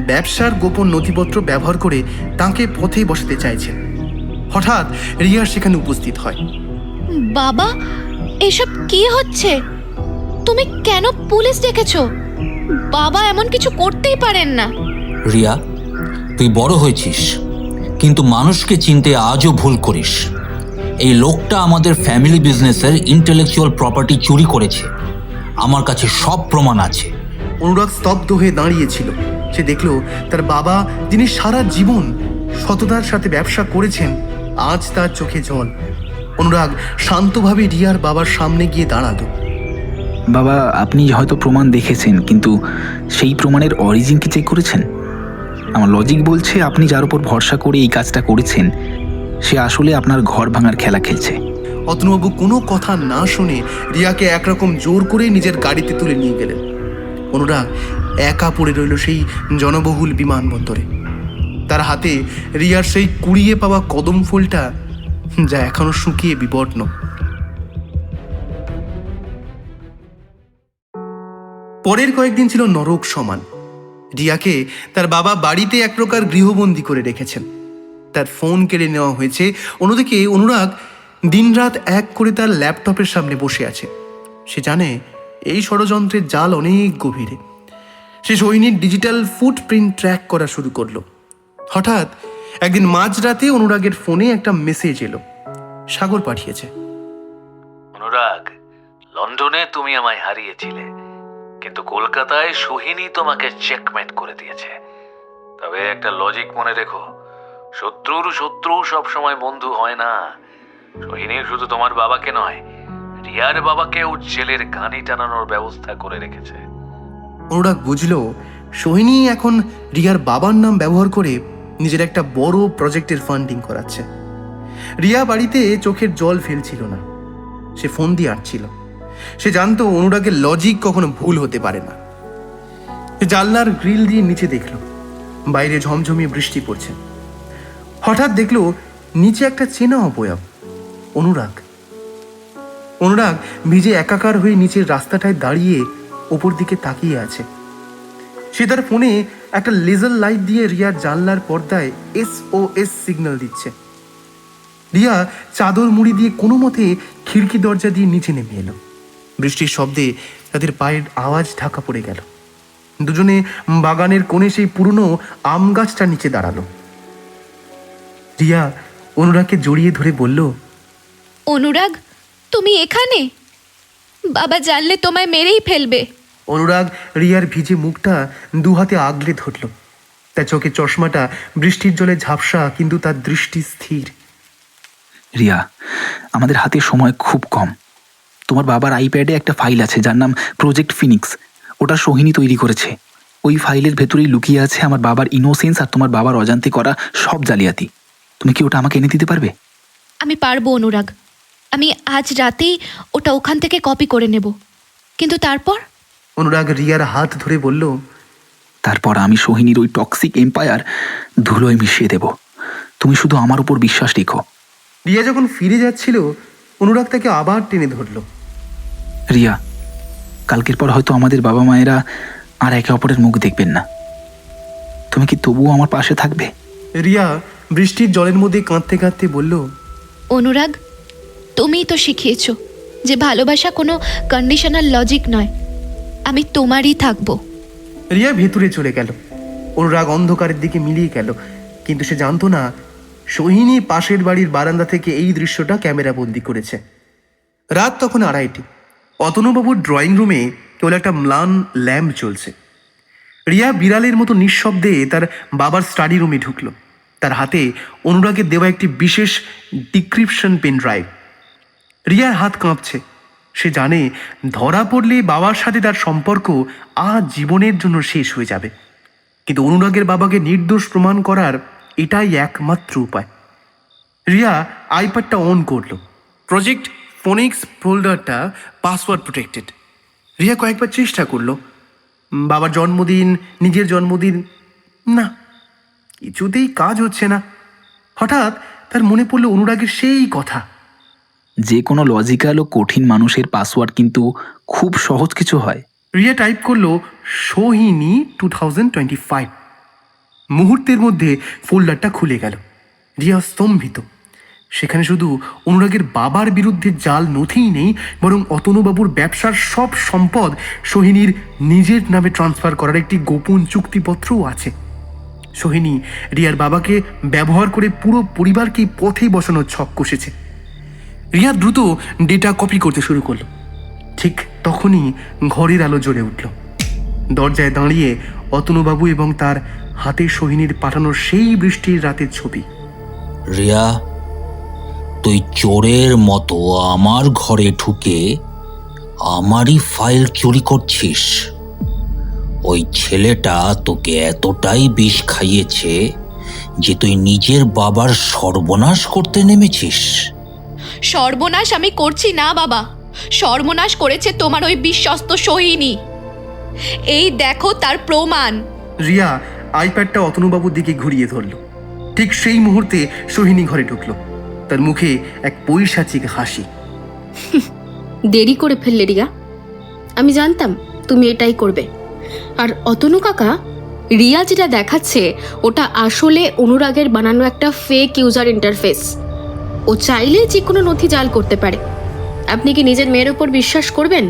ব্যবসার গোপন নথিপত্র ব্যবহার করে তাকে পথে বসাতে চাইছেন। হঠাৎ রিয়া সেখানে উপস্থিত হয়। বাবা, এসব কি হচ্ছে? তুমি কেন পুলিশ ডেকেছো? বাবা এমন কিছু করতেই পারেন না। রিয়া, তুই বড় হয়েছিস, কিন্তু মানুষকে চিনতে আজও ভুল করিস। এই লোকটা আমাদের ফ্যামিলি বিজনেসের ইন্টেলেকচুয়াল প্রপার্টি চুরি করেছে। আমার কাছে সব প্রমাণ আছে। অনুরাগ স্তব্ধ হয়ে দাঁড়িয়েছিল। সে দেখল তার বাবা, যিনি সারা জীবন সততার সাথে ব্যবসা করেছেন, আজ তার চোখে জল। অনুরাগ শান্তভাবে রিয়ার বাবার সামনে গিয়ে দাঁড়ালো। বাবা, আপনি হয়তো প্রমাণ দেখেছেন, কিন্তু সেই প্রমাণের অরিজিন কি চেক করেছেন? আমার লজিক বলছে আপনি যার উপর ভরসা করে এই কাজটা করেছেন সে আসলে আপনার ঘর ভাঙার খেলা খেলছে। অতনুবাবু কোনো কথা না শুনে রিয়াকে একরকম জোর করে নিজের গাড়িতে তুলে নিয়ে গেলেন। অনুরাগ একা পড়ে রইল সেই জনবহুল বিমানবন্দরে। তার হাতে রিয়ার সেই কুড়িয়ে পাওয়া কদম ফুলটা, যা এখনো শুকিয়ে বিবর্ণ। পরের কয়েকদিন ছিল নরক সমান। রিয়াকে তার বাবা বাড়িতে এক প্রকার গৃহবন্দী করে রেখেছেন। তার ফোন কেড়ে নেওয়া হয়েছে। অন্যদিকে অনুরাগ দিনরাত এক করে তার ল্যাপটপের সামনে বসে আছে। সে জানে এই ষড়যন্ত্রের জাল অনেক গভীরে। সে সোহিনীর ডিজিটাল ফুটপ্রিন্ট ট্র্যাক করা শুরু করলো। হঠাৎ একদিন মাঝরাতে অনুরাগের ফোনে একটা মেসেজ এলো। সাগর পাঠিয়েছে। অনুরাগ, লন্ডনে তুমি আমায় হারিয়েছিলে, কিন্তু কলকাতায় সোহিনী তোমাকে চেকমেট করে দিয়েছে। তবে একটা লজিক মনে রেখো, শত্রুর শত্রু সবসময় বন্ধু হয় না। সোহিনী শুধু তোমার বাবাকে নয়, রিয়ার বাবাকেও জেলের ঘানি টানানোর ব্যবস্থা করে রেখেছে। অনুরাগ বুঝলো সোহিনী এখন রিয়ার বাবার নাম ব্যবহার করে নিজের একটা বড় প্রজেক্টের ফান্ডিং করাচ্ছে। রিয়া বাড়িতে চোখের জল ফেলছিল না। সে ফোন দিয়ে আটছিল। সে জানতো অনুরাগের লজিক কখনো ভুল হতে পারে না। জানলার গ্রিল দিয়ে নিচে দেখল বাইরে ঝমঝমিয়ে বৃষ্টি পড়ছে। হঠাৎ দেখলো নিচে একটা চেনা অবয়ব, অনুরাগ। অনুরাগ ভিজে একাকার হয়ে নিচের রাস্তাটায় দাঁড়িয়ে ওপর দিকে তাকিয়ে আছে। সে তার ফোনে একটা লেজার লাইট দিয়ে রিয়ার জানলার পর্দায় SOS সিগন্যাল দিচ্ছে। রিয়া চাদর মুড়ি দিয়ে কোনো মতে খিড়কি দরজা দিয়ে নিচে নেমে এলো। বৃষ্টির শব্দে তাদের পায়ের আওয়াজ ঢাকা পড়ে গেল। দুজনে বাগানের কোণে সেই পুরনো আম গাছটার নিচে দাঁড়ালো। রিয়া অনুরাগকে জড়িয়ে ধরে বলল, অনুরাগ, তুমি এখানে? বাবা জানলে তোমায় মেরেই ফেলবে। অনুরাগ রিয়ার ভিজে মুখটা দু হাতে আগলে ধরল। তার চোখে চশমাটা বৃষ্টির জলে ঝাপসা, কিন্তু তার দৃষ্টি স্থির। রিয়া, আমাদের হাতে সময় খুব কম। তোমার বাবার আইপ্যাডে একটা ফাইল আছে যার নাম প্রজেক্ট ফিনিক্স। ওটা সোহিনী তৈরি করেছে। ওই ফাইলের ভেতরেই লুকিয়ে আছে আমার বাবার ইনোসেন্স আর তোমার বাবার অজান্তে করা সব জালিয়াতি। তুমি কি ওটা আমাকে এনে দিতে পারবে? আমি পারবো অনুরাগ, আমি আজ রাতেই ওটা ওখান থেকে কপি করে নেব। কিন্তু তারপর? অনুরাগ রিয়ার হাত ধরে বলল, তারপর আমি সোহিনীর ওই টক্সিক এম্পায়ার ধুলোয় মিশিয়ে দেব। তুমি শুধু আমার উপর বিশ্বাস রেখো। রিয়া যখন ফিরে যাচ্ছিল, অনুরাগ তাকে আবার টেনে ধরল। রিয়া, কালকের পর হয়তো আমাদের বাবা মায়েরা আর একে অপরের মুখ দেখবেন না। তুমি কি তবুও আমার পাশে থাকবে? রিয়া বৃষ্টির জলের মধ্যে কাঁদতে কাঁদতে বলল, অনুরাগ, তুমিই তো শিখিয়েছো যে ভালোবাসা কোনো কন্ডিশনাল লজিক নয়। আমি তোমারই থাকবো। রিয়া ভেতরে চলে গেল। অনুরাগ অন্ধকারের দিকে মিলিয়ে গেল, কিন্তু সে জানতো না সোহিনী পাশের বাড়ির বারান্দা থেকে এই দৃশ্যটা ক্যামেরা বন্দি করেছে। রাত তখন 2:30। অতনুবাবুর ড্রয়িং রুমে কেবল একটা ম্লান ল্যাম্প জ্বলছে। রিয়া বিড়ালের মতো নিঃশব্দে তার বাবার স্টাডি রুমে ঢুকলো। তার হাতে অনুরাগের দেওয়া একটি বিশেষ ডিক্রিপশন পেন ড্রাইভ। রিয়ার হাত কাঁপছে। সে জানে ধরা পড়লে বাবার সাথে তার সম্পর্ক আজ জীবনের জন্য শেষ হয়ে যাবে। কিন্তু অনুরাগের বাবাকে নির্দোষ প্রমাণ করার এটাই একমাত্র উপায়। রিয়া আইপ্যাডটা অন করলো। প্রজেক্ট ফোনিক্স ফোল্ডারটা পাসওয়ার্ড প্রোটেক্টেড। রিয়া কয়েকবার চেষ্টা করলো, বাবার জন্মদিন, নিজের জন্মদিন, না, কিছুতেই কাজ হচ্ছে না। হঠাৎ তার মনে পড়লো অনুরাগের সেই কথা। যে কোনো লজিক্যাল ও কঠিন মানুষের পাসওয়ার্ড কিন্তু খুব সহজ কিছু হয়। রিয়া টাইপ করলো সোহিনী 2025। মুহূর্তের মধ্যে ফোল্ডারটা খুলে গেল। রিয়া স্তম্ভিত। সেখানে শুধু অনুরাগের বাবার বিরুদ্ধে জাল নথিই নেই, বরং অতনুবাবুর ব্যবসার সব সম্পদ সোহিনীর নিজের নামে ট্রান্সফার করার একটি গোপন চুক্তিপত্রও আছে। সোহিনী রিয়ার বাবাকে ব্যবহার করে পুরো পরিবারকেই পথে বসানোর ছক কষেছে। রিয়া দ্রুত ডেটা কপি করতে শুরু করলো। ঠিক তখনই ঘরের আলো জ্বলে উঠল। দরজায় দাঁড়িয়ে অতনুবাবু এবং তার হাতে সোহিনীর পাঠানো সেই বৃষ্টির রাতের ছবি। রিয়া, তুই চোরের মতো আমার ঘরে ঢুকে আমারই ফাইল চুরি করছিস। ওই ছেলেটা তোকে এতটাই বিষ খাইয়েছে যে তুই নিজের বাবার সর্বনাশ করতে নেমেছিস। সর্বনাশ আমি করছি না বাবা, সর্বনাশ করেছে তোমার ওই বিশ্বস্ত সোহিনী। এই দেখো তার প্রমাণ। রিয়া আইপ্যাডটা অতনুবাবুর দিকে ঘুরিয়ে ধরল। ঠিক সেই মুহূর্তে সোহিনী ঘরে ঢুকলো। তার মুখে এক পৈশাচিক হাসি। দেরি করে ফেললে রিয়া, আমি জানতাম তুমি এটাই করবে। আর অতনু কাকা, রিয়া যেটা দেখাচ্ছে ওটা আসলে অনুরাগের বানানো একটা ফেক ইউজার ইন্টারফেস। ও চাইলে যে কোনো নথি জাল করতে পারে। আপনি কি নিজের মেয়ের ওপর বিশ্বাস করবেন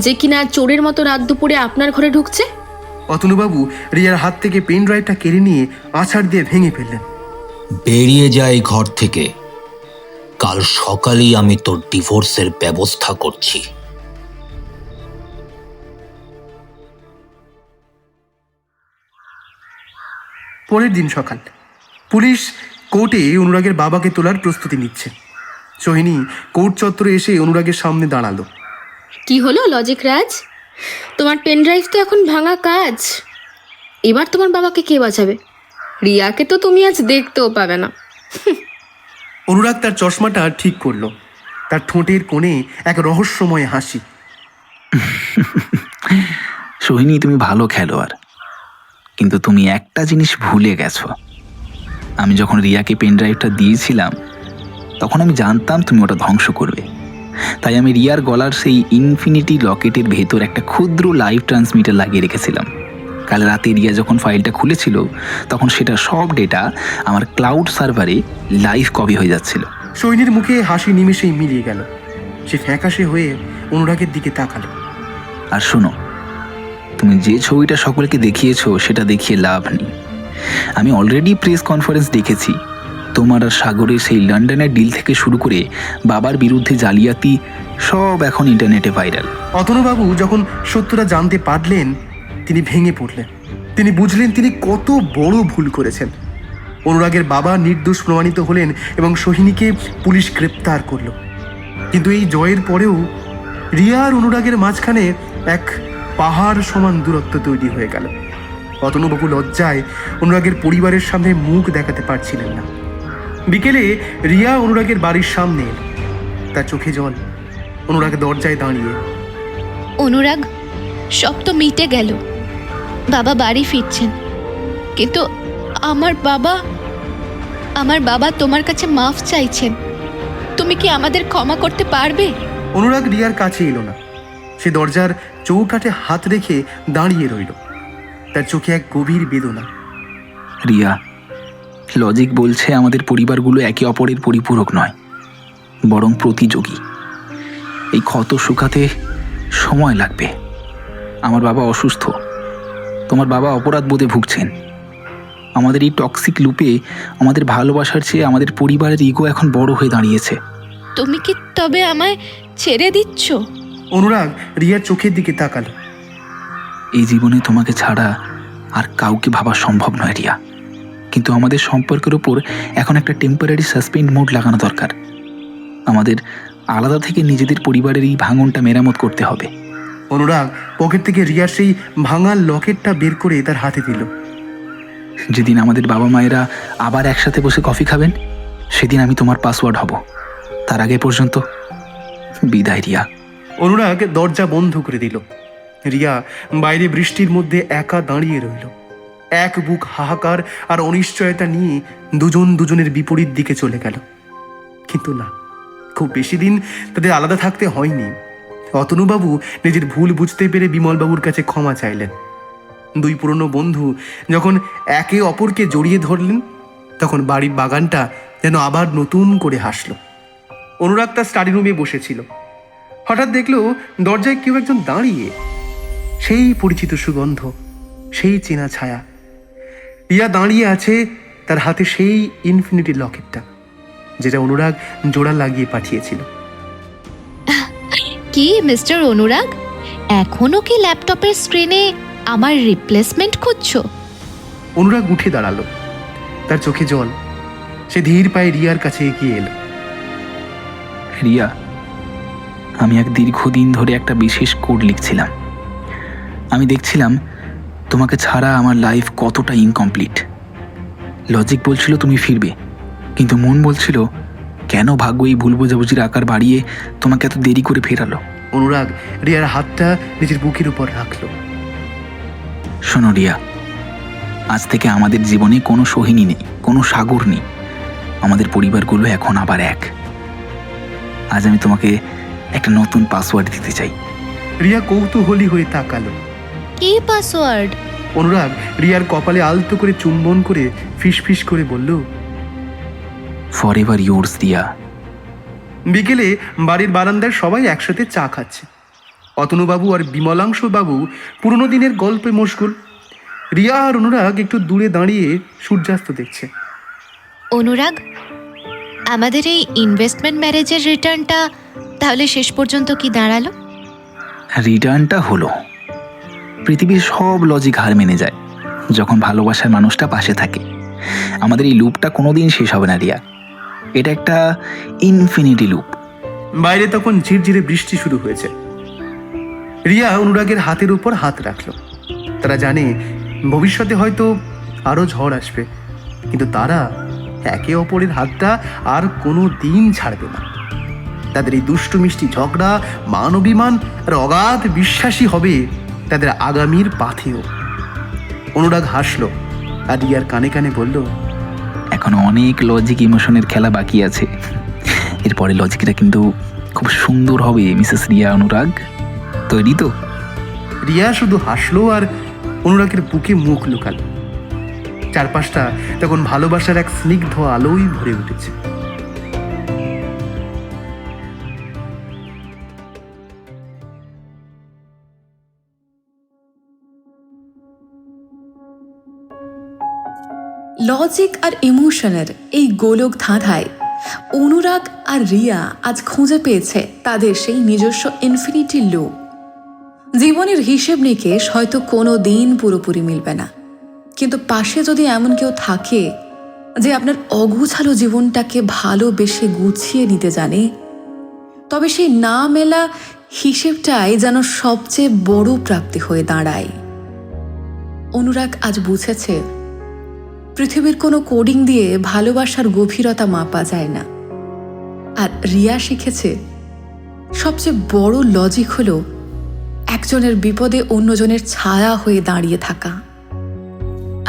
যে কিনা চোরের মতো রাত দুপুরে আপনার ঘরে ঢুকছে? অতনুবাবু রিয়ার হাত থেকে পেন ড্রাইভটা কেড়ে নিয়ে আছাড় দিয়ে ভেঙে ফেললেন। বেরিয়ে যাই ঘর থেকে। কাল সকালেই আমি তোর ডিভোর্সের ব্যবস্থা করছি। পরের দিন সকাল, পুলিশ কোর্টে অনুরাগের বাবাকে তোলার প্রস্তুতি নিচ্ছে। সোহিনী কোর্ট চত্বরে এসে অনুরাগের সামনে দাঁড়ালো। কি হলো লজিক রাজ? তোমার পেন ড্রাইভ তো এখন ভাঙা কাজ। এবার তোমার বাবাকে কে বাঁচাবে? রিয়াকে তো তুমি আজ দেখতেও পাবে না। অনুরাগ তার চশমাটা ঠিক করলো। তার ঠোঁটের কোণে এক রহস্যময় হাসি। সোহিনী, তুমি ভালো খেলোয়াড়, কিন্তু তুমি একটা জিনিস ভুলে গেছো। আমি যখন রিয়াকে পেন ড্রাইভটা দিয়েছিলাম তখন আমি জানতাম তুমি ওটা ধ্বংস করবে, তাই আমি রিয়ার গলার সেই ইনফিনিটি লকেটের ভেতর একটা ক্ষুদ্র লাইভ ট্রান্সমিটার লাগিয়ে রেখেছিলাম। কাল রাতে রিয়া যখন ফাইলটা খুলেছিল তখন সেটা সব ডেটা আমার ক্লাউড সার্ভারে লাইভ কপি হয়ে যাচ্ছিল। সৈনির মুখে হাসি নিমেষেই মিলিয়ে গেল। সে ফ্যাকাশে হয়ে অনুরাগের দিকে তাকালো। আর শোনো, তুমি যে ছবিটা সকলকে দেখিয়েছো সেটা দেখিয়ে লাভ নেই। আমি অলরেডি প্রেস কনফারেন্স দেখেছি। তোমার আর সাগরের সেই লন্ডনের ডিল থেকে শুরু করে বাবার বিরুদ্ধে জালিয়াতি সব এখন ইন্টারনেটে ভাইরাল। অতনুবাবু যখন সত্যটা জানতে পারলেন তিনি ভেঙে পড়লেন। তিনি বুঝলেন তিনি কত বড় ভুল করেছেন। অনুরাগের বাবা নির্দোষ প্রমাণিত হলেন এবং সোহিনীকে পুলিশ গ্রেপ্তার করল। কিন্তু এই জয়ের পরেও রিয়া আর অনুরাগের মাঝখানে এক পাহাড় সমান দূরত্ব তৈরি হয়ে গেল। অতনুবাবু লজ্জায় অনুরাগের পরিবারের সামনে মুখ দেখাতে পারছিলেন না। বিকেলে রিয়া অনুরাগের বাড়ির সামনে এল। তার চোখে জল। অনুরাগ দরজায় দাঁড়িয়ে। অনুরাগ, সব তো মিটে গেল, বাবা বাড়ি ফিরছেন, কিন্তু আমার বাবা তোমার কাছে মাফ চাইছেন। তুমি কি আমাদের ক্ষমা করতে পারবে? অনুরাগ রিয়ার কাছে এলো না। সে দরজার চৌকাঠে হাত রেখে দাঁড়িয়ে রইল। তার চোখে এক গভীর বেদনা। রিয়া, লজিক বলছে আমাদের পরিবারগুলো একে অপরের পরিপূরক নয়, বরং প্রতিযোগী। এই ক্ষত শুকাতে সময় লাগবে। আমার বাবা অসুস্থ, তোমার বাবা অপরাধ বোধে ভুগছেন। আমাদের এই টক্সিক লুপে আমাদের ভালোবাসার চেয়ে আমাদের পরিবারের ইগো এখন বড় হয়ে দাঁড়িয়েছে। তুমি কি তবে আমায় ছেড়ে দিচ্ছ? অনুরাগ রিয়ার চোখের দিকে তাকালো। এই জীবনে তোমাকে ছাড়া আর কাউকে ভাবা সম্ভব নয় রিয়া, কিন্তু আমাদের সম্পর্কের উপর এখন একটা টেম্পোরারি সাসপেন্ড মোড লাগানো দরকার। আমাদের আলাদা থেকে নিজেদের পরিবারের এই ভাঙনটা মেরামত করতে হবে। অনুরাগ পকেট থেকে রিয়ার সেই ভাঙা লকেটটা বের করে তার হাতে দিল। যেদিন আমাদের বাবা মায়েরা আবার একসাথে বসে কফি খাবেন সেদিন আমি তোমার পাসওয়ার্ড হব। তার আগে পর্যন্ত বিদায় রিয়া। অনুরাগ দরজা বন্ধ করে দিল। রিয়া বাইরে বৃষ্টির মধ্যে একা দাঁড়িয়ে রইল। এক বুক হাহাকার আর অনিশ্চয়তা নিয়ে দুজন দুজনের বিপরীত দিকে চলে গেল। কিন্তু না, খুব বেশি দিন তাদের আলাদা থাকতে হয়নি। অতনুবাবু নিজের ভুল বুঝতে পেরে বিমলবাবুর কাছে ক্ষমা চাইলেন। দুই পুরনো বন্ধু যখন একে অপরকে জড়িয়ে ধরলেন তখন বাড়ির বাগানটা যেন আবার নতুন করে হাসল। অনুরাগ তার স্টাডি রুমে বসেছিল। হঠাৎ দেখলো দরজায় কেউ একজন দাঁড়িয়ে। সেই পরিচিত সুগন্ধ, সেই চেনা ছায়া। রিয়া দাঁড়িয়ে আছে, তার হাতে সেই ইনফিনিটি লকেটটা যেটা অনুরাগ জোড়া লাগিয়ে পাঠিয়েছিল। কি মিস্টার অনুরাগ, এখনো কি ল্যাপটপের স্ক্রিনে আমার রিপ্লেসমেন্ট খুঁজছো? অনুরাগ উঠে দাঁড়ালো। তার চোখে জল। সে ধীর পায়ে রিয়ার কাছে এগিয়ে এলো। রিয়া, আমি এক দীর্ঘদিন ধরে একটা বিশেষ কোড লিখছিলাম। আমি দেখছিলাম তোমাকে ছাড়া আমার লাইফ কতটা ইনকমপ্লিট। লজিক বলছিল তুমি ফিরবে, কিন্তু মন বলছিল কেন ভাগ্য এই ভুল বোঝাবুঝির আকার বাড়িয়ে তোমাকে এত দেরি করে ফেরালো। অনুরাগ রিয়ার হাতটা নিজের বুকের উপর রাখলো। শোনো রিয়া, আজ থেকে আমাদের জীবনে কোনো সোহিনী নেই, কোনো সাগর নেই। আমাদের পরিবারগুলো এখন আবার এক। আজ আমি তোমাকে একটা নতুন পাসওয়ার্ড দিতে চাই। রিয়া কৌতূহলী হয়ে তাকালো। কি পাসওয়ার্ড? অনুরাগ রিয়ার কপালে আলতো করে চুম্বন করে ফিসফিস করে বলল, ফরএভার ইয়োরস রিয়া। বিকেলে বাড়ির বারান্দায় সবাই একসাথে চা খাচ্ছে। অতনুবাবু আর বিমলাংশু বাবু পুরনো দিনের গল্পে মশগুল। রিয়া আর অনুরাগ একটু দূরে দাঁড়িয়ে সূর্যাস্ত দেখছে। অনুরাগ, আমাদের এই ইনভেস্টমেন্ট ম্যারেজের রিটার্নটা তাহলে শেষ পর্যন্ত কি দাঁড়ালো? রিটার্নটা হলো, পৃথিবীর সব লজিক হার মেনে যায় যখন ভালোবাসার মানুষটা পাশে থাকে। আমাদের এই লুপটা কোনোদিন শেষ হবে না রিয়া। এটা একটা ইনফিনিটি লুপ। বাইরে তখন ঝিরঝিরে বৃষ্টি শুরু হয়েছে। রিয়া অনুরাগের হাতের উপর হাত রাখলো। তারা জানে ভবিষ্যতে হয়তো আরো ঝড় আসবে, কিন্তু তারা একে অপরের হাতটা আর কোনো দিন ছাড়বে না। তাদের এই দুষ্টু মিষ্টি ঝগড়া, মান অভিমান আর অগাধ বিশ্বাসী হবে তাদের আগামীর পাথেও। অনুরাগ হাসলো আর রিয়ার কানে কানে বলল, এখন এখনো অনেক লজিক ইমোশনের খেলা বাকি আছে। এরপরে লজিকটা কিন্তু খুব সুন্দর হবে মিসেস রিয়া অনুরাগ। তৈরি তো? রিয়া শুধু হাসলো আর অনুরাগের বুকে মুখ লুকালো। চারপাশটা তখন ভালোবাসার এক স্নিগ্ধ আলোই ভরে উঠেছে। লজিক আর ইমোশনের এই গোলক ধাঁধায় অনুরাগ আর রিয়া আজ খুঁজে পেয়েছে তাদের সেই নিজস্ব ইনফিনিটি লুপ। জীবনের হিসেব নিকেশ হয়তো কোনো দিন পুরোপুরি মিলবে না, কিন্তু পাশে যদি এমন কেউ থাকে যে আপনার অগুছালো জীবনটাকে ভালোবেসে গুছিয়ে নিতে জানে, তবে সেই না মেলা হিসেবটাই যেন সবচেয়ে বড় প্রাপ্তি হয়ে দাঁড়ায়। অনুরাগ আজ বুঝেছে পৃথিবীর কোনো কোডিং দিয়ে ভালোবাসার গভীরতা মাপা যায় না। আর রিয়া শিখেছে সবচেয়ে বড় লজিক হলো একজনের বিপদে অন্যজনের ছায়া হয়ে দাঁড়িয়ে থাকা।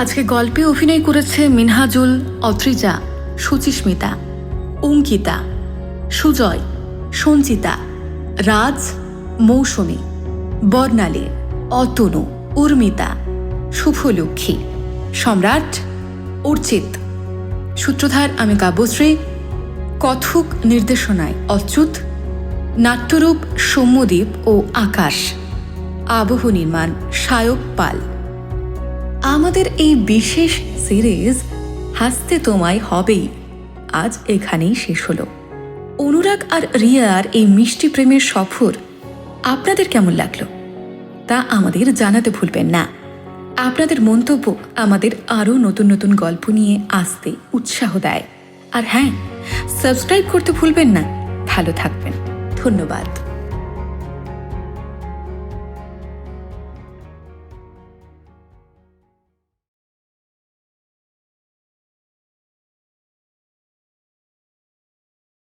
আজকে গল্পে অভিনয় করেছে মিনহাজুল, অত্রিজা, সুচিস্মিতা, অঙ্কিতা, সুজয়, সঞ্চিতা, রাজ, মৌসুমী, বর্ণালী, অতনু, উর্মিতা, শুভলক্ষ্মী, সম্রাট, অর্চিত। সূত্রধার আমি কাব্যশ্রী, কথক নির্দেশনায় অচ্যুত, নাট্যরূপ সৌম্যদীপ ও আকাশ, আবহ নির্মাণ সায়ক পাল। আমাদের এই বিশেষ সিরিজ হাসতে তোমায় হবেই আজ এখানেই শেষ হলো। অনুরাগ আর রিয়ার এই মিষ্টি প্রেমের সফর আপনাদের কেমন লাগলো তা আমাদের জানাতে ভুলবেন না। আপনাদের মন্তব্য আমাদের আরও নতুন নতুন গল্প নিয়ে আসতে উৎসাহ দেয়। আর হ্যাঁ, সাবস্ক্রাইব করতে ভুলবেন না। ভালো থাকবেন। ধন্যবাদ।